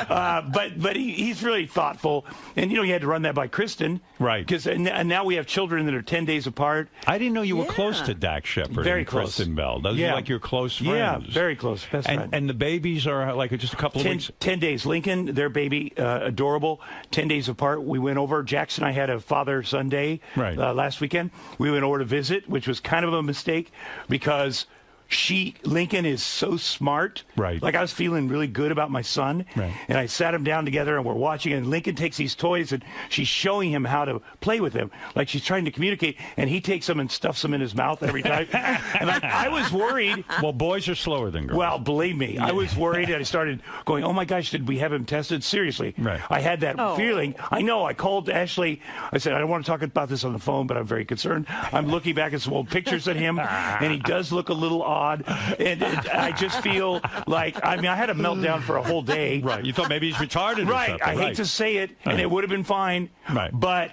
But he's really thoughtful. And, he had to run that by Kristen. Right. And now we have children that are 10 days apart. I didn't know you were close to Dax Shepard and Kristen Bell. Those are like your close friends. Yeah, very close. Best friend. And the babies are like just a couple of weeks? 10 days. Lincoln, their baby, adorable, 10 days apart. We went over. Jackson and I had a father-son day last weekend. We went over to visit, which was kind of a mistake because Lincoln is so smart. Right. Like I was feeling really good about my son. Right. And I sat him down together and we're watching, and Lincoln takes these toys and she's showing him how to play with them. Like she's trying to communicate, and he takes them and stuffs them in his mouth every time. And I was worried. Well, boys are slower than girls. Well, believe me, I was worried, and I started going, oh my gosh, did we have him tested? Seriously. Right. I had that feeling. I know. I called Ashley. I said, I don't want to talk about this on the phone, but I'm very concerned. I'm looking back at some old pictures of him, and he does look a little odd. And I just feel like, I had a meltdown for a whole day. Right. You thought maybe he's retarded or something. I hate to say it, and it would have been fine. Right. But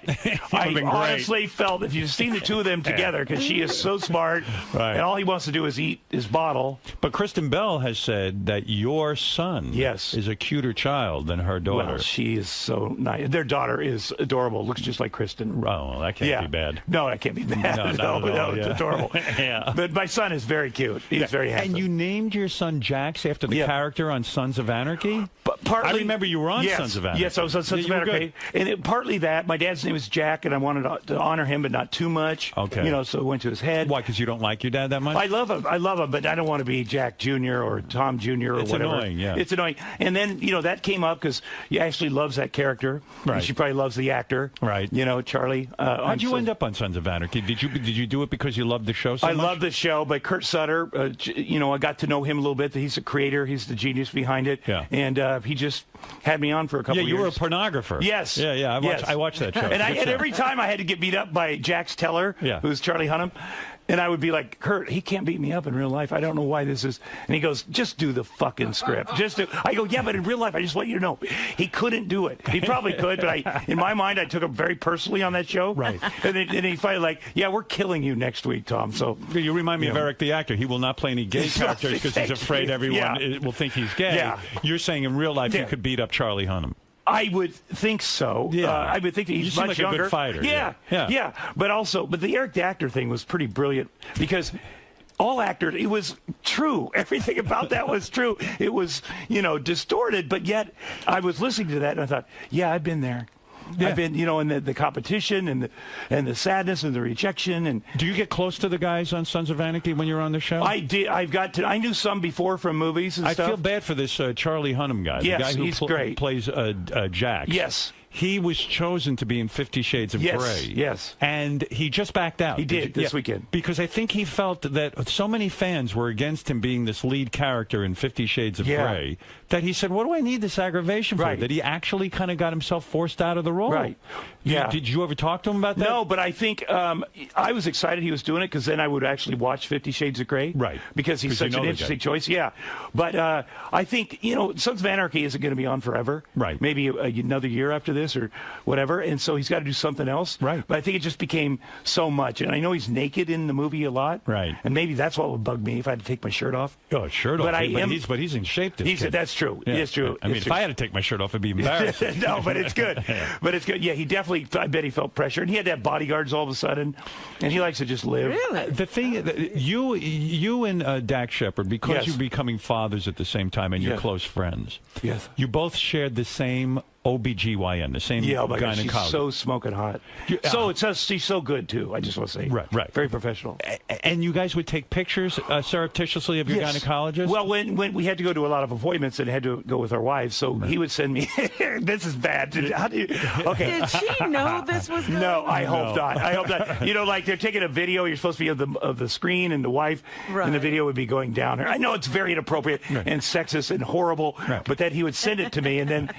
I honestly felt if you've seen the two of them together, because she is so smart, and all he wants to do is eat his bottle. But Kristen Bell has said that your son is a cuter child than her daughter. Well, she is so nice. Their daughter is adorable. Looks just like Kristen. Oh, well, that can't be bad. No, that can't be bad. No, it's adorable. But my son is very cute. He's very handsome. And you named your son Jax after the character on Sons of Anarchy? But partly, I remember you were on Sons of Anarchy. Yes, I was on Sons of Anarchy. And partly that. My dad's name is Jack, and I wanted to honor him, but not too much. Okay. So it went to his head. Why, because you don't like your dad that much? I love him, but I don't want to be Jack Jr. or Tom Jr. or whatever. It's annoying, yeah. It's annoying. And then, that came up because Ashley loves that character. Right. And she probably loves the actor. Right. Charlie. How'd you end up on Sons of Anarchy? Did you do it because you loved the show so much? I love the show, but Kurt Sutter, I got to know him a little bit. He's a creator. He's the genius behind it. Yeah. And he just had me on for a couple of years. Yeah, you were a pornographer. Yes. Yeah. I watched that show. And every time I had to get beat up by Jax Teller, who's Charlie Hunnam. And I would be like, Kurt, he can't beat me up in real life. I don't know why this is. And he goes, just do the fucking script. I go, yeah, but in real life, I just want you to know. He couldn't do it. He probably could, but in my mind, I took him very personally on that show. Right. And he finally we're killing you next week, Tom. So you remind me of Eric the actor. He will not play any gay characters because he's afraid everyone will think he's gay. Yeah. You're saying in real life you could beat up Charlie Hunnam. I would think so. Yeah. I would think that he's much like younger. A good fighter. Yeah. But the Eric the actor thing was pretty brilliant because all actors. It was true. Everything about that was true. It was, distorted, but yet I was listening to that and I thought, yeah, I've been there. Yeah. I've been, in the competition and the sadness and the rejection. And do you get close to the guys on Sons of Anarchy when you're on the show? I did. I knew some before from movies and stuff. I feel bad for this Charlie Hunnam guy. Yes, the guy who he's great. Plays Jax. Yes. He was chosen to be in 50 Shades of Grey. Yes. And he just backed out. He did this weekend. Because I think he felt that so many fans were against him being this lead character in 50 Shades of Grey that he said, what do I need this aggravation for? That he actually kind of got himself forced out of the role. Right. Yeah. Did you ever talk to him about that? No, but I think I was excited he was doing it because then I would actually watch 50 Shades of Grey. Right. Because he's such an interesting choice. Yeah. But I think, Sons of Anarchy isn't going to be on forever. Right. Maybe another year after this or whatever. And so he's got to do something else. Right. But I think it just became so much. And I know he's naked in the movie a lot. Right. And maybe that's what would bug me if I had to take my shirt off. Oh, shirt off. But he's in shape, this kid. That's true. Yeah. It's true. I mean, if I had to take my shirt off, it'd be embarrassing. No, but it's good. But it's good. Yeah, he definitely, I bet he felt pressure. And he had to have bodyguards all of a sudden. And he likes to just live. Really? The thing, you and Dak Shepard, because you're becoming fathers at the same time and you're close friends. Yes. You both shared the same OBGYN, the same gynecologist. She's so smoking hot. She's so good, too, I just want to say. Right. Very professional. And you guys would take pictures surreptitiously of your gynecologist? Well, when we had to go to a lot of appointments and had to go with our wives, so he would send me, this is bad. Okay. Did she know this was going No, on? I hope not. I hope not. Like they're taking a video, you're supposed to be of the screen and the wife, and the video would be going down. I know it's very inappropriate and sexist and horrible, but then he would send it to me, and then,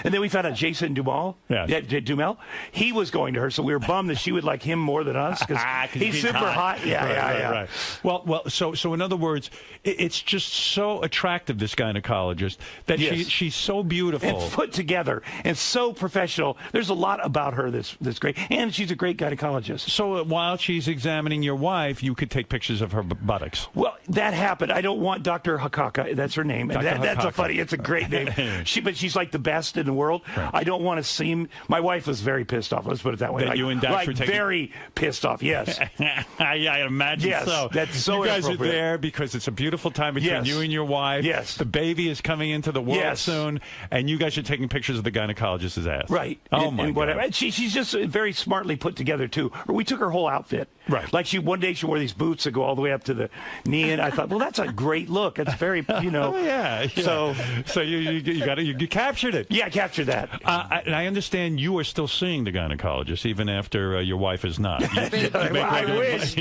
and then we found out Jason Dumel, he was going to her, so we were bummed that she would like him more than us because he's super hot. Yeah. Right. Well. So in other words, it's just so attractive, this gynecologist, that she's so beautiful and put together and so professional. There's a lot about her that's great, and she's a great gynecologist. So while she's examining your wife, you could take pictures of her buttocks. Well, that happened. I don't want Dr. Hakaka. That's her name. That's it's a great name. But she's like the best in the world. Right. I don't want to seem. My wife was very pissed off. Let's put it that way. That you and Dax were taking... very pissed off. Yes. I imagine so. That's so. You guys are there because it's a beautiful time between you and your wife. Yes. The baby is coming into the world soon, and you guys are taking pictures of the gynecologist's ass. Right. Oh my God. And she's just very smartly put together too. We took her whole outfit. Right. Like one day she wore these boots that go all the way up to the knee, and I thought, well, that's a great look. That's very, Oh yeah. So you captured it. Yeah, I captured that. And I understand you are still seeing the gynecologist even after your wife is not. I wish.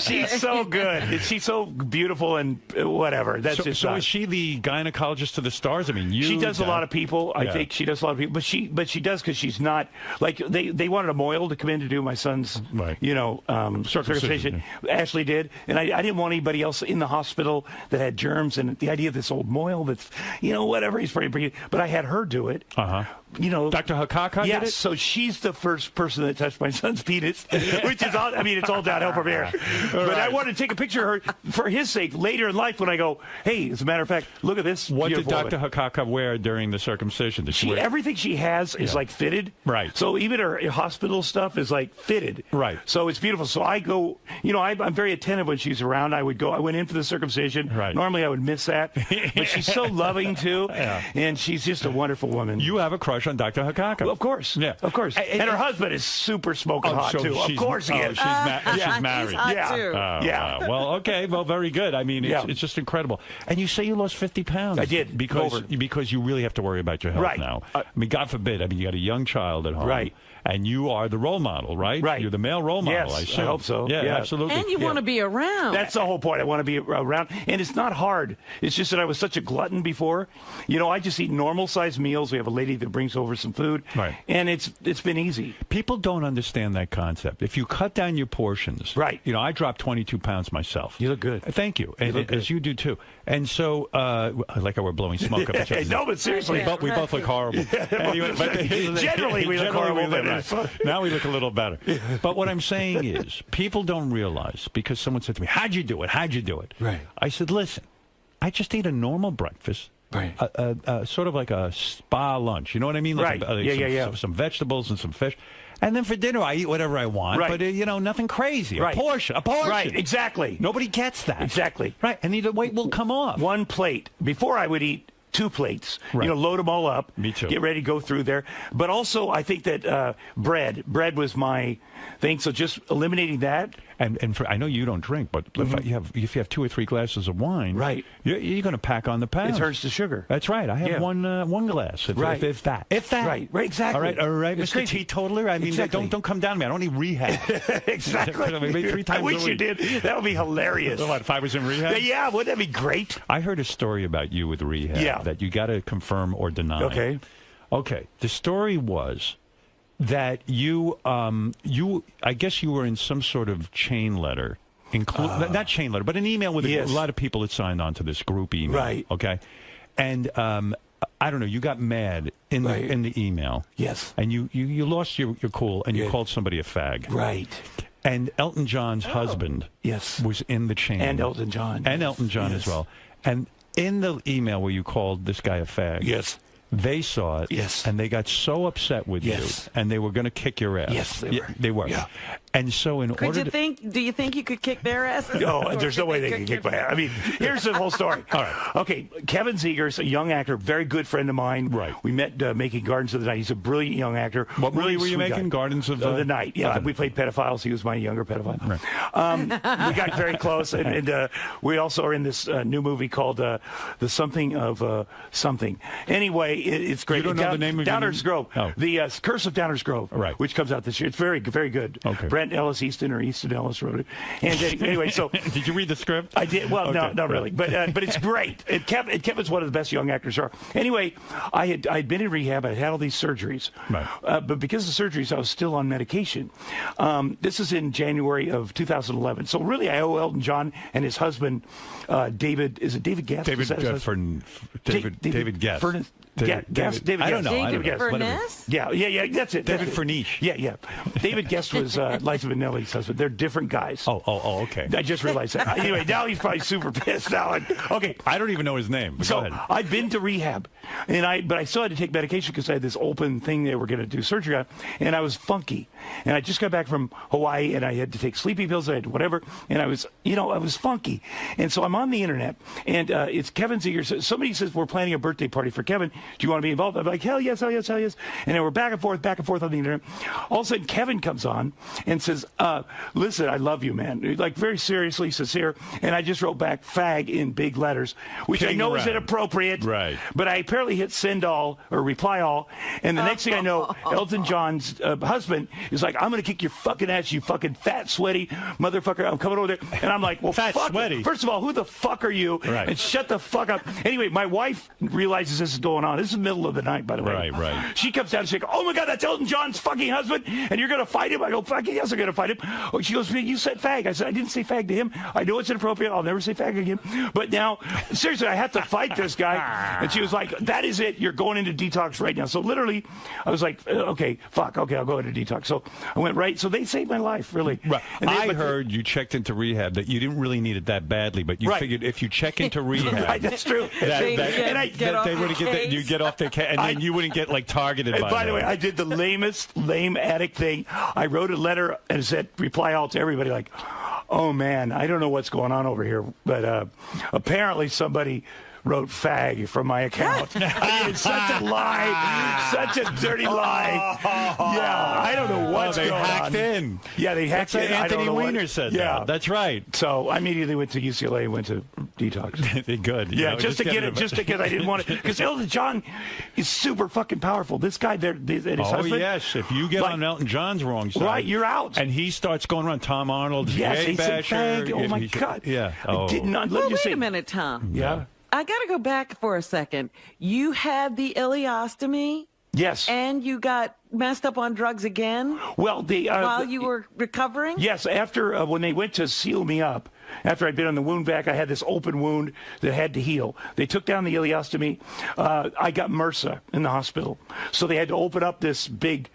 She's so good. She's so beautiful and whatever. That's so is she the gynecologist to the stars? I mean, she does a lot of people. I think she does a lot of people, but she does because she's not like they wanted a Moyle to come in to do my son's circumcision. Ashley did, and I didn't want anybody else in the hospital that had germs and the idea of this old Moyle that's whatever he's pretty, but I had her do it. Dr. Hakaka did it? So she's the first person that touched my son's penis, which is all, it's all downhill from here. But I wanted to take a picture of her for his sake later in life when I go, hey, as a matter of fact, look at this. What did Dr. Hakaka wear during the circumcision? Did she wear... Everything she has is like fitted. Right. So even her hospital stuff is like fitted. Right. So it's beautiful. So I go, I'm very attentive when she's around. I went in for the circumcision. Right. Normally I would miss that. But she's so loving too. And she's just a wonderful woman. You have a crush on Dr. Hakaka. Well, of course. Yeah. Of course. And her husband is super smoking hot too. Of course he is. She's married. He's hot too. Yeah. Well, okay. Well, very good. I mean, it's just incredible. And you say you lost 50 pounds. I did. Because you really have to worry about your health now. I mean, God forbid. I mean, you got a young child at home. Right. And you are the role model, right? Right. You're the male role model, yes, I hope so. Yeah, absolutely. And you want to be around. That's the whole point. I want to be around. And it's not hard. It's just that I was such a glutton before. I just eat normal-sized meals. We have a lady that brings over some food. Right. And it's been easy. People don't understand that concept. If you cut down your portions. Right. I dropped 22 pounds myself. You look good. Thank you. As you do, too. And so, like how we're blowing smoke up each other. No, but seriously. We both look horrible. Anyway, generally, we look horrible. Now we look a little better. But what I'm saying is, people don't realize, because someone said to me, how'd you do it? How'd you do it? Right. I said, listen, I just ate a normal breakfast. Right. Sort of like a spa lunch. You know what I mean? Right. Some vegetables and some fish. And then for dinner, I eat whatever I want. Right. But, nothing crazy. Right. A portion. Right, exactly. Nobody gets that. Exactly. Right, and the weight will come off. One plate. Before I would eat 2 plates. Right. Load them all up. Me too. Get ready to go through there. But also, I think that bread was my thing. So just eliminating that. And I know you don't drink, but if you have 2 or 3 glasses of wine, right, you're going to pack on the pounds. It turns to sugar. That's right. I have one glass. If that. Right. Exactly. All right, it's Mr. crazy. Teetotaler. I mean, exactly. don't come down to me. I don't need rehab. Exactly. 3 times I wish a week. you did. That would be hilarious. What, if I was in rehab? Yeah, wouldn't that be great? I heard a story about you with rehab that you got to confirm or deny. Okay. The story was that you, I guess you were in some sort of chain letter, not chain letter, but an email with a lot of people that signed on to this group email. Right. Okay. And I don't know, you got mad in the email. Yes. And you lost your cool and you called somebody a fag. Right. And Elton John's husband was in the chain. And Elton John. And Elton John as well. And in the email where you called this guy a fag. They saw it, and they got so upset with you, and they were going to kick your ass. Yes, they were. Yeah. And so, do you think you could kick their asses? No, there's no way they can kick my ass. I mean, here's the whole story. All right. Okay, Kevin Zegers, a young actor, very good friend of mine. Right. We met making Gardens of the Night. He's a brilliant young actor. What movie were you making? Guy. Gardens of the Night. Yeah, we played pedophiles. He was my younger pedophile. Right. We got very close, and we also are in this new movie called The Something of Something. Anyway, it's great. You don't know the name of Downers Grove. Oh. The Curse of Downers Grove, which comes out this year. It's very, very good. Okay. Brent Ellis Easton or Easton Ellis wrote it. And anyway, so did you read the script? I did. Well, no, not really, but it's great. And Kevin's one of the best young actors are. Anyway, I'd been in rehab. I had all these surgeries, but because of the surgeries, I was still on medication. This is in January of 2011. So really, I owe Elton John and his husband, David. Is it David Guest? David Guest. David I don't know. David Furness? Yeah, that's it. David Furnish. Yeah. David Guest was Liza Minnelli's husband. They're different guys. Oh, okay. I just realized that. Anyway, now he's probably super pissed now. Okay. I don't even know his name. So go ahead. I'd been to rehab, but I still had to take medication because I had this open thing they were going to do surgery on, and I was funky. And I just got back from Hawaii, and I had to take sleeping pills. I had whatever, and I was funky. And so I'm on the internet, and it's Kevin Zegers. Somebody says we're planning a birthday party for Kevin. Do you want to be involved? I'm like, hell yes. And then we're back and forth on the internet. All of a sudden, Kevin comes on and says, listen, I love you, man. Like, very seriously, sincere. And I just wrote back, fag, in big letters, which I know is inappropriate. Right. But I apparently hit send all, or reply all. And the next thing I know, Elton John's husband is like, I'm going to kick your fucking ass, you fucking fat, sweaty motherfucker. I'm coming over there. And I'm like, well, fat, fuck. Sweaty. First of all, who the fuck are you? Right. And shut the fuck up. Anyway, my wife realizes this is going on. This is the middle of the night, by the way. Right. She comes down and she's like, oh my God, that's Elton John's fucking husband, and you're going to fight him? I go, fuck yes, I'm going to fight him. Oh, she goes, you said fag. I said, I didn't say fag to him. I know it's inappropriate. I'll never say fag again. But now, seriously, I have to fight this guy. And she was like, that is it. You're going into detox right now. So literally, I was like, okay, I'll go into detox. So I went right. So they saved my life, really. Right. I heard you checked into rehab that you didn't really need it that badly, but you figured if you check into rehab, right, that's true. They would get off their case, and then you wouldn't get targeted. And by the way, I did the lame addict thing. I wrote a letter and said reply all to everybody like, oh man, I don't know what's going on over here, but apparently somebody wrote fag from my account. I mean, it's such a lie, such a dirty lie. Yeah, I don't know what's going on. They hacked in. Yeah, they hacked in. Anthony Weiner said that. That's right. So I immediately went to UCLA and went to detox. Good. Yeah, just to get it, just because I didn't want it. Because Elton John is super fucking powerful. This guy there, his husband. Oh, yes. If you get on Elton John's wrong side. Right, you're out. And he starts going around Tom Arnold. Yes, he said Basher. fag. Oh, my God. Yeah. I did not. Well, wait a minute, Tom. Yeah. I got to go back for a second. You had the ileostomy? Yes. And you got messed up on drugs again? Well, while you were recovering? Yes, after when they went to seal me up, after I'd been on the wound vac, I had this open wound that had to heal. They took down the ileostomy. I got MRSA in the hospital. So they had to open up this big,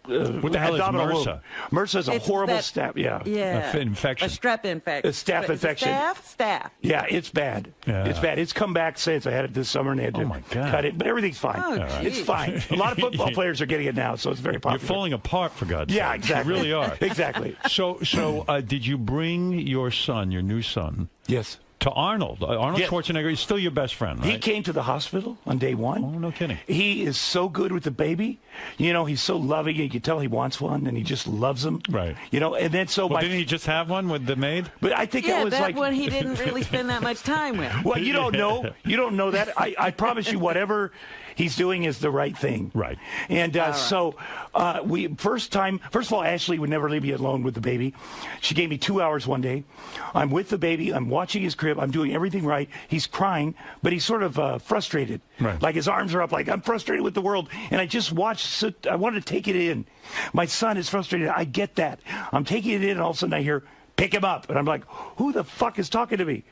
what the hell is MRSA? MRSA is a horrible staph. Yeah. Infection. A strep infection. A staph infection. Staph. Yeah, it's bad. Yeah. It's bad. It's come back since. I had it this summer and they had to cut it, but everything's fine. Oh, it's fine. A lot of football players are getting it now, so it's very popular. You're falling apart, for God's sake. Yeah, exactly. You really are. Exactly. So, did you bring your son, your new son? Yes. To Arnold. Arnold Schwarzenegger is still your best friend, right? He came to the hospital on day one. Oh, no kidding. He is so good with the baby. You know, he's so loving. You can tell he wants one, and he just loves him. Right. You know, and then didn't he just have one with the maid? But I think yeah, it was that like one he didn't really spend that much time with. Well, you don't know. You don't know that. I promise you, whatever he's doing is the right thing. Right. And so first of all, Ashley would never leave me alone with the baby. She gave me 2 hours one day. I'm with the baby. I'm watching his crib. I'm doing everything right. He's crying, but he's sort of frustrated. Right. Like his arms are up, like I'm frustrated with the world. And I just watched. I wanted to take it in. My son is frustrated. I get that. I'm taking it in, and all of a sudden I hear, "Pick him up." And I'm like, who the fuck is talking to me?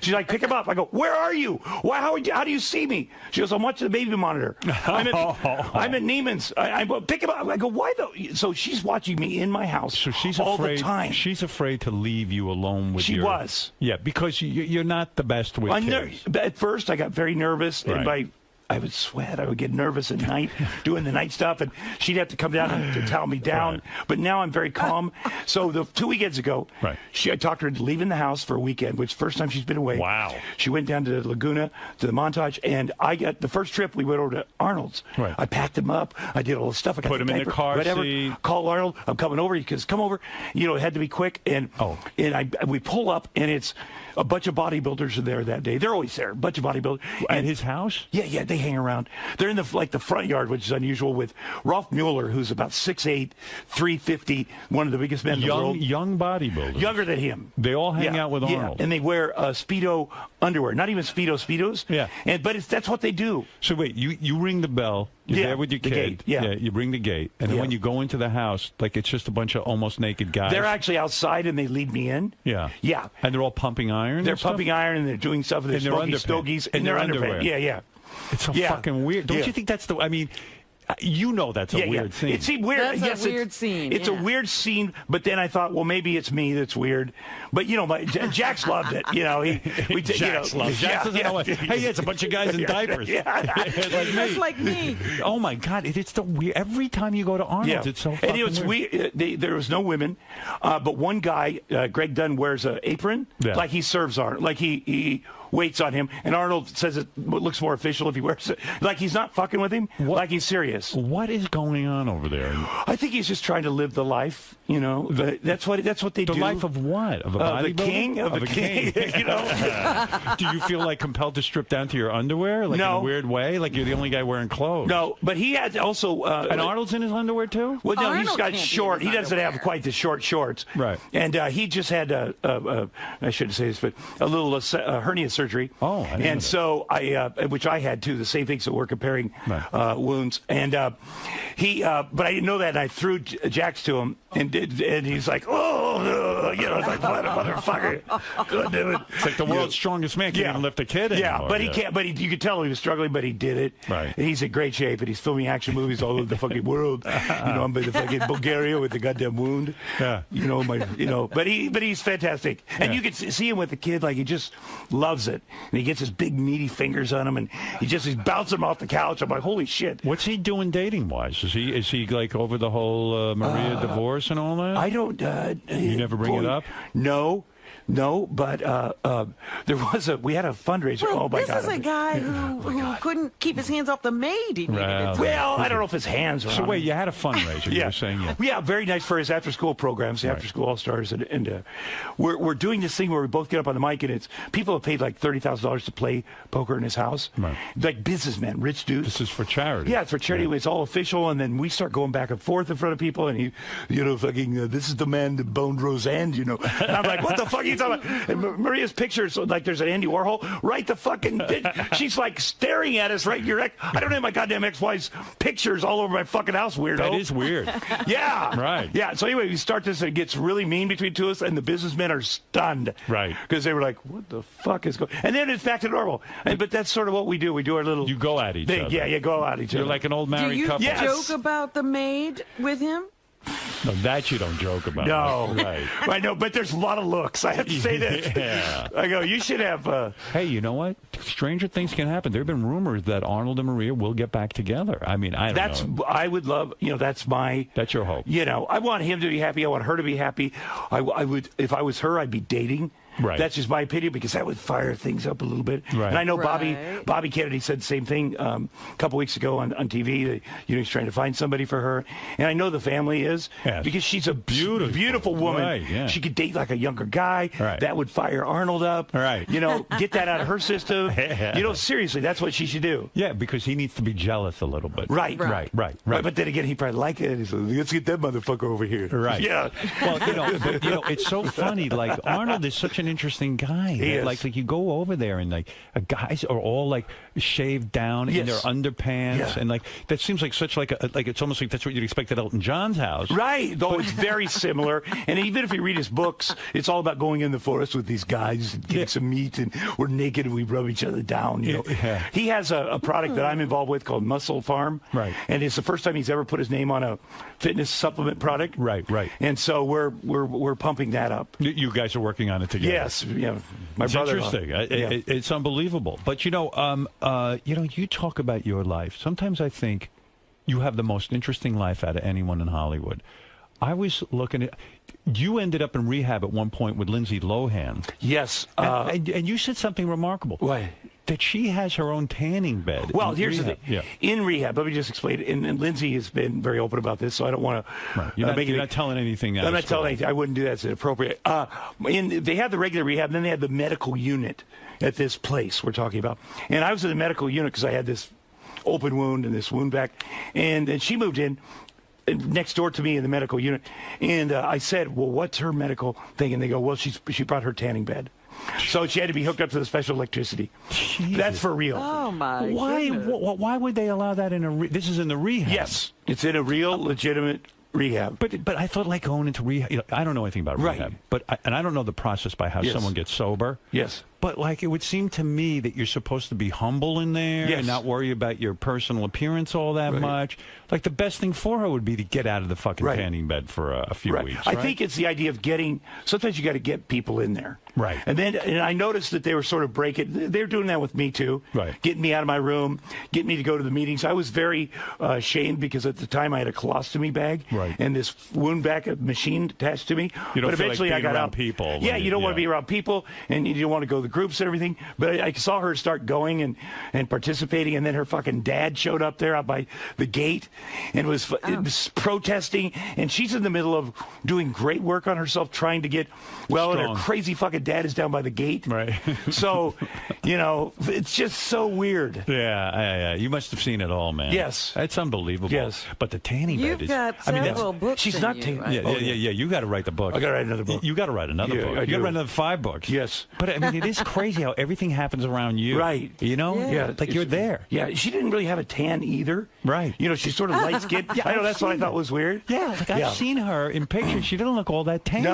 She's like, "Pick him up." I go, "Where are you? Why? How do you see me?" She goes, "I'm watching the baby monitor. I'm at Neiman's. I pick him up." I go, "Why though?" So she's watching me in my house. So she's all afraid, the time. She's afraid to leave you alone with She was. Yeah, because you're not the best with kids. At first, I got very nervous. Right. And I would sweat. I would get nervous at night doing the night stuff, and she'd have to come down and to towel me down. Right. But now I'm very calm. So 2 weekends ago, right. I talked her into leaving the house for a weekend, which is the first time she's been away. Wow. She went down to Laguna, to the Montage, and I got the first trip, we went over to Arnold's. Right. I packed him up. I did all the stuff. I got Put him in the car seat. Call Arnold. I'm coming over. He goes, "Come over." You know, it had to be quick. And we pull up, and it's a bunch of bodybuilders are there that day. They're always there. A bunch of bodybuilders. At his house? Yeah, they hang around. They're in the front yard, which is unusual, with Rolf Mueller, who's about 6'8", 350, one of the biggest men in the world. Young bodybuilders. Younger than him. They all hang out with Arnold. Yeah, and they wear Speedo underwear. Not even Speedos. Yeah. But that's what they do. So wait, you ring the bell. You're there with your kid. Gate, yeah. You ring the gate. And then when you go into the house, like it's just a bunch of almost naked guys. They're actually outside, and they lead me in. Yeah. Yeah. And they're all pumping iron? They're pumping iron, and they're doing stuff. They're smoking stogies. In their underwear. Yeah. It's so fucking weird. Don't you think that's you know that's a weird scene. It seemed weird. That's a weird scene. It's a weird scene, but then I thought, well, maybe it's me that's weird. But, you know, Jax loved it. You know, Jax loves it. Jax doesn't know it. Hey, it's a bunch of guys in diapers. That's like me. Oh, my God. It's the weird. Every time you go to Arnold's, it's so fucking weird. There was no women, but one guy, Greg Dunn, wears an apron like he serves Arnold. Like he waits on him, and Arnold says it looks more official if he wears it. Like he's not fucking with him, like he's serious. What is going on over there? I think he's just trying to live the life, you know. That's what they do. The life of what? Of a bodybuilder? Of a king. You know. Do you feel like compelled to strip down to your underwear, like in a weird way, like you're the only guy wearing clothes? No, but he had also. And Arnold's in his underwear too. Well, no, Arnold he's got short. He doesn't have quite the short shorts. Right. And he just had I shouldn't say this, but a little hernia surgery. Oh. And so which I had too, the same thing. So we're comparing wounds, and but I didn't know that. And I threw Jax to him, and he's like, "Oh, you know, it's like what a motherfucker!" Good dude. It's like the world's strongest man can't even lift a kid anymore. Yeah, but he can't. But you could tell he was struggling, but he did it. Right. And he's in great shape, and he's filming action movies all over the fucking world. You know, I'm in the fucking Bulgaria with the goddamn wound. Yeah. You know, but he's fantastic, and you can see him with the kid, like he just loves it, and he gets his big meaty fingers on him, and he's bouncing him off the couch. I'm like, holy shit. What's he doing dating wise? Is he like over the whole Maria divorce and all that? I don't. You never bring it up? No, but we had a fundraiser. Well, oh my God! This is a guy who couldn't keep his hands off the maid. He needed it. Well, I don't know if his hands were. So on wait, him. you had a fundraiser? You were saying yeah, very nice for his after-school programs, the after-school all-stars, and we're doing this thing where we both get up on the mic, and it's people have paid like $30,000 to play poker in his house, like businessmen, rich dudes. This is for charity. Yeah, it's for charity. It's all official, and then we start going back and forth in front of people, and he, fucking, this is the man that boned Roseanne, And I'm like, what the fuck? fuck are you talking about? And Maria's pictures, like there's an Andy Warhol, right the fucking, she's like staring at us right in your I don't have my goddamn ex-wife's pictures all over my fucking house, weirdo. That is weird. Yeah. Right. Yeah, so anyway, we start this, and it gets really mean between two of us, and the businessmen are stunned. Right. Because they were like, what the fuck is going on? And then it's back to normal. But that's sort of what we do. We do our little... You go at each other. Yeah, you go at each other. You're like an old married Do you couple. joke about the maid with him? No, that you don't joke about. No. Right. I know, but there's a lot of looks. I have to say that. Yeah. I go, you should have... Hey, you know what? Stranger things can happen. There have been rumors that Arnold and Maria will get back together. I mean, I don't know. I would love, that's your hope. I want him to be happy. I want her to be happy. I would, if I was her, I'd be dating. Right. That's just my opinion, because that would fire things up a little bit. Right. And I know Bobby Kennedy said the same thing a couple weeks ago on TV. That, he's trying to find somebody for her. And I know the family is, because she's a beautiful woman. Right, yeah. She could date like a younger guy. Right. That would fire Arnold up. Right. Get that out of her system. Seriously, that's what she should do. Yeah, because he needs to be jealous a little bit. Right. Right. But then again, he probably like it. He's like, let's get that motherfucker over here. Right. Yeah. Well, it's so funny. Like, Arnold is such an interesting guy. He is. Like you go over there and like guys are all like shaved down in their underpants, and like that seems like such like it's almost like that's what you'd expect at Elton John's house. Right. Though it's very similar. And even if you read his books, it's all about going in the forest with these guys and getting some meat, and we're naked and we rub each other down. He has a product that I'm involved with called Muscle Farm. Right. And it's the first time he's ever put his name on a fitness supplement product. Right. And so we're pumping that up. You guys are working on it together. Yes. Yeah. My it's brother-in-law. interesting. It's unbelievable. But you talk about your life. Sometimes I think you have the most interesting life out of anyone in Hollywood. I was looking at. You ended up in rehab at one point with Lindsay Lohan. Yes. And you said something remarkable. What? That she has her own tanning bed. Well, here's rehab. the thing. Yeah. In rehab, let me just explain it. And Lindsay has been very open about this, so I don't want to. Right. You're not telling anything. I'm not telling anything. I wouldn't do that. It's inappropriate. They had the regular rehab, then they had the medical unit at this place we're talking about. And I was in the medical unit because I had this open wound and this wound back. And then she moved in next door to me in the medical unit. And I said, well, what's her medical thing? And they go, well, she brought her tanning bed. So she had to be hooked up to the special electricity. Jesus. That's for real. Oh, my goodness. Why would they allow that in a this is in the rehab? Yes. It's in a real, legitimate rehab. But I thought like going into rehab, I don't know anything about rehab. But I don't know the process by how someone gets sober. Yes. But like it would seem to me that you're supposed to be humble in there and not worry about your personal appearance all that much. Like the best thing for her would be to get out of the fucking tanning bed for a few weeks. I think it's the idea of sometimes you got to get people in there. Right. And I noticed that they were sort of breaking. They're doing that with me too. Right. Getting me out of my room, getting me to go to the meetings. I was very ashamed because at the time I had a colostomy bag and this wound vac machine attached to me. You don't but eventually feel like being I got around out. people. Yeah, you don't want to be around people, and you don't want to go to the groups and everything. But I saw her start going and participating, and then her fucking dad showed up there out by the gate and was protesting, and she's in the middle of doing great work on herself, trying to get and her crazy fucking dad is down by the gate. Right. So, it's just so weird. Yeah. You must have seen it all, man. Yes. It's unbelievable. Yes. But the tanning bed is... You've got several books. She's not tanning. Right? Yeah. You got to write the book. I got to write another book. You got to write another book. You got to write another 5 books. Yes. But I mean, it is crazy how everything happens around you. Right. Yeah. Like you're there. Yeah. She didn't really have a tan either. Right. She's sort of light skinned. I know that's what I thought was weird. Yeah. Like I've seen her in pictures. She didn't look all that tan.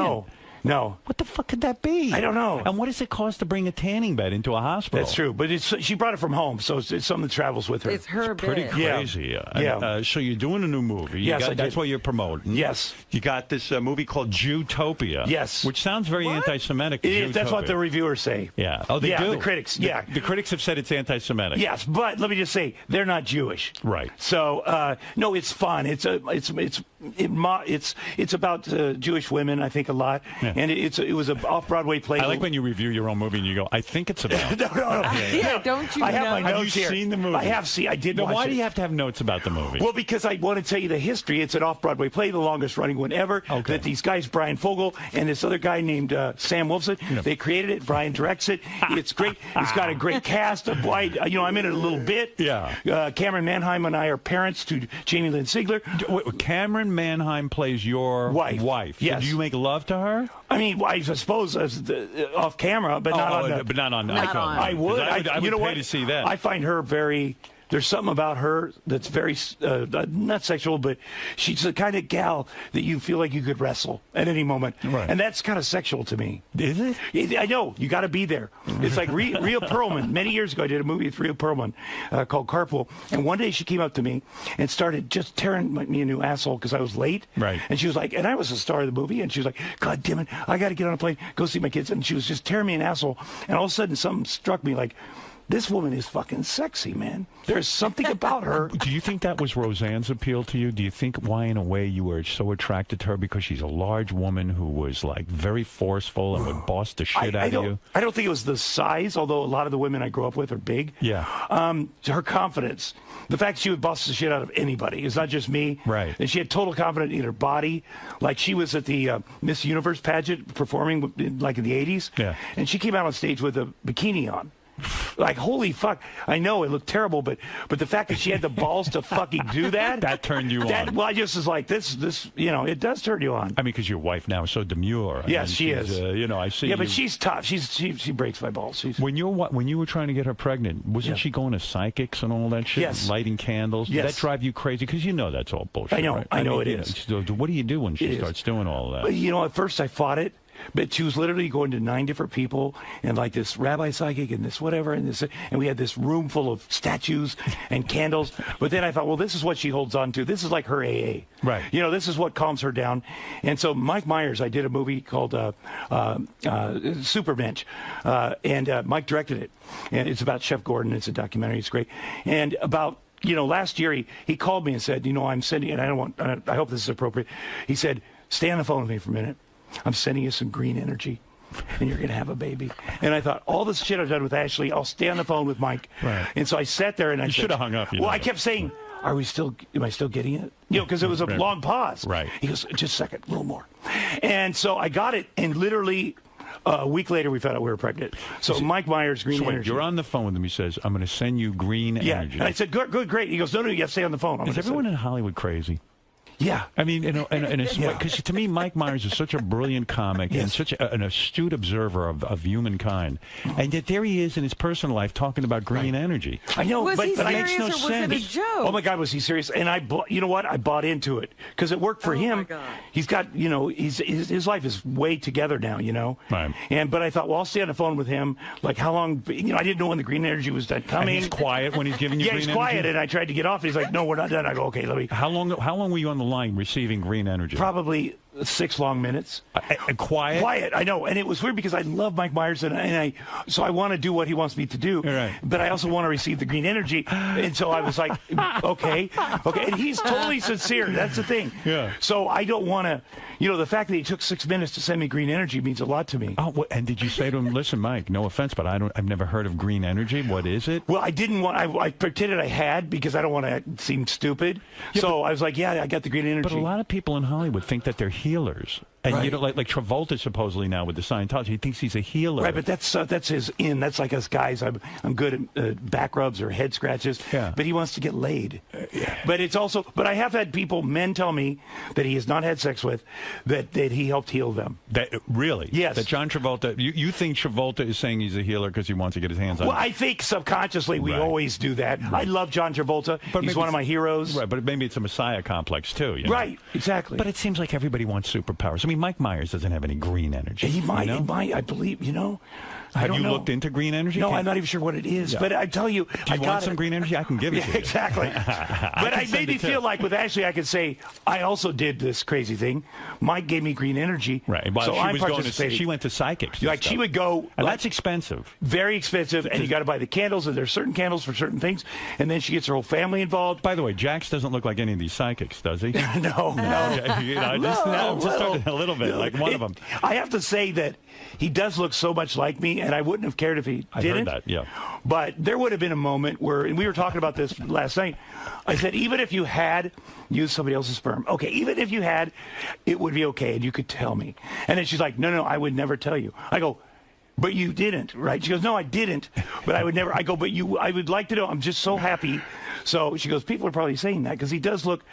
No. What the fuck could that be? I don't know. And what does it cost to bring a tanning bed into a hospital? That's true. But she brought it from home, so it's something that travels with her. It's her bed. Pretty crazy. Yeah. So you're doing a new movie. Yes, that's what you're promoting. Yes. You got this movie called Jewtopia. Yes. Which sounds very anti-Semitic. That's what the reviewers say. Yeah. Oh, they do? The critics. The critics have said it's anti-Semitic. Yes, but let me just say, they're not Jewish. Right. So, no, it's fun. It's about Jewish women, I think, a lot. Yeah. And it was an off-Broadway play. I like when you review your own movie and you go, I think it's about. No. Yeah, don't you I have know? my notes Have you here. seen the movie? I have seen. I did watch it. Why do you have to have notes about the movie? Well, because I want to tell you the history. It's an off-Broadway play, the longest-running one ever. Okay. That these guys, Brian Fogel and this other guy named Sam Wolfson, they created it. Brian directs it. It's great. It's got a great cast of white. I'm in it a little bit. Yeah. Cameron Manheim and I are parents to Jamie Lynn Sigler. Cameron Mannheim plays your wife. Yes. Do you make love to her? I mean, I suppose off camera, but not on. But not on. I would. I would you know pay what? to see that. I find her very. There's something about her that's very not sexual, but she's the kind of gal that you feel like you could wrestle at any moment, and that's kind of sexual to me. Is it? I know. You got to be there. It's like Rhea Perlman. Many years ago, I did a movie with Rhea Perlman called Carpool, and one day she came up to me and started just tearing me a new asshole because I was late. Right. And she was like, and I was the star of the movie, and she was like, God damn it, I got to get on a plane, go see my kids, and she was just tearing me an asshole, and all of a sudden something struck me like, this woman is fucking sexy, man. There's something about her. Do you think that was Roseanne's appeal to you? Do you think why, in a way, you were so attracted to her because she's a large woman who was, like, very forceful and would boss the shit out of you? I don't think it was the size, although a lot of the women I grew up with are big. Yeah. Her confidence. The fact she would boss the shit out of anybody. It's not just me. Right. And she had total confidence in her body. Like, she was at the Miss Universe pageant performing, like, in the 80s. Yeah. And she came out on stage with a bikini on. Like, holy fuck. I know it looked terrible, but the fact that she had the balls to fucking do that. That turned you on. Well, I just was like, this, you know, it does turn you on. I mean, because your wife now is so demure. Yes, she is. You know, I see. Yeah, but she's tough. She breaks my balls. When you were trying to get her pregnant, wasn't she going to psychics and all that shit? Yes. Lighting candles? Yes. Did that drive you crazy? Because you know that's all bullshit. I know. Right? I know mean, it is. So what do you do when she starts doing all of that? You know, at first I fought it. But she was literally going to 9 different people and like this rabbi psychic and this whatever and this, and we had this room full of statues and candles. But then I thought, well, this is what she holds on to. This is like her AA. Right. You know, this is what calms her down. And so Mike Myers, I did a movie called Superbench, and Mike directed it. And it's about Chef Gordon. It's a documentary. It's great. And about last year he called me and said, I'm sending, and I hope this is appropriate. He said, stay on the phone with me for a minute. I'm sending you some green energy, and you're going to have a baby. And I thought, all this shit I've done with Ashley, I'll stay on the phone with Mike. Right. And so I sat there and I should have hung up. I kept saying, am I still getting it? Because it was a long pause. Right. He goes, just a second, a little more. And so I got it, and literally a week later we found out we were pregnant. So Mike Myers, green energy. You're on the phone with him. He says, I'm going to send you green energy. And I said, good, great. He goes, no, you have to stay on the phone. Is everyone in Hollywood crazy? Yeah. I mean, because to me, Mike Myers is such a brilliant comic and such an astute observer of humankind. And yet there he is in his personal life talking about green energy. I know, was but he it serious makes no or was sense. it a joke? Oh my God, was he serious? And you know what? I bought into it because it worked for him. My God. He's got, his life is way together now, Right. But I thought, well, I'll stay on the phone with him. Like how long? I didn't know when the green energy was done coming. And he's quiet when he's giving you green energy? Yeah, he's quiet, and I tried to get off. And he's like, no, we're not done. I go, okay, let me. How long were you on the line receiving green energy? Probably 6 long minutes. Quiet? Quiet, I know. And it was weird because I love Mike Myers, so I want to do what he wants me to do. Right. But I also want to receive the green energy. And so I was like, okay. And he's totally sincere. That's the thing. Yeah. So I don't want to, the fact that he took 6 minutes to send me green energy means a lot to me. Oh, and did you say to him, listen, Mike, no offense, but I've never heard of green energy. What is it? Well, I didn't want, I pretended I had because I don't want to seem stupid. Yeah, so I was like, yeah, I got the green energy. But a lot of people in Hollywood think that they're healers. And right. Like Travolta supposedly now with the Scientology, he thinks he's a healer. Right, but that's his in. That's like us guys. I'm good at back rubs or head scratches. Yeah. But he wants to get laid. Yeah. But it's also. But I have had men tell me that he has not had sex with, that he helped heal them. That really? Yes. That John Travolta. You think Travolta is saying he's a healer because he wants to get his hands on? Well, I think subconsciously we always do that. Right. I love John Travolta. But he's one of my heroes. Right, but maybe it's a messiah complex too. Right. Exactly. But it seems like everybody wants superpowers. I mean, Mike Myers doesn't have any green energy. He might. He might. I believe. Have you looked into green energy? No, I'm not even sure what it is. Yeah. But I tell you, do you want some green energy? I can give it to you. Exactly. But I made me feel like with Ashley, I could say I also did this crazy thing. Mike gave me green energy. Right. Well, so I'm participating. She went to psychics. Like she would go. And that's expensive. Very expensive, and you got to buy the candles, and there's certain candles for certain things, and then she gets her whole family involved. By the way, Jax doesn't look like any of these psychics, does he? No. Just a little bit, like one of them. I have to say that he does look so much like me, and I wouldn't have cared if he didn't. I heard that, yeah. But there would have been a moment where, and we were talking about this last night, I said, even if you had used somebody else's sperm, okay, even if you had, it would be okay, and you could tell me. And then she's like, no, I would never tell you. I go, but you didn't, right? She goes, no, I didn't, but I would never. I go, but I would like to know. I'm just so happy. So she goes, people are probably saying that because he does look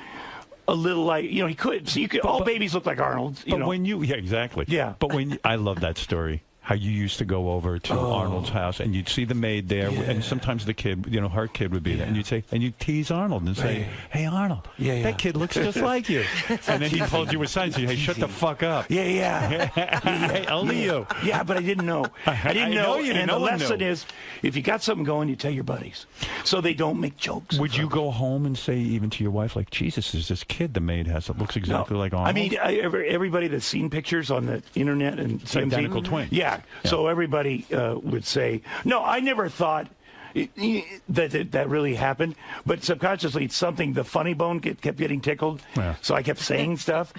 a little like, he could. So all babies look like Arnold. But when exactly. Yeah. But I love that story. How you used to go over to Arnold's house and you'd see the maid there, and sometimes the kid, her kid would be there, and you'd tease Arnold and say, "Hey Arnold, that kid looks just like you," and then he pulled you aside and said, "Hey, shut the fuck up." Hey, only you. Yeah, but I didn't know. I didn't know. And the lesson is, if you got something going, you tell your buddies, so they don't make jokes. Would you go home and say even to your wife, like, "Jesus, there's this kid the maid has that looks exactly like Arnold"? I mean, everybody that's seen pictures on the internet and it's identical twin. Yeah. So everybody would say, no, I never thought that really happened, but subconsciously it's something, the funny bone kept getting tickled, so I kept saying stuff.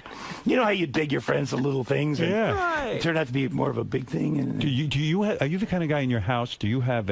You know how you beg your friends the little things, and it turned out to be more of a big thing. And are you the kind of guy in your house, do you have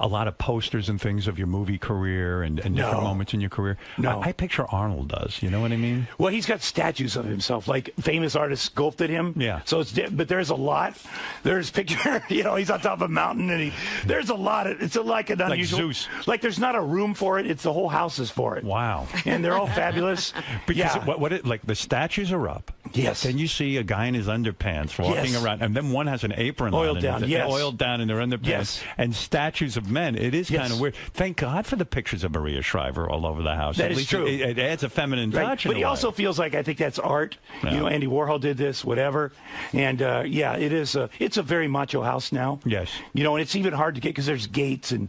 a lot of posters and things of your movie career and different moments in your career? No. I picture Arnold does. You know what I mean? Well, he's got statues of himself, like famous artists sculpted him. Yeah. So but there's a lot. There's picture. He's on top of a mountain, and there's a lot. It's like an unusual. Like Zeus. Like there's not a room for it. It's the whole house is for it. Wow. And they're all fabulous. Because like the statues are up. Yes. Then you see a guy in his underpants walking around, and then one has an apron oiled on. Down. They're oiled down in their underpants. Yes. And statues of men. It is kind of weird. Thank God for the pictures of Maria Shriver all over the house. That At is least true. It adds a feminine touch. But he also feels like, I think that's art. Yeah. Andy Warhol did this, whatever. And it is. It's a very macho house now. Yes. And it's even hard to get because there's gates and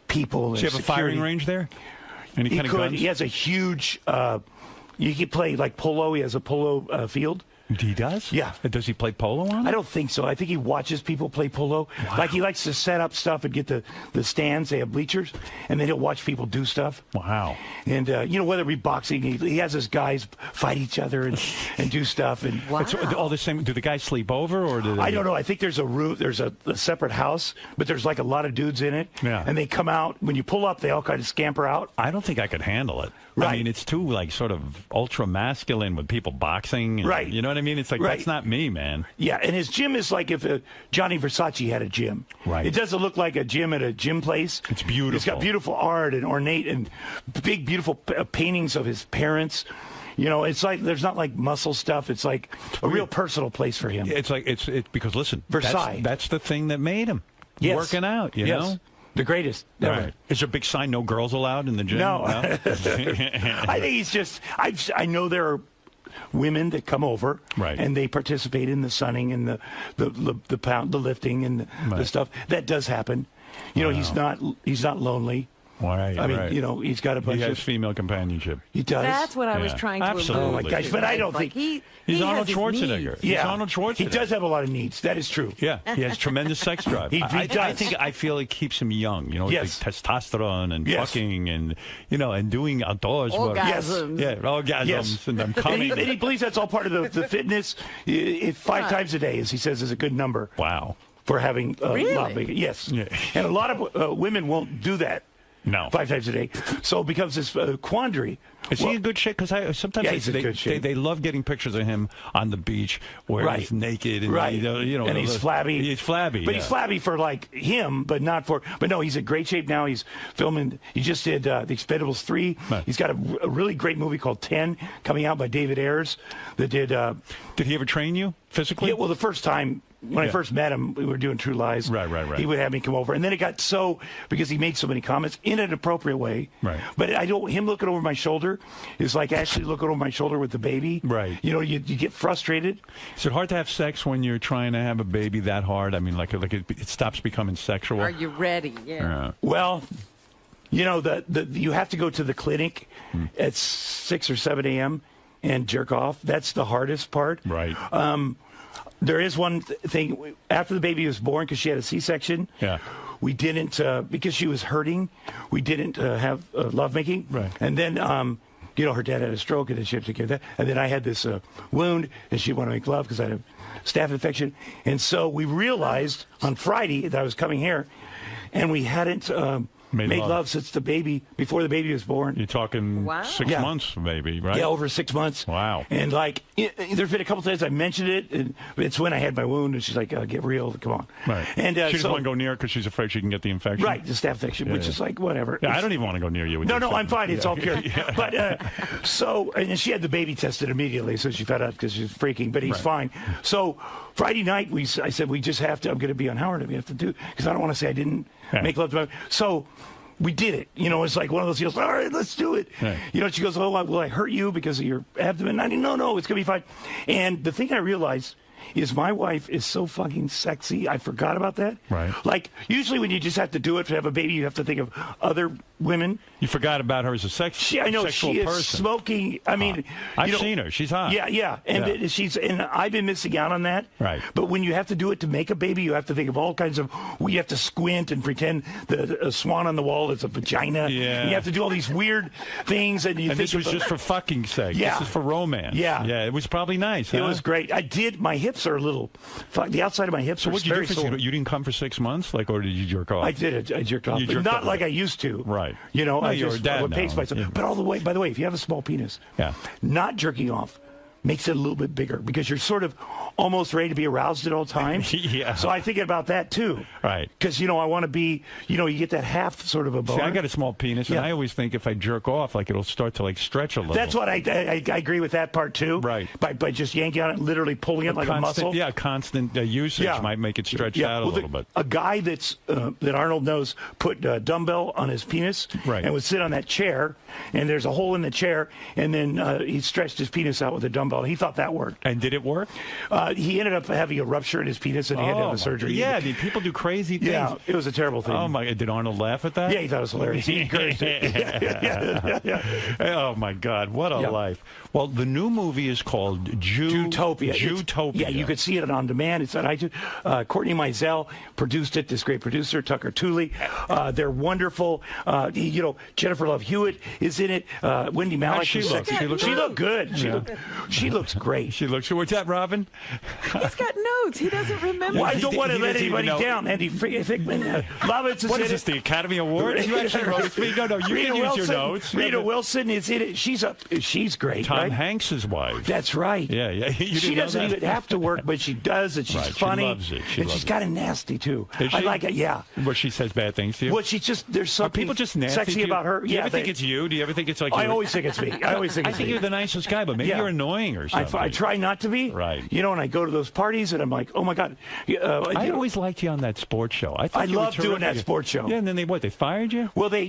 people. Does he have a firing range there? Any kind of guns? He has a huge. You can play like polo. He has a polo field. He does? Yeah. Does he play polo on it? I don't think so. I think he watches people play polo. Wow. Like he likes to set up stuff and get the stands. They have bleachers, and then he'll watch people do stuff. Wow. And whether it be boxing, he has his guys fight each other and do stuff. And It's all the same. Do the guys sleep over, or do they? I don't know. I think there's a room. There's a separate house, but there's like a lot of dudes in it. Yeah. And they come out when you pull up. They all kind of scamper out. I don't think I could handle it. Right. I mean, it's too sort of ultra masculine with people boxing. And, right. You know what I mean? It's like that's not me, man. Yeah, and his gym is like if Johnny Versace had a gym. Right. It doesn't look like a gym at a gym place. It's beautiful. It's got beautiful art and ornate and big, beautiful paintings of his parents. It's like there's not like muscle stuff. It's like a real personal place for him. It's like it's because listen, Versailles. That's the thing that made him working out. You know. The greatest. Right. Is there a big sign, no girls allowed in the gym? No. I think he's just, I know there are women that come over and they participate in the sunning and the lifting and the stuff. That does happen. He's not lonely. Right, I mean, he's got a bunch He has of female companionship. He does. That's what I was trying to Absolutely. Oh my gosh, but I don't think he's Arnold Schwarzenegger. He's Arnold Schwarzenegger. He does have a lot of needs. That is true. Yeah, he has tremendous sex drive. He does. I feel it keeps him young. Yes. Like testosterone and fucking and and doing outdoors. Orgasms. Orgasms. Yes. And I'm coming. And he believes that's all part of the fitness. 5 times a day, as he says, is a good number. Wow. For having really? Yes. Yeah. And a lot of women won't do that. No. 5 times a day. So it becomes this quandary. Is he in good shape? Because sometimes he's in good shape. They love getting pictures of him on the beach where he's naked and and he's flabby. He's flabby, but he's flabby for like him, but not for. But no, he's in great shape now. He's filming. He just did The Expendables 3. Right. He's got a really great movie called 10 coming out by David Ayers. That did. Did he ever train you physically? Yeah. Well, the first time. When I first met him, we were doing True Lies. Right. He would have me come over, and then it got because he made so many comments in an appropriate way. Right. But him looking over my shoulder is like actually looking over my shoulder with the baby. Right. You get frustrated. Is it hard to have sex when you're trying to have a baby that hard? I mean, like it stops becoming sexual. Are you ready? Yeah. Well, you have to go to the clinic at 6 or 7 a.m. and jerk off. That's the hardest part. Right. There is one thing after the baby was born because she had a C-section. Yeah. We didn't because she was hurting. We didn't have lovemaking. Right. And then her dad had a stroke and then she had to take care of that. And then I had this wound and she wanted to make love because I had a staph infection. And so we realized on Friday that I was coming here, and we hadn't Made love since before the baby was born. You're talking 6 months, maybe, right? Yeah, over 6 months. Wow. And there's been a couple times I mentioned it, and it's when I had my wound, and she's like, "Get real, come on." Right. And she doesn't want to go near because she's afraid she can get the infection. Right, the staph infection, which is like whatever. Yeah, I don't even want to go near you. With no, I'm fine. It's all cured. But and she had the baby tested immediately, so she found out because she's freaking. But he's fine. So Friday night, I said we just have to. I'm going to be on Howard, and we have to do because I don't want to say I didn't make love to my. So we did it. It's like one of those deals. All right, let's do it. Right. She goes, "Oh, will I hurt you because of your abdomen?" I didn't. No, it's going to be fine. And the thing I realized is my wife is so fucking sexy. I forgot about that. Right. Like, usually when you just have to do it to have a baby, you have to think of other women. You forgot about her as a sexual person. She is smoking. I mean, I've seen her. She's hot. Yeah. And and I've been missing out on that. Right. But when you have to do it to make a baby, you have to think of all kinds of. You have to squint and pretend the swan on the wall is a vagina. Yeah. And you have to do all these weird things, and this was just for fucking sake. Yeah. This is for romance. Yeah. Yeah. It was probably nice. It was great. I did. My hips are a little. The outside of my hips are very sore. You didn't come for 6 months, or did you jerk off? I did. I jerked off, but not like I used to. Right. I you're a dad would pace myself. Yeah. But by the way, if you have a small penis, not jerking off makes it a little bit bigger because you're sort of almost ready to be aroused at all times. Yeah. So I think about that too. Right. Because, I want to be, you get that half sort of a boner. See, I got a small penis, and I always think if I jerk off, it'll start to stretch a little. That's what I agree with that part too. Right. By just yanking on it, literally pulling it like a muscle. Yeah, constant usage might make it stretch out a little bit. A guy that Arnold knows put a dumbbell on his penis and would sit on that chair, and there's a hole in the chair, and then he stretched his penis out with a dumbbell. He thought that worked. And did it work? He ended up having a rupture in his penis, and he had to have a surgery. Yeah, people do crazy things. Yeah, it was a terrible thing. Oh my God! Did Arnold laugh at that? Yeah, he thought it was hilarious. He encouraged it. Oh my God, what a life! Well, the new movie is called Jutopia. Jutopia. Yeah, you could see it on demand. It's on iTunes. Courtney Mizell produced it. This great producer, Tucker Tooley. They're wonderful. Jennifer Love Hewitt is in it. Wendy Malick. How's she look? She looked good. She looks great. She looks. What's that, Robin? He's got notes. He doesn't remember. Well, I don't want to let anybody down. Andy Fickman. What is this, the Academy Awards? You actually wrote it. No, you can use your notes. Rita Wilson is in it. She's great. Tom Hanks' wife. That's right. Yeah. She doesn't even have to work, but she does, and she's funny. She loves it. And she's kind of nasty, too. I like it, yeah. Well, she says bad things to you? Well, there's something people just nasty sexy about her. Do you ever think it's you? Do you ever think it's like I always think it's me. I think you're the nicest guy, but maybe you're annoying or something. I try not to be. Right. And I go to those parties, and I'm like, oh, my God. I always liked you on that sports show. I love doing that sports show. Yeah, and then they fired you? Well, they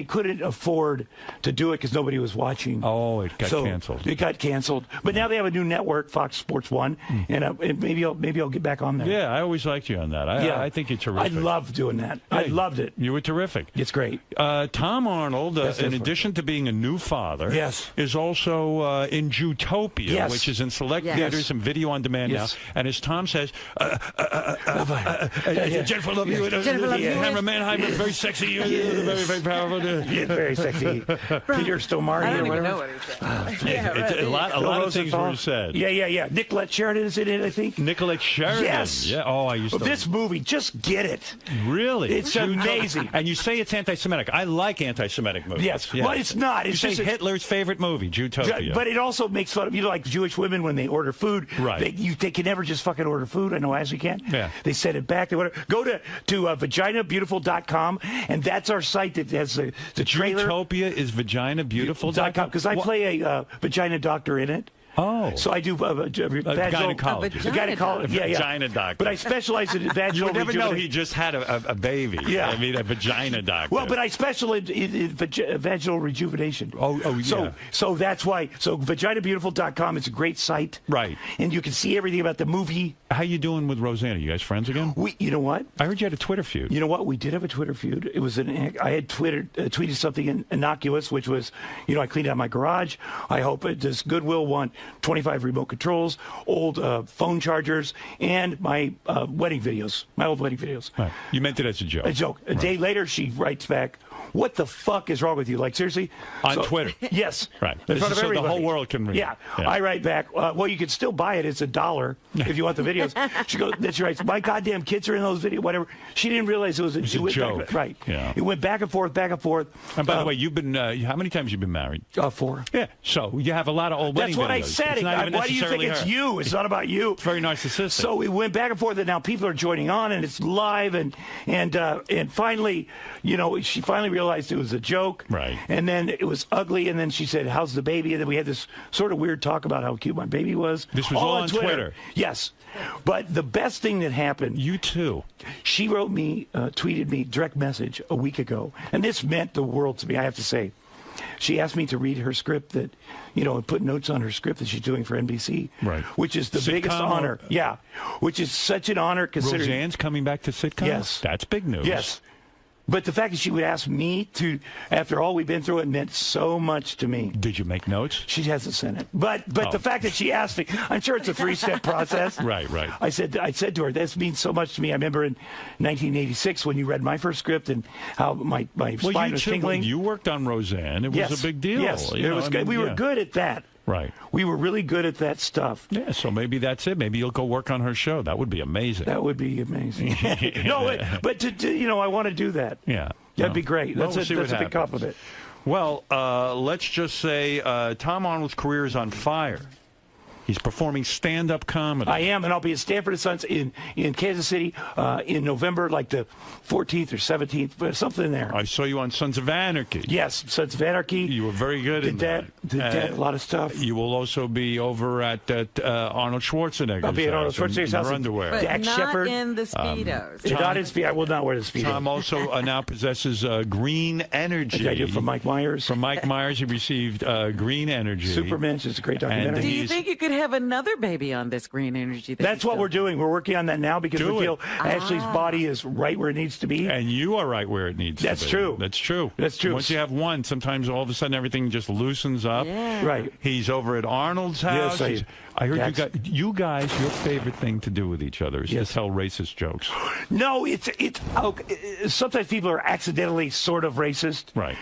couldn't afford to do it because nobody was watching. Oh, it got canceled. It got canceled. But now they have a new network, Fox Sports 1, and maybe I'll get back on there. Yeah, I always liked you on that. I think you're terrific. I loved doing that. I loved it. You were terrific. It's great. Tom Arnold, in addition to being a new father, is also in Jutopia, which is in select theaters and video on demand now. And as Tom says, Jennifer Love Hewitt, cameraman, I'm very sexy, very, very powerful. Very sexy. Peter Stomari. I don't even know what he said. A lot of things were said. Yeah. Nicolette Sheridan is in it, I think. Nicolette Sheridan. Yes. Yeah. Oh, I used to. This movie, just get it. Really? It's amazing. And you say it's anti-Semitic. I like anti-Semitic movies. Yes. Well, it's not. It's just Hitler's favorite movie, Jutopia. But it also makes fun of, like Jewish women when they order food. Right. They can never just fucking order food. I know Ashley can. Yeah. They send it back. They go to vaginabeautiful.com, and that's our site that has the trailer. Jutopia is vaginabeautiful.com. Because I play a vagina doctor in it. Oh. So I do gynecologist. Vagina doctor. But I specialize in vaginal You would never know he just had a baby. Yeah. I mean, a vagina doctor. Well, but I specialize in vaginal rejuvenation. Oh, yeah. So that's why. So vaginabeautiful.com is a great site. Right. And you can see everything about the movie. How you doing with Rosanna? You guys friends again? You know what? I heard you had a Twitter feud. You know what? We did have a Twitter feud. It was I had tweeted something innocuous, which was, I cleaned out my garage. I hope does Goodwill want 25 remote controls, old phone chargers, and my wedding videos, my old wedding videos. Right. You meant it as a joke. A joke. A day later, she writes back, what the fuck is wrong with you? Like, seriously? On Twitter. Yes. Right. In front of so everybody. the whole world can read. Yeah. I write back, well, you can still buy it. It's $1 if you want the videos. She goes, that's right. My goddamn kids are in those videos, whatever. She didn't realize it was a joke. Right. Yeah. It went back and forth, back and forth. And by the way, you've been, how many times have you been married? 4. Yeah. So you have a lot of old wedding That's what videos. I said. Why do you think it's you? It's not about you. It's very narcissistic. So we went back and forth, and now people are joining on, and it's live, and finally, she finally realized it was a joke. Right. And then it was ugly, and then she said, "How's the baby?" And then we had this sort of weird talk about how cute my baby was. This was all on Twitter. Yes. But the best thing that happened... You too. She wrote me, tweeted me, direct message a week ago, and this meant the world to me, I have to say. She asked me to read her script and put notes on her script that she's doing for NBC. Right. Which is the biggest honor. Yeah. Which is such an honor considering... Roseanne's coming back to sitcom? Yes. That's big news. Yes. But the fact that she would ask me to, after all we've been through, it meant so much to me. Did you make notes? She hasn't sent it. But the fact that she asked me, I'm sure it's a 3-step process. Right. I said to her, this means so much to me. I remember in 1986 when you read my first script and how my spine was tingling. You worked on Roseanne. It was a big deal. Yes, it was good. We were good at that. Right. We were really good at that stuff. Yeah, so maybe that's it. Maybe you'll go work on her show. That would be amazing. That would be amazing. No, but I want to do that. Yeah. That'd be great. That's a big compliment. Well, let's just say Tom Arnold's career is on fire. He's performing stand-up comedy. I am, and I'll be at Stanford & Sons in Kansas City in November, like the 14th or 17th, but something there. I saw you on Sons of Anarchy. Yes, Sons of Anarchy. You were very good in that. Did that, a lot of stuff. You will also be over at Arnold Schwarzenegger's I'll be at Arnold Schwarzenegger's house. Underwear. But Dax not Shepard. in the Speedos. Not in Speedos. I will not wear the Speedos. Tom also now possesses Green Energy. I do, from Mike Myers. From Mike Myers, he received Green Energy. Supermensch is a great documentary. Do you think you could have another baby on this Green Energy? That's what we're doing. We're working on that now because we feel Ashley's body is right where it needs to be. And you are right where it needs to be. That's true. That's true. That's true. Once you have one, sometimes all of a sudden everything just loosens up. Yeah. Right. He's over at Arnold's house. Yes, I heard you guys, your favorite thing to do with each other is to tell racist jokes. No, it's sometimes people are accidentally sort of racist. Right.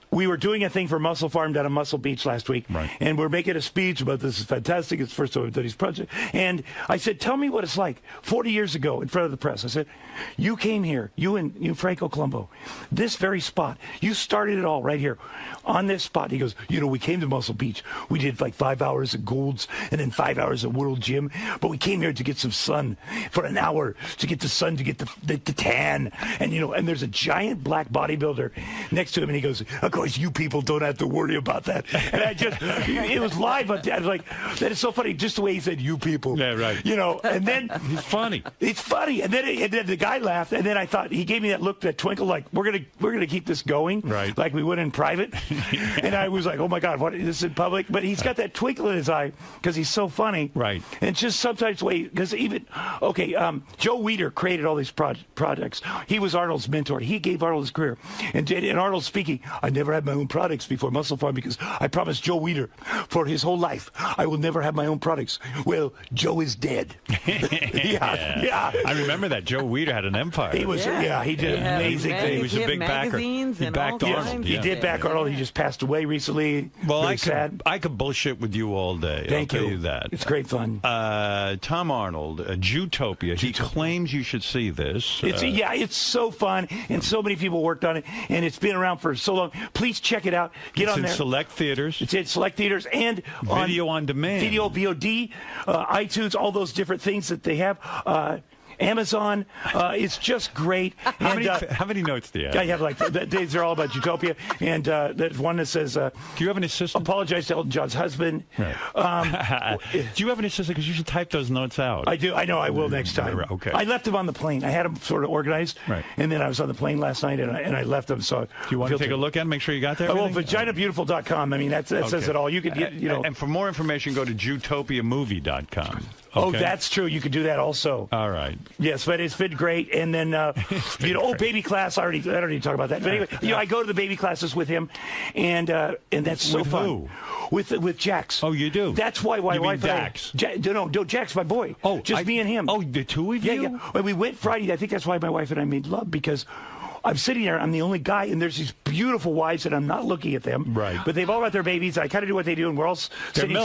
We were doing a thing for Muscle Farm down at Muscle Beach last week, right. And we're making a speech about this is fantastic. It's the first time we've done these projects. And I said, tell me what it's like 40 years ago in front of the press. I said, you came here, you and Franco Colombo, this very spot. You started it all right here on this spot. He goes, we came to Muscle Beach. We did like 5 hours at Gould's and then 5 hours at World Gym. But we came here to get some sun for an hour, to get the sun, to get the tan. And, and there's a giant black bodybuilder next to him. And he goes, of course, you people don't have to worry about that. And it was live. I was like, that is so funny. Just the way he said, you people. Yeah, right. And then. He's funny. It's funny. And then the guy laughed. And then I thought, he gave me that look, that twinkle, like, we're going to keep this going. Right. Like we would in private. And I was like, oh my God, what is this in public? But he's got that twinkle in his eye because he's so funny. Right. And just sometimes, because even, Joe Weider created all these projects. He was Arnold's mentor. He gave Arnold his career. And Arnold speaking, I never had my own products before Muscle Farm because I promised Joe Weider for his whole life, I will never have my own products. Well, Joe is dead. yeah. I remember that. Joe Weider had an empire. He was, he did amazing things. He was a big backer. He backed Arnold. He did back Arnold. He just passed away recently. Well, sad. I could bullshit with you all day. Thank I'll tell you that. It's great fun. Tom Arnold, Jewtopia. He claims you should see this. It's so fun, and so many people worked on it, and it's been around for so long. Please check it out. Get on there. It's in select theaters. It's in select theaters and video on demand. Video, VOD, iTunes, all those different things that they have. Amazon. It's just great. How many notes do you have? I have these are all about Utopia. And there's one that says, do you have an assistant? Apologize to Elton John's husband. Right. Do you have an assistant? Because you should type those notes out. I do. I know. I will next time. Okay. I left them on the plane. I had them sort of organized. Right. And then I was on the plane last night and I left them. So do you want to take a look at them? Make sure you got that? Well, vaginabeautiful.com. I mean, that says it all. You could, And for more information, go to Jewtopiamovie.com. Oh, that's true. You could do that also. All right. Yes, but it's been great. And then, baby class. I don't need to talk about that. But anyway, I go to the baby classes with him, and that's so with fun. Who? With Jax. Oh, you do? That's why my wife Dax? No, Jax, my boy. Oh, just me and him. Oh, the two of you? Yeah. When we went Friday, I think that's why my wife and I made love because I'm sitting there. I'm the only guy, and there's these beautiful wives, and I'm not looking at them. Right. But they've all got their babies. I kind of do what they do, and we're all sitting.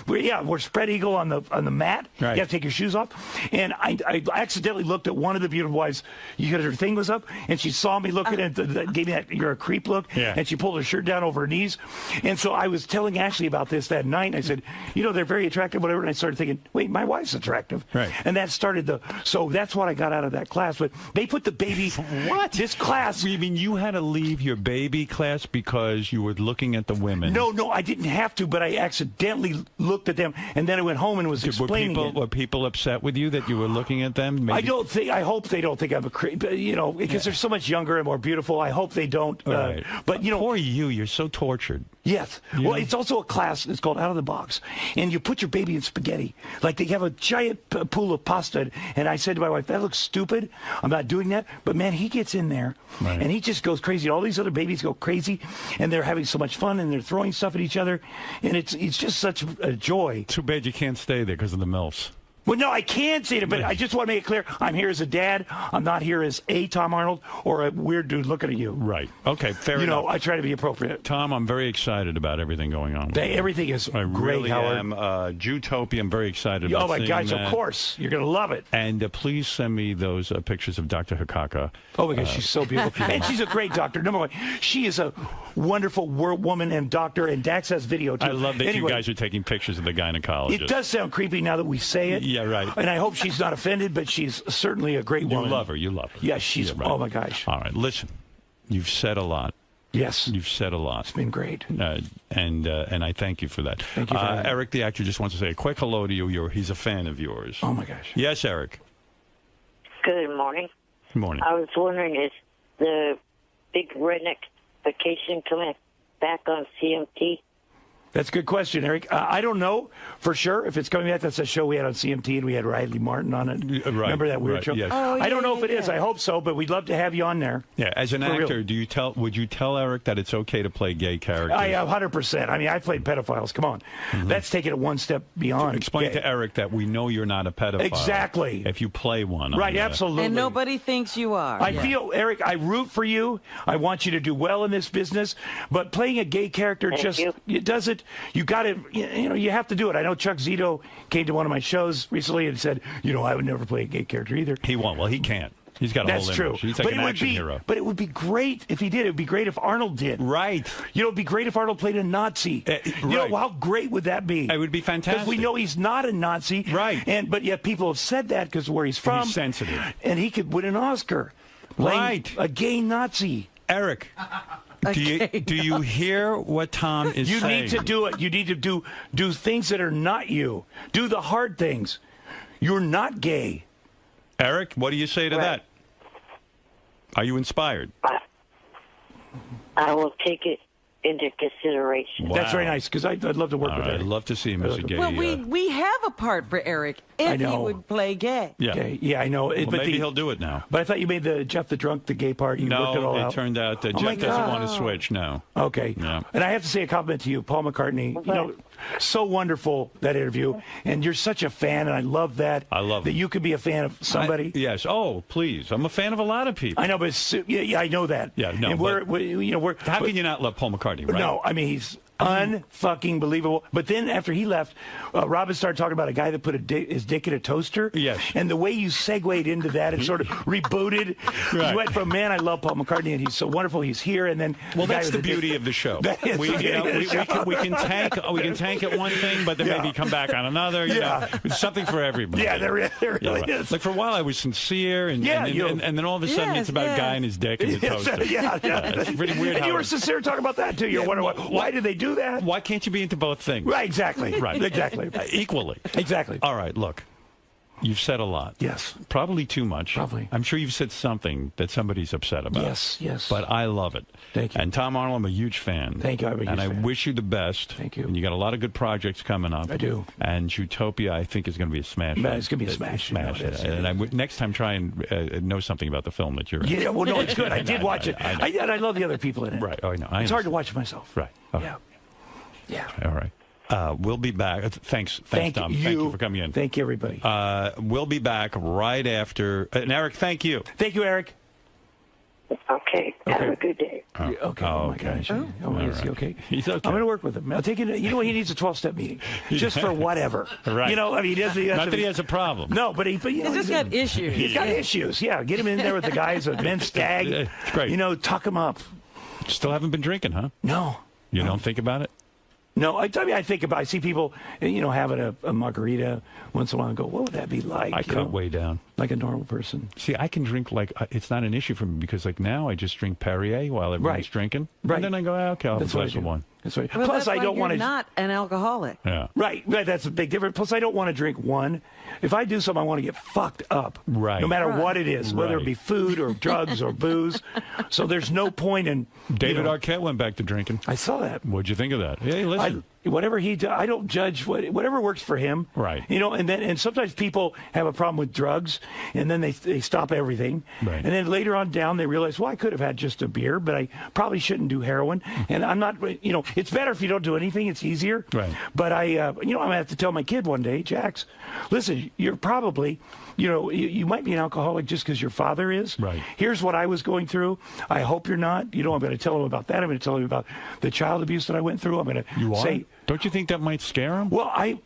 We're spread eagle on the mat. Right. You have to take your shoes off. And I accidentally looked at one of the beautiful wives. Her thing was up, and she saw me looking and gave me that "you're a creep" look. Yeah. And she pulled her shirt down over her knees. And so I was telling Ashley about this that night. And I said, they're very attractive, whatever. And I started thinking, wait, my wife's attractive. Right. And that started so that's what I got out of that class. But they put the baby. What? This class. You mean you had to leave your baby class because you were looking at the women? No, I didn't have to, but I accidentally looked at them, and then I went home and was explaining it. Were people upset with you that you were looking at them? Maybe? I hope they don't think I'm a creep, because they're so much younger and more beautiful. I hope they don't. Right. But, poor you're so tortured. Yes. Well, it's also a class. It's called Out of the Box. And you put your baby in spaghetti. Like they have a giant pool of pasta. And I said to my wife, that looks stupid. I'm not doing that. But, man, he gets in there. Right. And he just goes crazy. All these other babies go crazy. And they're having so much fun. And they're throwing stuff at each other. And it's just such a joy. Too bad you can't stay there because of the MILFs. Well, no, I can say it, but I just want to make it clear. I'm here as a dad. I'm not here as a Tom Arnold or a weird dude looking at you. Right. Okay, fair enough. I try to be appropriate. Tom, I'm very excited about everything going on. Everything is I great, really Howard. am. Jewtopia, I'm very excited about Oh, my seeing gosh, that. of course. You're going to love it. And please send me those pictures of Dr. Hakaka. Oh, my gosh, she's so beautiful. And she's a great doctor. Number one, she is a wonderful woman and doctor, and Dax has video, too. I love that you guys are taking pictures of the gynecologist. It does sound creepy now that we say it. Yeah, right. And I hope she's not offended, but she's certainly a great woman. You love her. Yes, she's, right. Oh, my gosh. All right, listen, you've said a lot. Yes. You've said a lot. It's been great. And I thank you for that. Thank you for having me. Eric, the actor, just wants to say a quick hello to you. He's a fan of yours. Oh, my gosh. Yes, Eric. Good morning. Good morning. I was wondering, is the big redneck vacation coming back on CMT? That's a good question, Eric. I don't know for sure if it's coming back. That's a show we had on CMT, and we had Riley Martin on it. Right, Remember that weird show? Yes. Oh, I don't know if it is. I hope so, but we'd love to have you on there. Yeah, as an actor, would you tell Eric that it's okay to play gay characters? 100%. I mean, I played pedophiles. Come on. That's taking it one step beyond. Explain to Eric that we know you're not a pedophile. Exactly. If you play one. Right, absolutely. And nobody thinks you are. I feel, Eric, I root for you. I want you to do well in this business. But playing a gay character it doesn't, you got to, you have to do it. I know Chuck Zito came to one of my shows recently and said, I would never play a gay character either. He won't. Well, he can't. He's got a whole image. That's true. He's like an action hero. But it would be great if he did. It would be great if Arnold did. Right. It would be great if Arnold played a Nazi. How great would that be? It would be fantastic. Because we know he's not a Nazi. Right. But yet people have said that because where he's from. He's sensitive. And he could win an Oscar. Right. A gay Nazi. Eric. Do you hear what Tom is saying? You need to do it. You need to do things that are not you. Do the hard things. You're not gay. Eric, what do you say to that? Are you inspired? I will take it into consideration. Wow. That's very nice, because I'd love to work with Eric. I'd love to see him as a gay. Well, we have a part for Eric if he would play gay. Yeah, okay. Yeah, I know. Well, maybe he'll do it now. But I thought you made the Jeff the Drunk the gay part. You worked it all out. It turned out that Jeff doesn't want to switch. No. Okay. Yeah. And I have to say a compliment to you, Paul McCartney. So wonderful, that interview. And you're such a fan, and I love that. I love that you could be a fan of somebody. Yes. Oh, please. I'm a fan of a lot of people. I know, but I know that. Yeah, no. And we're how can you not love Paul McCartney, right? No, I mean, he's unfucking believable. But then after he left, Robin started talking about a guy that put his dick in a toaster. Yes. And the way you segued into that and sort of rebooted, you went from, man, I love Paul McCartney, and he's so wonderful, he's here, and then that's the beauty of the show. We can tank at one thing, but then maybe come back on another. You know, it's something for everybody. Yeah, there really is. Like for a while, I was sincere, and then all of a sudden, it's about a guy and his dick and the toaster. It's pretty weird. And you were sincere talking about that too. You're wondering why did they do that? Why can't you be into both things? Right, exactly. Right, exactly. Equally. Exactly. All right, look. You've said a lot. Yes. Probably too much. Probably. I'm sure you've said something that somebody's upset about. Yes. But I love it. Thank you. And Tom Arnold, I'm a huge fan. Thank you. I'm a huge fan. I wish you the best. Thank you. And you got a lot of good projects coming up. I do. And Utopia, I think, is going to be a smash. It's going to be a smash. And next time, try and know something about the film that you're in. Yeah, well, no, it's good. I did watch it. I love the other people in it. Right. Oh, I know. It's hard to watch myself. Right. Okay. Yeah. All right. We'll be back. Thanks, Tom. Thank you for coming in. Thank you, everybody. We'll be back right after. And Eric, thank you. Thank you, Eric. Okay. Have a good day. Okay. Oh, my gosh. Oh, is he okay? He's okay. I'm going to work with him. I'll take it. You know what? He needs a 12-step meeting, just for whatever. Right. You know, I mean, he not that he has a problem. No, but you know, He's just got issues. He's got issues. Yeah, get him in there with the guys at Men's Stag. It's great. You know, tuck him up. Still haven't been drinking, huh? No. You don't think about it? No, I mean, I think about. I see people, you know, having a margarita once in a while and go, "What would that be like?" I cut way down, like a normal person. See, I can drink like it's not an issue for me because like now I just drink Perrier while everyone's drinking, and then I go, okay, I'll have a glass of wine. That's right. Well, Plus, I don't want to. Not an alcoholic. Yeah. Right. That's a big difference. Plus, I don't want to drink one. If I do something, I want to get fucked up. Right. No matter what it is, whether it be food or drugs or booze. So there's no point in. David Arquette went back to drinking. I saw that. What'd you think of that? Hey, listen. Whatever he does, I don't judge whatever works for him. Right. You know, and sometimes people have a problem with drugs, and then they stop everything. Right. And then later on down, they realize, well, I could have had just a beer, but I probably shouldn't do heroin. And I'm not, you know, it's better if you don't do anything. It's easier. Right. But you know, I'm going to have to tell my kid one day, Jax, listen, you're probably, you know, you might be an alcoholic just because your father is. Right. Here's what I was going through. I hope you're not. You know, I'm going to tell him about that. I'm going to tell him about the child abuse that I went through. I'm going to say. Don't you think that might scare him? Well, I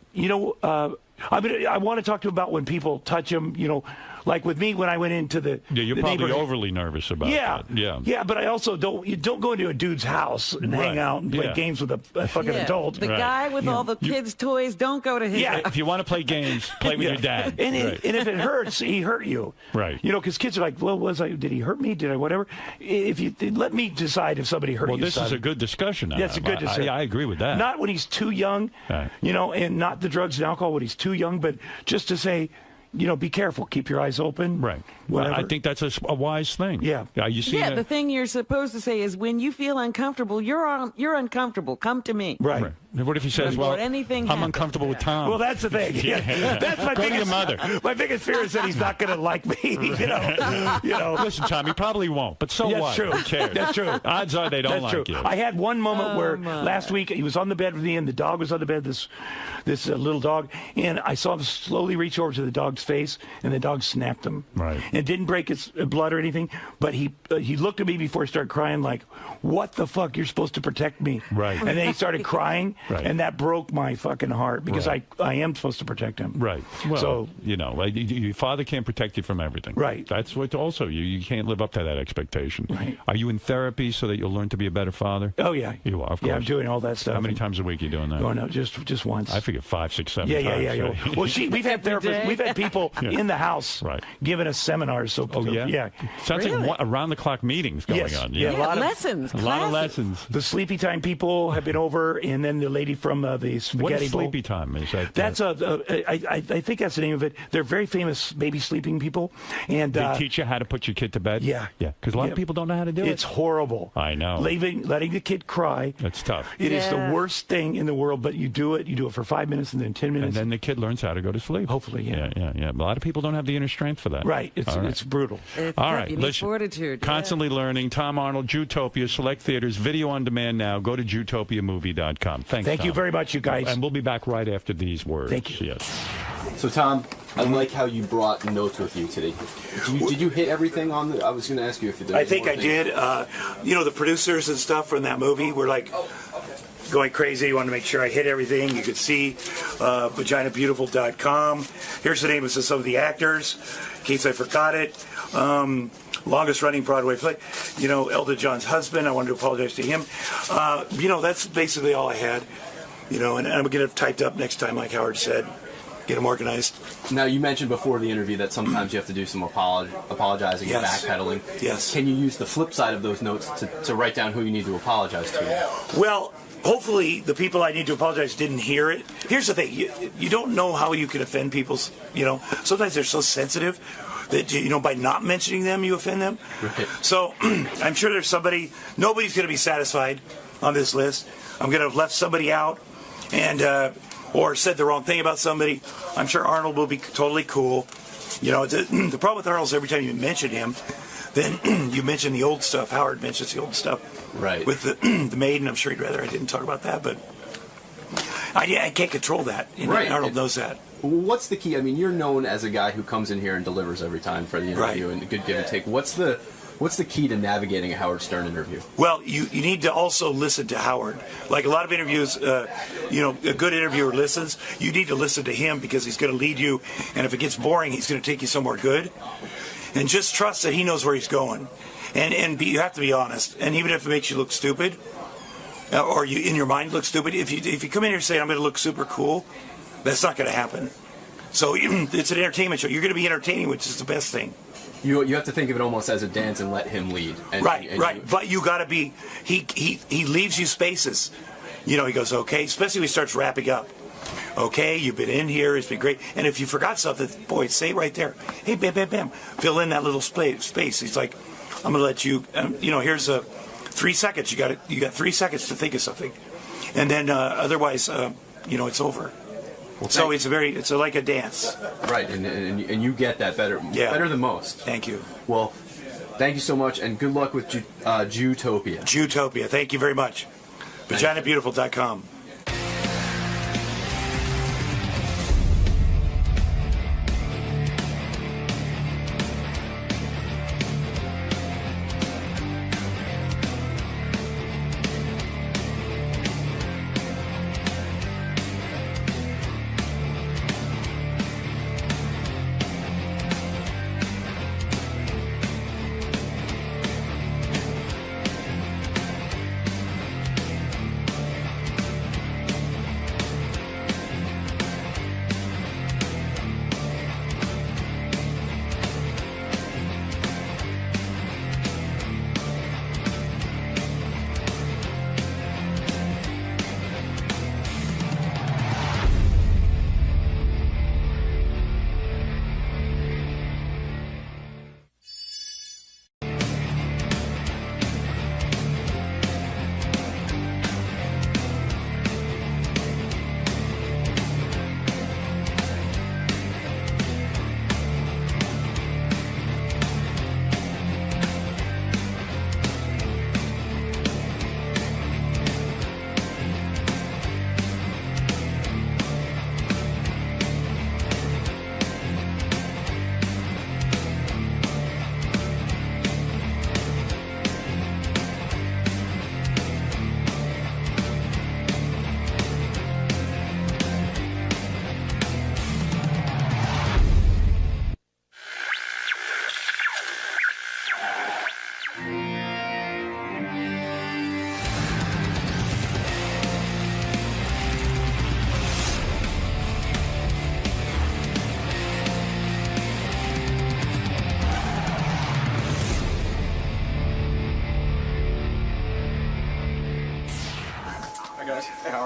want to talk to him about when people touch him, you know, like with me when I went into the you're the probably overly nervous about that. Yeah, but I also don't go into a dude's house and hang out and play games with a fucking adult. The guy with all the kids' toys, don't go to his house. If you want to play games, play with your dad. And if it hurts, he hurt you. Right. You know, because kids are like, well, did he hurt me? Did I whatever? If you let me decide if somebody hurt you. Well, this is a good discussion. That's a good discussion. I agree with that. Not when he's too young, you know, and not the drugs and alcohol when he's too young, but just to say, you know, be careful. Keep your eyes open. Right. Whatever. I think that's a wise thing. Yeah. You see the thing you're supposed to say is when you feel uncomfortable, you're uncomfortable. Come to me. Right. What if he says, Before well, anything I'm happens. uncomfortable with Tom? Well, that's the thing. Yeah. That's my Go to biggest, your mother. My biggest fear is that he's not going to like me. You know. Listen, Tom, he probably won't. But so That's what? true. Who cares? That's true. Odds are they don't That's like true. you. I had one moment where last week he was on the bed with me, and the dog was on the bed. This little dog, and I saw him slowly reach over to the dog's face, and the dog snapped him. Right. And it didn't break its blood or anything, but he looked at me before he started crying, like, "What the fuck? You're supposed to protect me." Right. And then he started crying, and that broke my fucking heart because I am supposed to protect him. Right. Well, so you know, like, your father can't protect you from everything. Right. That's what also you can't live up to that expectation. Right. Are you in therapy so that you'll learn to be a better father? Oh yeah. You are, of course. Yeah, I'm doing all that stuff. How many times a week are you doing that? Oh no, just once. I figure 5, 6, 7 Yeah. times. Well, we've had therapists, we've had people in the house giving us seminars. So yeah. Sounds like around the clock meetings going on. Yeah, a lot of lessons. A lot of lessons. The Sleepy Time people have been over, and then the lady from the Spaghetti What is Bowl. Sleepy Time? Is that? That's I think that's the name of it. They're very famous baby sleeping people, and they teach you how to put your kid to bed. Yeah. Because a lot of people don't know how to do it. It's horrible. I know. Letting the kid cry. That's tough. It is the worst thing in the world. But you do it. You do it for 5 minutes, and then 10 minutes, and then the kid learns how to go to sleep. Hopefully, yeah. A lot of people don't have the inner strength for that. Right. It's brutal. All right. You need fortitude. Constantly learning. Tom Arnold, Jutopia, select theaters, video on demand now. Go to jutopiamovie.com. Thanks. Thank you Tom. very much, you guys. And we'll be back right after these words. Thank you. Yes. So, Tom, I like how you brought notes with you today. Did you hit everything on the... I was going to ask you if you did. I think I did. You know, the producers and stuff from that movie were like going crazy. I wanted to make sure I hit everything. You could see vaginabeautiful.com. Here's the name of some of the actors, in case I forgot it. Longest running Broadway play. You know, Elton John's husband. I wanted to apologize to him. You know, that's basically all I had. You know, and I'm going to get it typed up next time, like Howard said. Get them organized. Now, you mentioned before the interview that sometimes you have to do some apologizing and backpedaling. Yes. Can you use the flip side of those notes to write down who you need to apologize to? Well, hopefully the people I need to apologize didn't hear it. Here's the thing. You don't know how you can offend people. You know, sometimes they're so sensitive that, you know, by not mentioning them, you offend them. Right. So I'm sure there's somebody, nobody's going to be satisfied on this list. I'm going to have left somebody out and or said the wrong thing about somebody. I'm sure Arnold will be totally cool. You know, the problem with Arnold is every time you mention him, then you mention the old stuff. Howard mentions the old stuff. Right. With the maid, and I'm sure he'd rather I didn't talk about that, but I can't control that. Right. Arnold knows that. What's the key? I mean, you're known as a guy who comes in here and delivers every time for the interview and a good give and take. What's the What's the key to navigating a Howard Stern interview? Well, you need to also listen to Howard. Like a lot of interviews, a good interviewer listens. You need to listen to him because he's going to lead you. And if it gets boring, he's going to take you somewhere good. And just trust that he knows where he's going. And you have to be honest. And even if it makes you look stupid, or you in your mind look stupid, if you come in here and say, I'm going to look super cool, that's not going to happen. So it's an entertainment show. You're going to be entertaining, which is the best thing. You have to think of it almost as a dance and let him lead. Right. But you got to be. He leaves you spaces. He goes, okay, especially when he starts wrapping up. Okay, you've been in here. It's been great. And if you forgot something, boy, say it right there. Hey, bam, bam, bam. Fill in that little space. He's like, I'm going to let you. Here's 3 seconds. You got 3 seconds to think of something, and then otherwise, it's over. Well, so it's like a dance. Right, and you get that better than most. Thank you. Well, thank you so much, and good luck with Jewtopia. Jewtopia, thank you very much. VaginaBeautiful.com.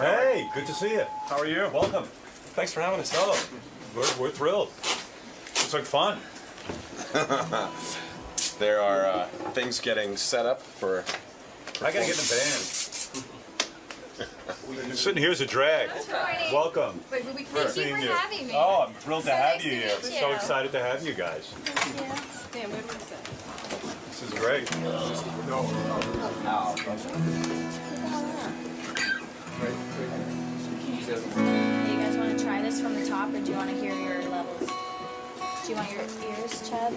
Hey, good to see you. How are you? Welcome. Thanks for having us. Oh, we're thrilled. Looks like fun. There are things getting set up for. I gotta get in the band. Sitting here is a drag. Welcome. Thank you for having me. Oh, I'm thrilled to have you nice here. to meet you. So excited to have you guys. Yeah, what is it? This is great. You guys want to try this from the top, or do you want to hear your levels? Do you want your ears, Chad?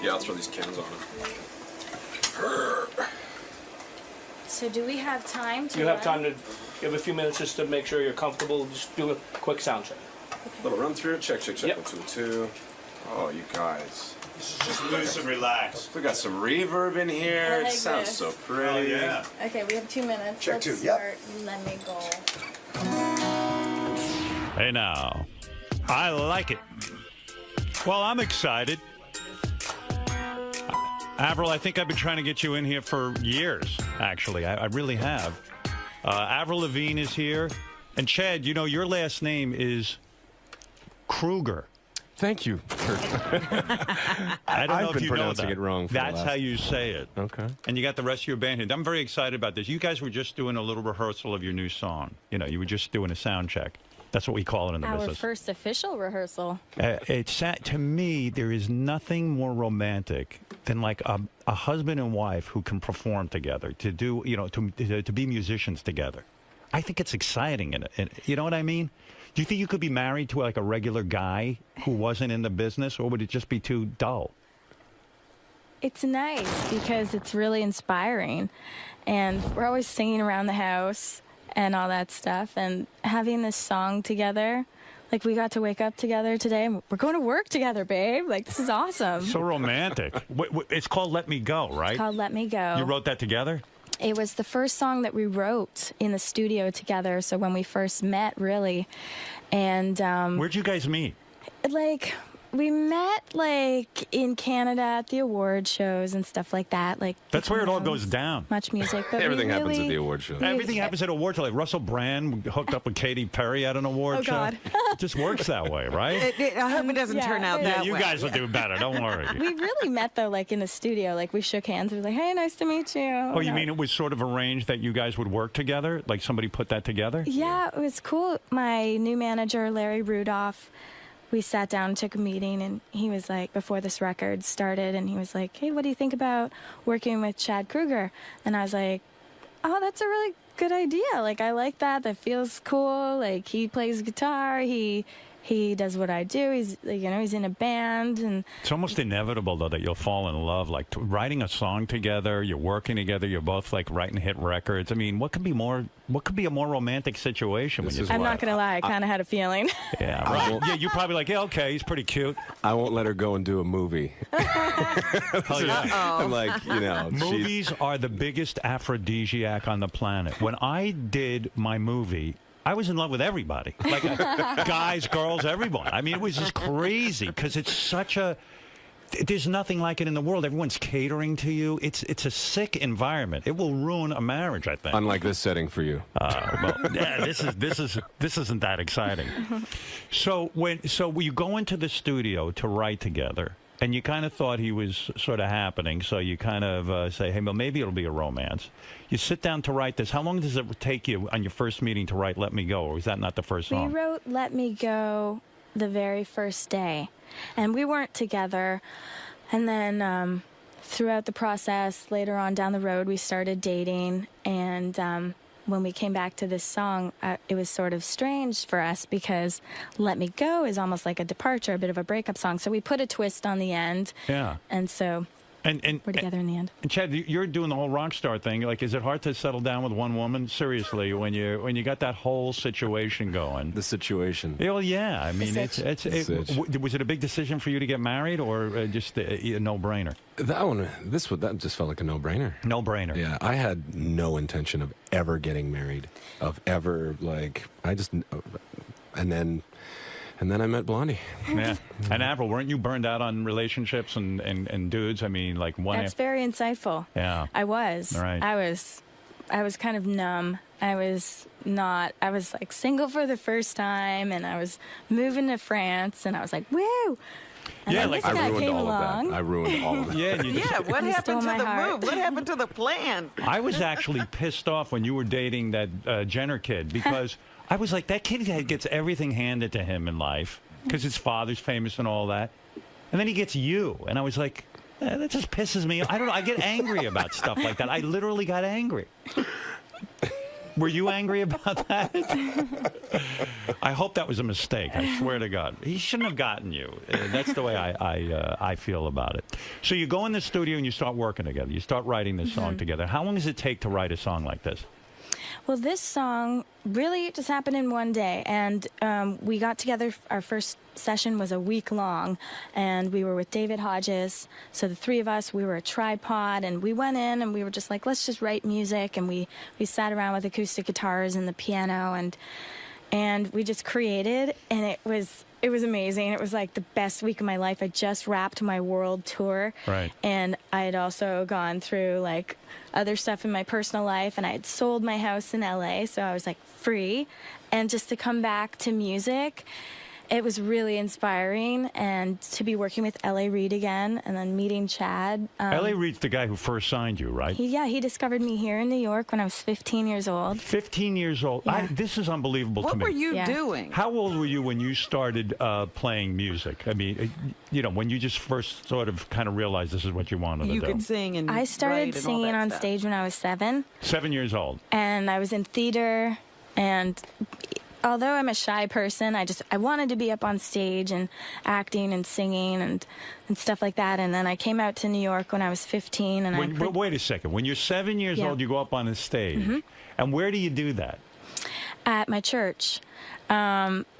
Yeah, I'll throw these cans on it. So do we have time to You have time to give a few minutes just to make sure you're comfortable. Just do a quick sound check. Little run through. Check. Yep. 1, 2, 2. Oh, you guys. Just loose and relax. We got some reverb in here. I like It sounds this. so pretty. Oh, yeah. Okay, we have 2 minutes. Check Let's 2, yep. start. Let me go. Hey now, I like it. Well, I'm excited. Avril, I think I've been trying to get you in here for years, actually. I really have. Avril Lavigne is here. And Chad, you know, your last name is Kruger. Thank you. I don't know I've if been you know pronouncing that. it wrong for the That's last- how you say it. Okay. And you got the rest of your band here. I'm very excited about this. You guys were just doing a little rehearsal of your new song. You know, you were just doing a sound check. That's what we call it in the Our business. first official rehearsal. To me, there is nothing more romantic than like a husband and wife who can perform together, to do, you know, to be musicians together. I think it's exciting, and you know what I mean? Do you think you could be married to like a regular guy who wasn't in the business, or would it just be too dull? it's nice because it's really inspiring. And we're always singing around the house and all that stuff. And having this song together, like we got to wake up together today and we're going to work together, babe. Like, this is awesome. So romantic. It's called Let Me Go, right? It's called Let Me Go. You wrote that together? It was the first song that we wrote in the studio together. So when we first met, really. And where'd you guys meet? Like, we met like in Canada at the award shows and stuff like that. Like, that's where it all goes down. Much music, but everything really, happens at the award show. Everything happens at award show. Like Russell Brand hooked up with Katy Perry at an award show. God. It just works that way, right? I hope it doesn't turn out that way. You guys will do better. Don't worry. We really met though, like in the studio. Like we shook hands. We were like, "Hey, nice to meet you." Oh, you mean it was sort of arranged that you guys would work together? Like somebody put that together? Yeah, it was cool. My new manager, Larry Rudolph, we sat down and took a meeting, and he was like, before this record started, and he was like, "Hey, what do you think about working with Chad Kroeger?" And I was like, "Oh, that's a really good idea. Like, I like that. That feels cool. Like, he plays guitar. He does what I do. He's, he's in a band." And it's almost inevitable, though, that you'll fall in love. Like writing a song together, you're working together, you're both like writing hit records. I mean, what could be a more romantic situation? I'm not gonna lie, I kind of had a feeling. Yeah, right. Yeah, you're probably like, yeah, okay, he's pretty cute. I won't let her go and do a movie. I'm like, movies are the biggest aphrodisiac on the planet. When I did my movie, I was in love with everybody, like guys, girls, everyone. I mean, it was just crazy because it's such a. There's nothing like it in the world. Everyone's catering to you. It's a sick environment. It will ruin a marriage, I think. Unlike this setting for you. Well, yeah, this isn't that exciting. So you go into the studio to write together, and you kind of thought he was sort of happening. So you kind of say, hey, well, maybe it'll be a romance. You sit down to write this. How long does it take you on your first meeting to write Let Me Go? Or is that not the first song? We wrote Let Me Go the very first day. And we weren't together. And then throughout the process, later on down the road, we started dating. And when we came back to this song, it was sort of strange for us because Let Me Go is almost like a departure, a bit of a breakup song. So we put a twist on the end. Yeah. And so we're together in the end. And Chad, you're doing the whole rock star thing. Like, is it hard to settle down with one woman? Seriously, when you got that whole situation going. The situation. Well, yeah. I mean, was it a big decision for you to get married, or just a no-brainer? That just felt like a no-brainer. No-brainer. Yeah, I had no intention of ever getting married, and then I met Blondie. Yeah. And Avril, weren't you burned out on relationships and dudes? I mean, like one. That's very insightful. Yeah. I was. Right. I was kind of numb. I was like single for the first time, and I was moving to France, and I was like, woo! And yeah, like I ruined all of that. I ruined all of that. Yeah, what happened to the move? What happened to the plan? I was actually pissed off when you were dating that Jenner kid because I was like, that kid gets everything handed to him in life because his father's famous and all that. And then he gets you. And I was like, that just pisses me off. I don't know. I get angry about stuff like that. I literally got angry. Were you angry about that? I hope that was a mistake. I swear to God. He shouldn't have gotten you. That's the way I feel about it. So you go in the studio and you start working together. You start writing this song together. How long does it take to write a song like this? Well, this song really just happened in one day, and we got together. Our first session was a week long, and we were with David Hodges. So the three of us, we were a tripod, and we went in and we were just like, let's just write music. And we sat around with acoustic guitars and the piano, and we just created, and it was amazing. It was like the best week of my life. I just wrapped my world tour. Right. And I had also gone through like other stuff in my personal life, and I had sold my house in LA, so I was like free. And just to come back to music, it was really inspiring, and to be working with L.A. Reid again, and then meeting Chad. L.A. Reid's the guy who first signed you, right? He discovered me here in New York when I was 15 years old. 15 years old. Yeah. This is unbelievable to me. What were you doing? How old were you when you started playing music? I mean, when you just first sort of kind of realized this is what you wanted to do. You could sing and I started write and singing all that on stuff. stage when I was 7. 7 years old. And I was in theater, and although I'm a shy person, I wanted to be up on stage and acting and singing and stuff like that. And then I came out to New York when I was 15. And wait a second. When you're 7 years old, you go up on the stage. And where do you do that? At my church.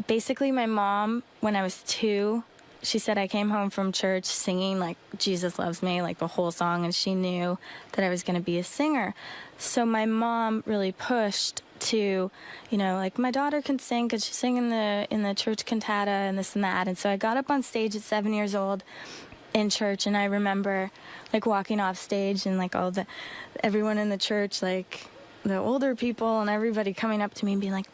Basically, my mom, when I was 2, she said I came home from church singing, like, Jesus Loves Me, like the whole song, and she knew that I was going to be a singer. So my mom really pushed to, you know, like, my daughter can sing because she sang in the church cantata and this and that. And so I got up on stage at 7 years old in church, and I remember, like, walking off stage and, like, everyone in the church, like, the older people and everybody coming up to me and being like,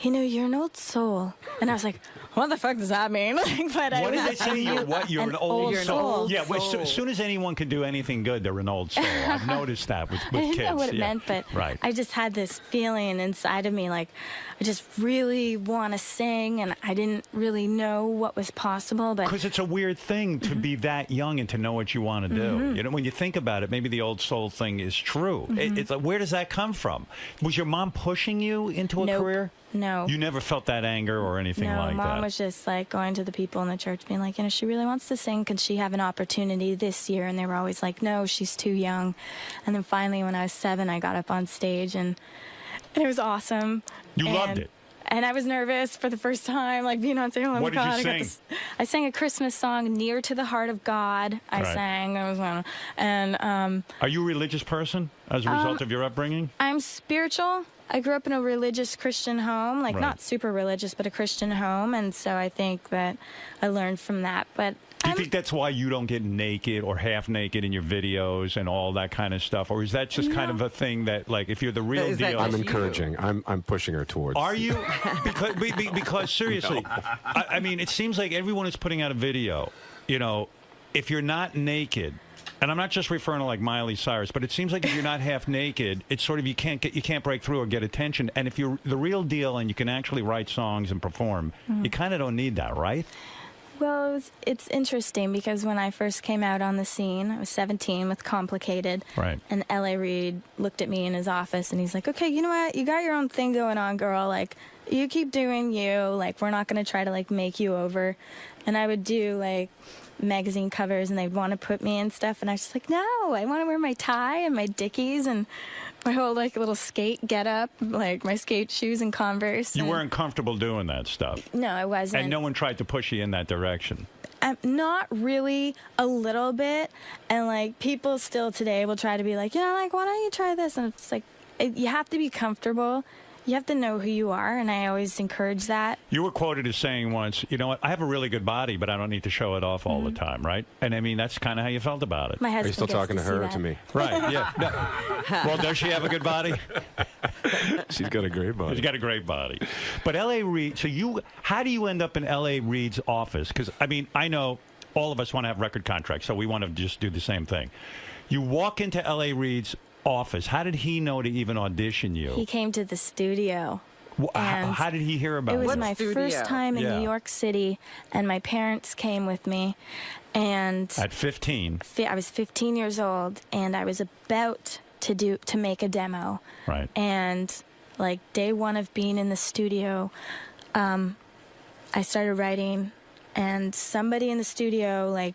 you know, you're an old soul. And I was like, what the fuck does that mean? Like, but what did they say? You're an old soul? Yeah, soul. As soon as anyone can do anything good, they're an old soul. I've noticed that with kids. I didn't know what it meant, but I just had this feeling inside of me, like, I just really want to sing, and I didn't really know what was possible. Because it's a weird thing to be that young and to know what you want to do. You know, when you think about it, maybe the old soul thing is true. It's like, where does that come from? Was your mom pushing you into a career? No. You never felt that anger or anything like that? No, Mom was just, like, going to the people in the church being like, you know, she really wants to sing. Could she have an opportunity this year? And they were always like, no, she's too young. And then finally, when I was 7, I got up on stage, and it was awesome. You loved it? And I was nervous for the first time, like, being on stage. Oh, what did you sing? I sang a Christmas song, Near to the Heart of God. I sang. That was one. And are you a religious person as a result of your upbringing? I'm spiritual. I grew up in a religious Christian home, like not super religious, but a Christian home. And so I think that I learned from that. But do you think that's why you don't get naked or half naked in your videos and all that kind of stuff? Or is that just kind of a thing that, like, if you're the real deal? I'm encouraging. I'm pushing her towards. Are you? Because seriously, I mean, it seems like everyone is putting out a video. You know, if you're not naked, and I'm not just referring to like Miley Cyrus, but it seems like if you're not half naked, it's sort of you can't break through or get attention. And if you're the real deal and you can actually write songs and perform, you kind of don't need that, right? Well, it's interesting because when I first came out on the scene, I was 17 with Complicated. Right. And L.A. Reid looked at me in his office and he's like, okay, you know what? You got your own thing going on, girl. Like, you keep doing you. Like, we're not going to try to, like, make you over. And I would do, like, magazine covers and they'd want to put me in stuff. And I was just like, no, I want to wear my tie and my Dickies and my whole, like, little skate get-up, like my skate shoes and Converse. You weren't comfortable doing that stuff. No, I wasn't. And no one tried to push you in that direction. Not really, a little bit. And, like, people still today will try to be like, you know, like, why don't you try this? And it's like, you have to be comfortable. You have to know who you are, and I always encourage that. You were quoted as saying once, you know what, I have a really good body, but I don't need to show it off all the time, right? And, I mean, that's kind of how you felt about it. My husband Are you still talking to her or to me? Right, yeah. No. Well, does she have a good body? She's got a great body. She's got a great body. But L.A. Reid, so how do you end up in L.A. Reid's office? Because, I mean, I know all of us want to have record contracts, so we want to just do the same thing. You walk into L.A. Reid's office. How did he know to even audition you? He came to the studio. How did he hear about it? It was my first time in New York City, and my parents came with me. And at 15? I was 15 years old, and I was about to make a demo. Right. And, like, day one of being in the studio, I started writing, and somebody in the studio, like,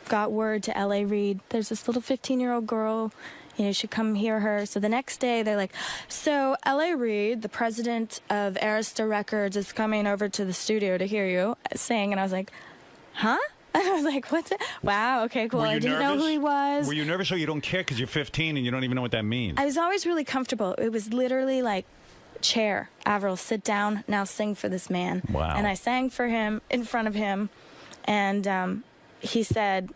got word to L.A. Reid, there's this little 15-year-old girl, you know, you should come hear her. So the next day, they're like, so L.A. Reid, the president of Arista Records, is coming over to the studio to hear you sing. And I was like, huh? I was like, what's it? Wow, okay, cool. I didn't know who he was. Were you nervous or you don't care because you're 15 and you don't even know what that means? I was always really comfortable. It was literally like, chair, Avril, sit down, now sing for this man. Wow. And I sang for him, in front of him, and he said,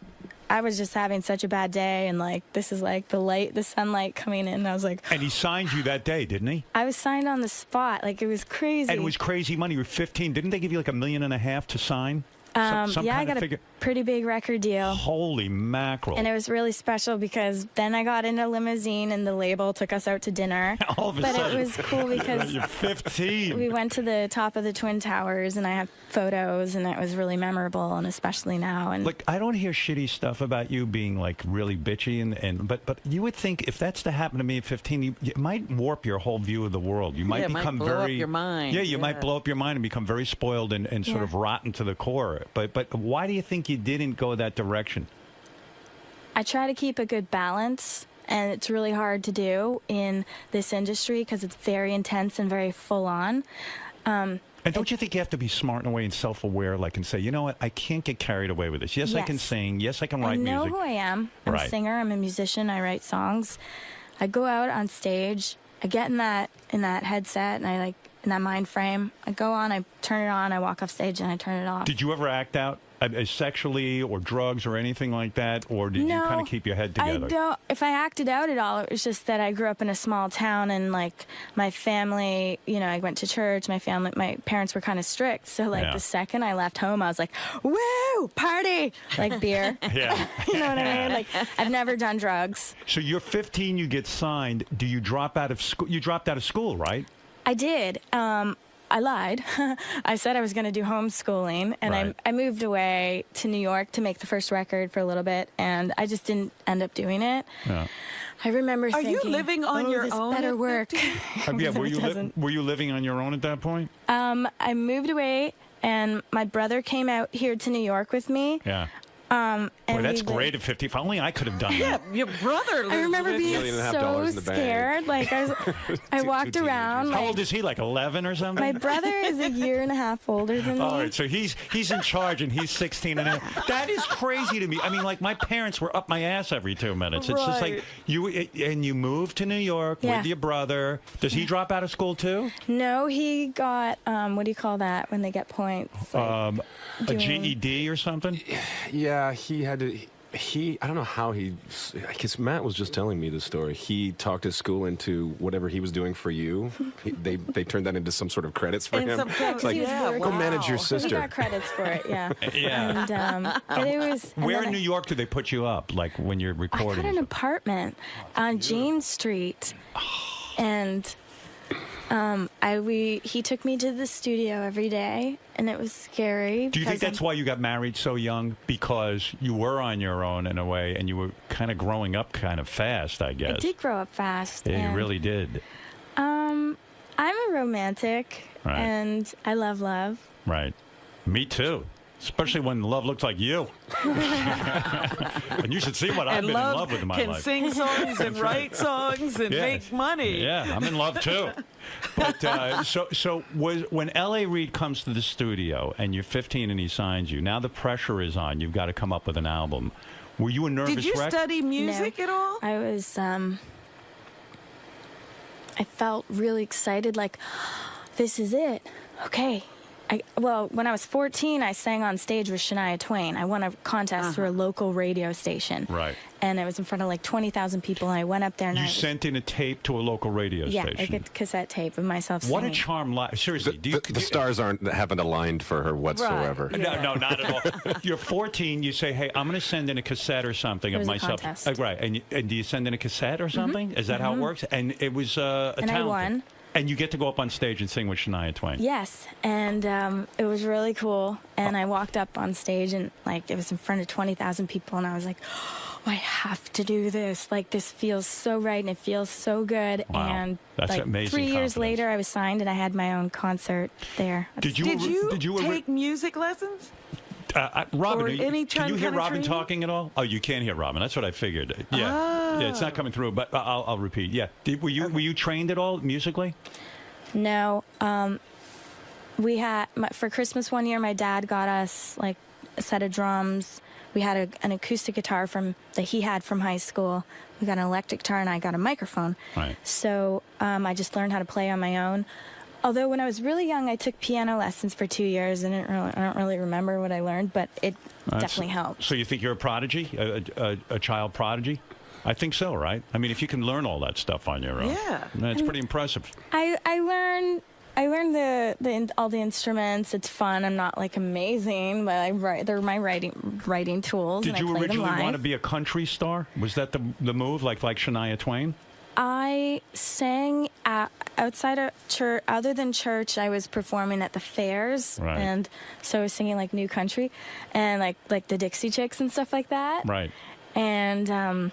I was just having such a bad day, and, like, this is like the sunlight coming in. And I was like, and he signed you that day, didn't he? I was signed on the spot. Like, it was crazy. And it was crazy money. You were 15. Didn't they give you like $1.5 million to sign? Yeah, I got pretty big record deal. Holy mackerel. And it was really special because then I got in a limousine and the label took us out to dinner. All of a but sudden. it was cool because You're 15. we went to the top of the Twin Towers and I have photos and it was really memorable, and especially now. And Look, I don't hear shitty stuff about you being like really bitchy, but you would think if that's to happen to me at 15, it might warp your whole view of the world. You might it become might blow very up your mind. Yeah, you might blow up your mind and become very spoiled and sort of rotten to the core. But why do you think you didn't go that direction? I try to keep a good balance, and it's really hard to do in this industry because it's very intense and very full on. And don't you think you have to be smart in a way and self-aware, like, and say, you know what, I can't get carried away with this. Yes, I can sing. Yes, I can write music. I know who I am. I'm a singer. I'm a musician. I write songs. I go out on stage. I get in that headset and I in that mind frame. I go on. I turn it on. I walk off stage and I turn it off. Did you ever act out sexually or drugs or anything like that, or did you kind of keep your head together? I don't. If I acted out at all, it was just that I grew up in a small town and like my family. I went to church. My parents were kind of strict. So the second I left home, I was like, "Woo, party!" Like beer. Yeah. You know what I mean? Like I've never done drugs. So you're 15. You get signed. Do you drop out of school? You dropped out of school, right? I did. I lied. I said I was going to do homeschooling, and I moved away to New York to make the first record for a little bit, and I just didn't end up doing it. Yeah. I remember thinking, you living on your this own better work. Were you living on your own at that point? I moved away, and my brother came out here to New York with me. Yeah. And boy, that's great at 50. If only I could have done that. Your brother lives I remember being so scared. Like I walked around. How old is he? Like 11 or something? My brother is a year and a half older than me. All right, so he's in charge and he's 16 and a half. That is crazy to me. I mean, like my parents were up my ass every 2 minutes. It's just like you moved to New York with your brother. Does he drop out of school too? No, he got what do you call that when they get points? Like a GED or something? Yeah. He had to. I don't know how I guess Matt was just telling me the story. He talked his school into whatever he was doing for you. They turned that into some sort of credits for him. It's like, go manage your sister. He got credits for it, yeah. Yeah. And it was. Where in New York do they put you up? Like when you're recording? I got an apartment on James Street, and. He took me to the studio every day, and it was scary. Do you think that's why you got married so young? Because you were on your own in a way, and you were kind of growing up kind of fast, I guess. I did grow up fast. Yeah, you really did. I'm a romantic, and I love love. Right. Me too. Especially when love looks like you. And you should see what I've been in love with in my life. Can sing songs and write songs and make money. Yeah, I'm in love too. But so when L.A. Reid comes to the studio and you're 15 and he signs you, now the pressure is on. You've got to come up with an album. Were you a nervous wreck? Did you study music at all? I was. I felt really excited. Like, this is it. Okay. When I was 14, I sang on stage with Shania Twain. I won a contest through a local radio station. Right. And it was in front of like 20,000 people, and I went up there and You sent in a tape to a local radio station? Yeah, a cassette tape of myself singing. What a charm. Seriously. The stars haven't aligned for her whatsoever. Right. No, not at all. You're 14, you say, hey, I'm going to send in a cassette or something of myself. Right. And do you send in a cassette or something? Is that how it works? And it was a talent. I won. And you get to go up on stage and sing with Shania Twain. Yes, and it was really cool. And I walked up on stage, and like it was in front of 20,000 people, and I was like, oh, I have to do this. Like this feels so right, and it feels so good. Wow. And that's like amazing. 3 years later, I was signed, and I had my own concert there. Did you take music lessons? Robin, can you hear Robin talking at all? Oh, you can't hear Robin. That's what I figured. Yeah, it's not coming through. But I'll repeat. Yeah, were you trained at all musically? No. We had for Christmas one year. My dad got us like a set of drums. We had an acoustic guitar that he had from high school. We got an electric guitar, and I got a microphone. Right. So I just learned how to play on my own. Although when I was really young, I took piano lessons for 2 years. I don't really remember what I learned, but it definitely helped. So you think you're a prodigy, a child prodigy? I think so, right? I mean, if you can learn all that stuff on your own, that's pretty impressive. I learned I learned all the instruments. It's fun. I'm not like amazing, but they're my writing tools. Did and you I play them originally live. want to be a country star? Was that the move, like Shania Twain? I sang outside of church. Other than church, I was performing at the fairs, Right. and so I was singing like new country and like the Dixie Chicks and stuff like that. Right. And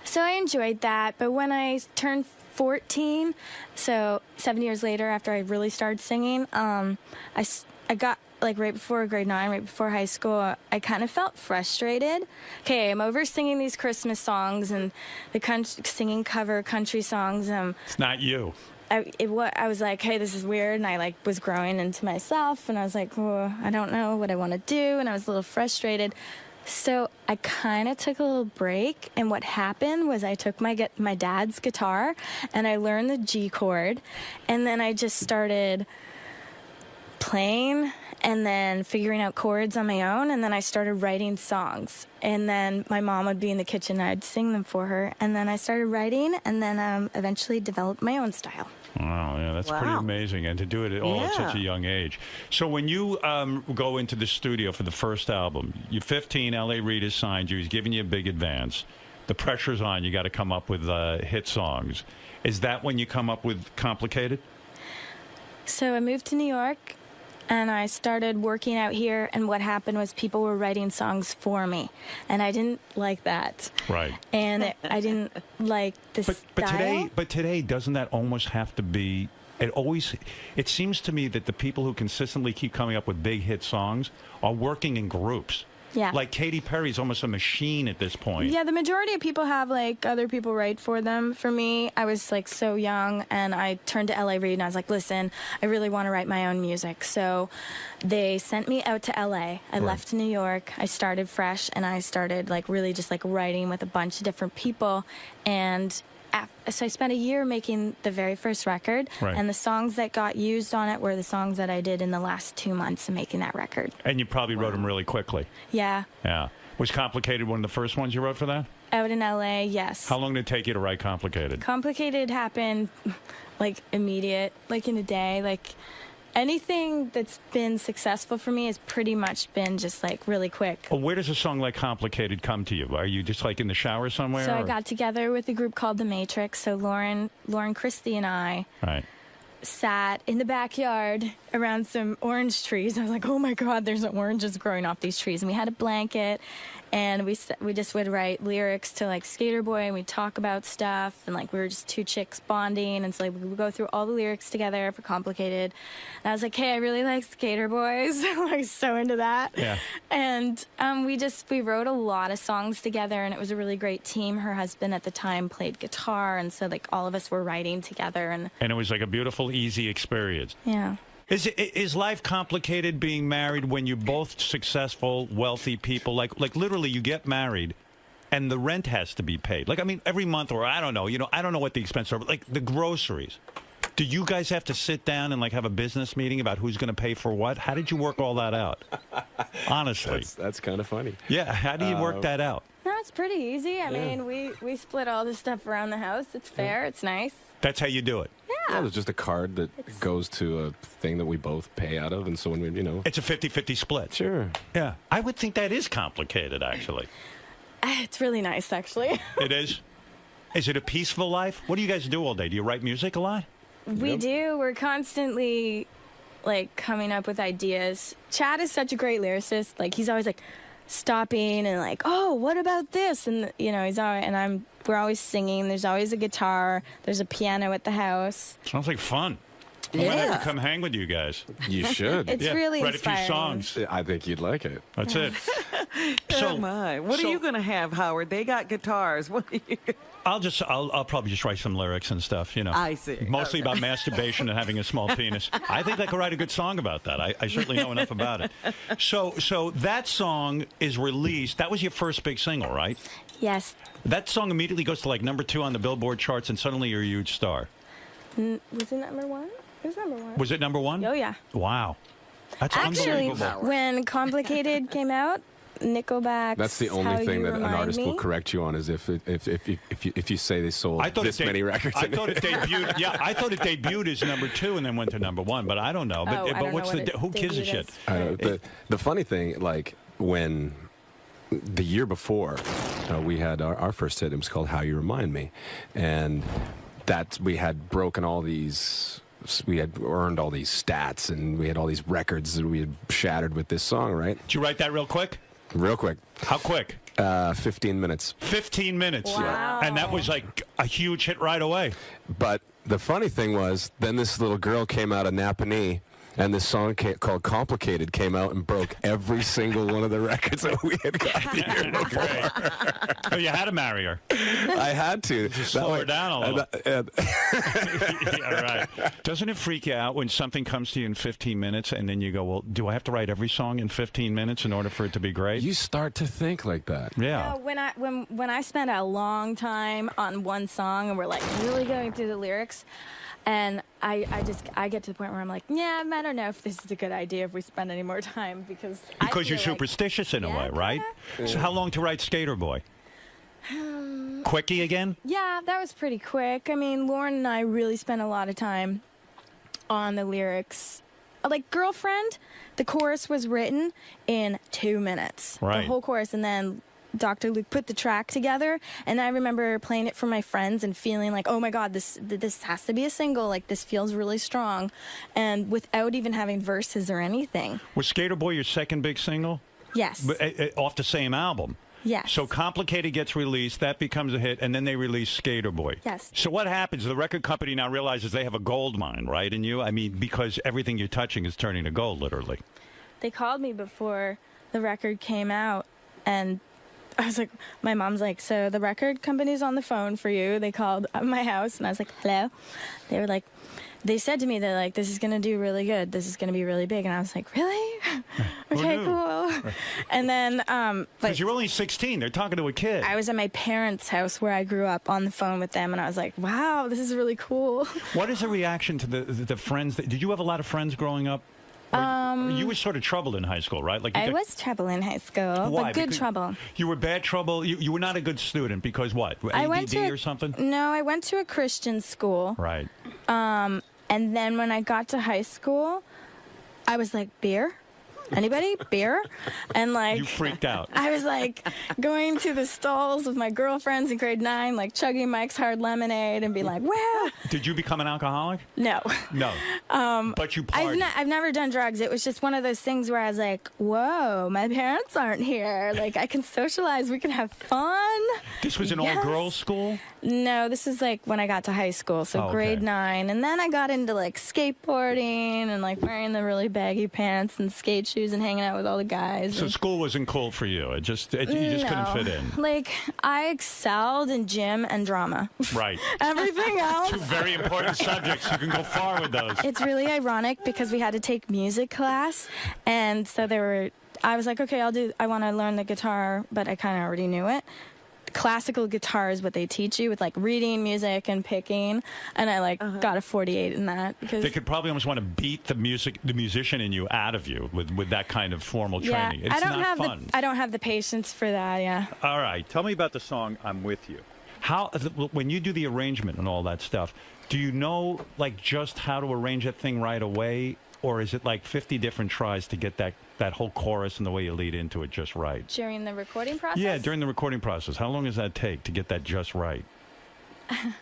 so I enjoyed that. But when I turned 14, so 7 years later, after I really started singing, I got like right before grade 9, right before high school, I kind of felt frustrated. Okay, I'm over singing these Christmas songs and singing cover country songs. It's not you. I was like, hey, this is weird, and I like was growing into myself, and I was like, well, I don't know what I want to do, and I was a little frustrated. So I kind of took a little break, and what happened was I took my dad's guitar, and I learned the G chord, and then I just started playing and then figuring out chords on my own, and then I started writing songs. And then my mom would be in the kitchen, and I'd sing them for her, and then I started writing, and then eventually developed my own style. Wow, yeah, that's pretty amazing, and to do it all at such a young age. So when you go into the studio for the first album, you're 15, L.A. Reid has signed you, he's giving you a big advance. The pressure's on, you got to come up with hit songs. Is that when you come up with Complicated? So I moved to New York, and I started working out here, and what happened was people were writing songs for me, and I didn't like that. Right. And I didn't like the style. But today, doesn't that almost have to be... It seems to me that the people who consistently keep coming up with big hit songs are working in groups. Yeah. Like Katy Perry's almost a machine at this point. Yeah, the majority of people have like other people write for them. For me, I was like so young, and I turned to L.A. Reid and I was like, listen, I really want to write my own music. So they sent me out to L.A. I left New York. I started fresh, and I started like really just like writing with a bunch of different people. And so I spent a year making the very first record, and the songs that got used on it were the songs that I did in the last 2 months of making that record. And you probably wrote them really quickly. Yeah. Yeah. Was Complicated one of the first ones you wrote for that? Out in LA, yes. How long did it take you to write Complicated? Complicated happened like immediate, like in a day. Like anything that's been successful for me has pretty much been just like really quick. Well, where does a song like Complicated come to you? Are you just like in the shower somewhere? So I got together with a group called The Matrix. So Lauren Christie and I sat in the backyard around some orange trees. I was like, oh my God, there's oranges growing off these trees. And we had a blanket, and we just would write lyrics to like Skater Boy, and we'd talk about stuff, and like we were just two chicks bonding, and so like we would go through all the lyrics together for Complicated. And I was like, hey, I really like Skater Boys. I'm like so into that. Yeah. And we wrote a lot of songs together, and it was a really great team. Her husband at the time played guitar, and so like all of us were writing together, and it was like a beautiful, easy experience. Yeah. Is life complicated being married when you're both successful, wealthy people? Like literally you get married and the rent has to be paid. Like, I mean, every month, or I don't know, I don't know what the expenses are, but like the groceries. Do you guys have to sit down and like have a business meeting about who's going to pay for what? How did you work all that out? Honestly. That's kind of funny. Yeah. How do you work that out? No, it's pretty easy. I mean, we split all the stuff around the house. It's fair. It's nice. That's how you do it. Yeah, there's just a card that goes to a thing that we both pay out of, and so when we, It's a 50-50 split. Sure. Yeah. I would think that is complicated, actually. It's really nice, actually. It is? Is it a peaceful life? What do you guys do all day? Do you write music a lot? We do. We're constantly, like, coming up with ideas. Chad is such a great lyricist. Like, he's always, like, stopping and, like, oh, what about this? And, he's always, and we're always singing. There's always a guitar. There's a piano at the house. Sounds like fun. I might have to come hang with you guys. You should. It's really write inspiring. a few songs. I think you'd like it. That's it. Oh my! What are you going to have, Howard? They got guitars. What are you? I'll probably just write some lyrics and stuff. I see. Mostly about masturbation and having a small penis. I think I could write a good song about that. I certainly know enough about it. So that song is released. That was your first big single, right? Yes. That song immediately goes to like #2 on the Billboard charts, and suddenly you're a huge star. Was it number one? It was number one. Was it number one? Oh, yeah. Wow. That's Actually, unbelievable. when Complicated came out, Nickelback. That's the only thing that an artist will correct you on is if you say they sold many records. I thought it debuted. Yeah, I thought it debuted as number 2 and then went to number 1. But I don't know. But what's who gives a shit? The funny thing, like when the year before we had our first hit, it was called "How You Remind Me," and that we had broken all these. We had earned all these stats, and we had all these records that we had shattered with this song, right? Did you write that real quick? Real quick. How quick? 15 minutes. 15 minutes. Wow. And that was like a huge hit right away. But the funny thing was, then this little girl came out of Napanee, and this song called Complicated came out and broke every single one of the records that we had got the year before. Oh, you had to marry her. I had to. Just slow her down a little. Yeah, right. Doesn't it freak you out when something comes to you in 15 minutes and then you go, well, do I have to write every song in 15 minutes in order for it to be great? You start to think like that. Yeah. No, when I spend a long time on one song and we're like really going through the lyrics, and I get to the point where I'm like, yeah, I don't know if this is a good idea if we spend any more time because you're superstitious in a way, right? Yeah. So how long to write Skater Boy? Quickie again? Yeah, that was pretty quick. I mean, Lauren and I really spent a lot of time on the lyrics. Like Girlfriend, the chorus was written in 2 minutes. Right. The whole chorus, and then Dr. Luke put the track together, and I remember playing it for my friends and feeling like, oh my God, this has to be a single. Like, this feels really strong, and without even having verses or anything. Was Skater Boy your second big single? Yes. Off the same album? Yes. So Complicated gets released, that becomes a hit, and then they release Skater Boy. Yes. So what happens? The record company now realizes they have a gold mine, right, in you? I mean, because everything you're touching is turning to gold, literally. They called me before the record came out, and I was like, my mom's like, so the record company's on the phone for you. They called my house, and I was like, hello. They were like, they said to me, they're like, this is going to do really good. This is going to be really big. And I was like, really? Okay, cool. And then, because you're only 16. They're talking to a kid. I was at my parents' house where I grew up on the phone with them, and I was like, wow, this is really cool. What is the reaction to the friends? Did you have a lot of friends growing up? You were sort of trouble in high school, right? Like I was trouble in high school, Why? but good Because trouble. You were bad trouble? You were not a good student because what? ADD or something? No, I went to a Christian school. Right. And then when I got to high school, I was like, beer? Anybody? Beer? And like... You freaked out. I was like going to the stalls with my girlfriends in grade 9, like chugging Mike's Hard Lemonade and be like, wow. Did you become an alcoholic? No. No. But you partied. I've never done drugs. It was just one of those things where I was like, whoa, my parents aren't here. Like, I can socialize. We can have fun. This was an all-girls school? No, this is like when I got to high school, so grade 9. And then I got into like skateboarding and like wearing the really baggy pants and skate shoes and hanging out with all the guys. So school wasn't cool for you. You just couldn't fit in. Like, I excelled in gym and drama. Right. Everything else. Two very important subjects. You can go far with those. It's really ironic because we had to take music class, and so I was like, okay, I want to learn the guitar, but I kind of already knew it. Classical guitar is what they teach you with like reading music and picking, and I got a 48 in that because they could probably almost want to beat the musician in you out of you with that kind of formal training. It's not fun. I don't have the patience for that. Yeah. All right, tell me about the song "I'm With You." How when you do the arrangement and all that stuff, do you know like just how to arrange that thing right away, or is it like 50 different tries to get that whole chorus and the way you lead into it just right? During the recording process? Yeah, during the recording process. How long does that take to get that just right? I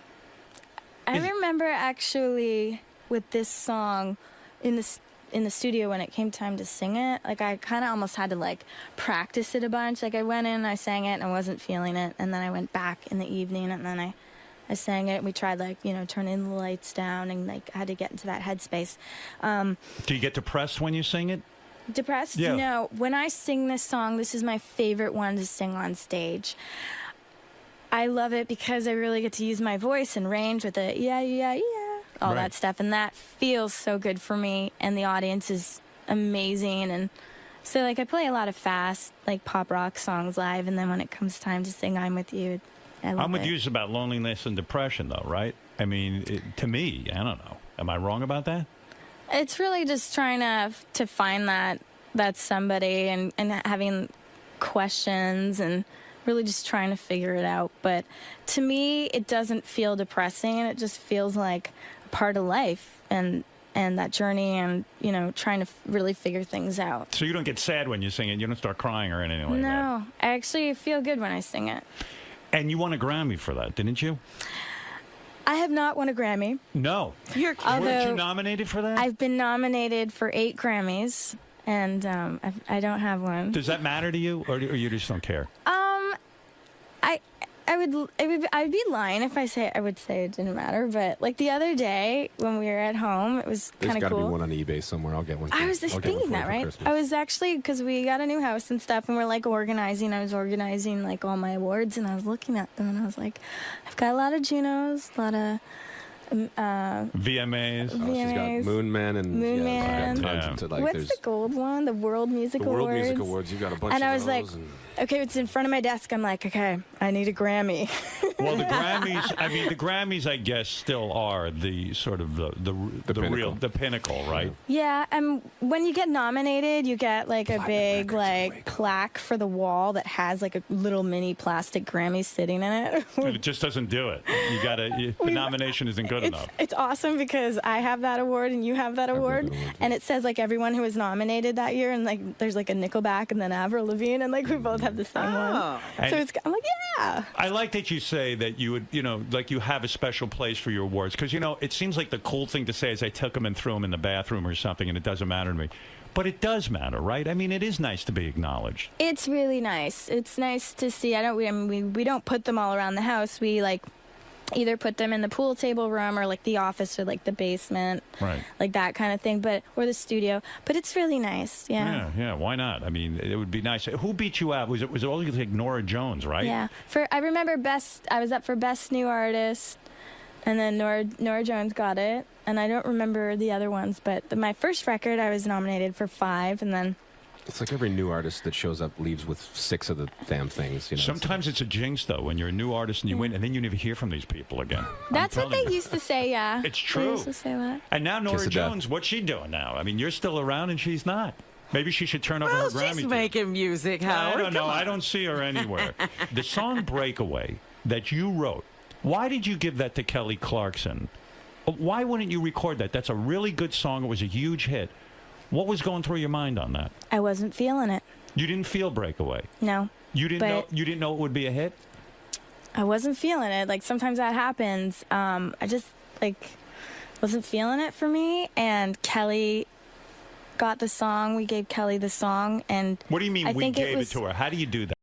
remember actually with this song in the studio when it came time to sing it, like I kind of almost had to like practice it a bunch. Like I went in, I sang it, and I wasn't feeling it, and then I went back in the evening, and then I sang it. We tried turning the lights down, and like I had to get into that headspace. Do you get depressed when you sing it? Depressed? Yeah. No. When I sing this song, this is my favorite one to sing on stage. I love it because I really get to use my voice and range with it. Yeah. All that stuff. And that feels so good for me. And the audience is amazing. And so, like, I play a lot of fast, like, pop rock songs live. And then when it comes time to sing I'm With You, I love it. I'm With You is about loneliness and depression, though, right? I mean, to me, I don't know. Am I wrong about that? It's really just trying to find that somebody and having questions and really just trying to figure it out. But to me, it doesn't feel depressing. It just feels like a part of life and that journey and, trying to really figure things out. So you don't get sad when you sing it? You don't start crying or anything like that? No, I actually feel good when I sing it. And you won a Grammy for that, didn't you? I have not won a Grammy. No. Weren't you nominated for that? I've been nominated for 8 Grammys, and I don't have one. Does that matter to you, or you just don't care? I'd be lying if I would say it didn't matter. But like the other day when we were at home, it was kind of cool. There's got to be one on eBay somewhere. I'll get one. I was just thinking that, right? I was actually, because we got a new house and stuff, and we're like organizing. I was organizing like all my awards, and I was looking at them, and I was like, I've got a lot of Junos, a lot of VMAs. She's got Moon Man and Moon Man. What's the gold one? The World Music Awards. The World Music Awards. You've got a bunch. And I was like, okay, it's in front of my desk. I'm like, okay, I need a Grammy. Well, the Grammys, I guess, still are the sort of the pinnacle, right? Yeah, and when you get nominated, you get like a big plaque for the wall that has like a little mini plastic Grammy sitting in it. It just doesn't do it. The nomination isn't good enough. It's awesome because I have that award and you have that award, and it says like everyone who was nominated that year, and like there's like a Nickelback and then Avril Lavigne, and like we both have the same one. So I'm like, yeah. I like that you say that you would, like you have a special place for your awards, because it seems like the cool thing to say is I took them and threw them in the bathroom or something, and it doesn't matter to me. But it does matter, right? I mean, it is nice to be acknowledged. It's really nice. It's nice to see. We don't put them all around the house. We like either put them in the pool table room or like the office or like the basement, right? Like that kind of thing, or the studio. But it's really nice, yeah. Why not? I mean, it would be nice. Who beat you out? Was it all like Nora Jones, right? Yeah. I remember I was up for Best New Artist, and then Nora Jones got it, and I don't remember the other ones. But my first record, I was nominated for 5, and then. It's like every new artist that shows up leaves with 6 of the damn things. Sometimes it's a jinx, though, when you're a new artist and you win, and then you never hear from these people again. That's what they used to say, yeah. It's true. They used to say that. And now Nora Jones, what's she doing now? I mean, you're still around and she's not. Maybe she should turn over her Grammy. She's making music, Howard. I don't know. I don't see her anywhere. The song Breakaway that you wrote, why did you give that to Kelly Clarkson? Why wouldn't you record that? That's a really good song. It was a huge hit. What was going through your mind on that? I wasn't feeling it. You didn't feel Breakaway? No. You didn't know it would be a hit? I wasn't feeling it. Like sometimes that happens. I just wasn't feeling it for me, and Kelly got the song. We gave Kelly the song, and what do you mean we gave it to her? How do you do that?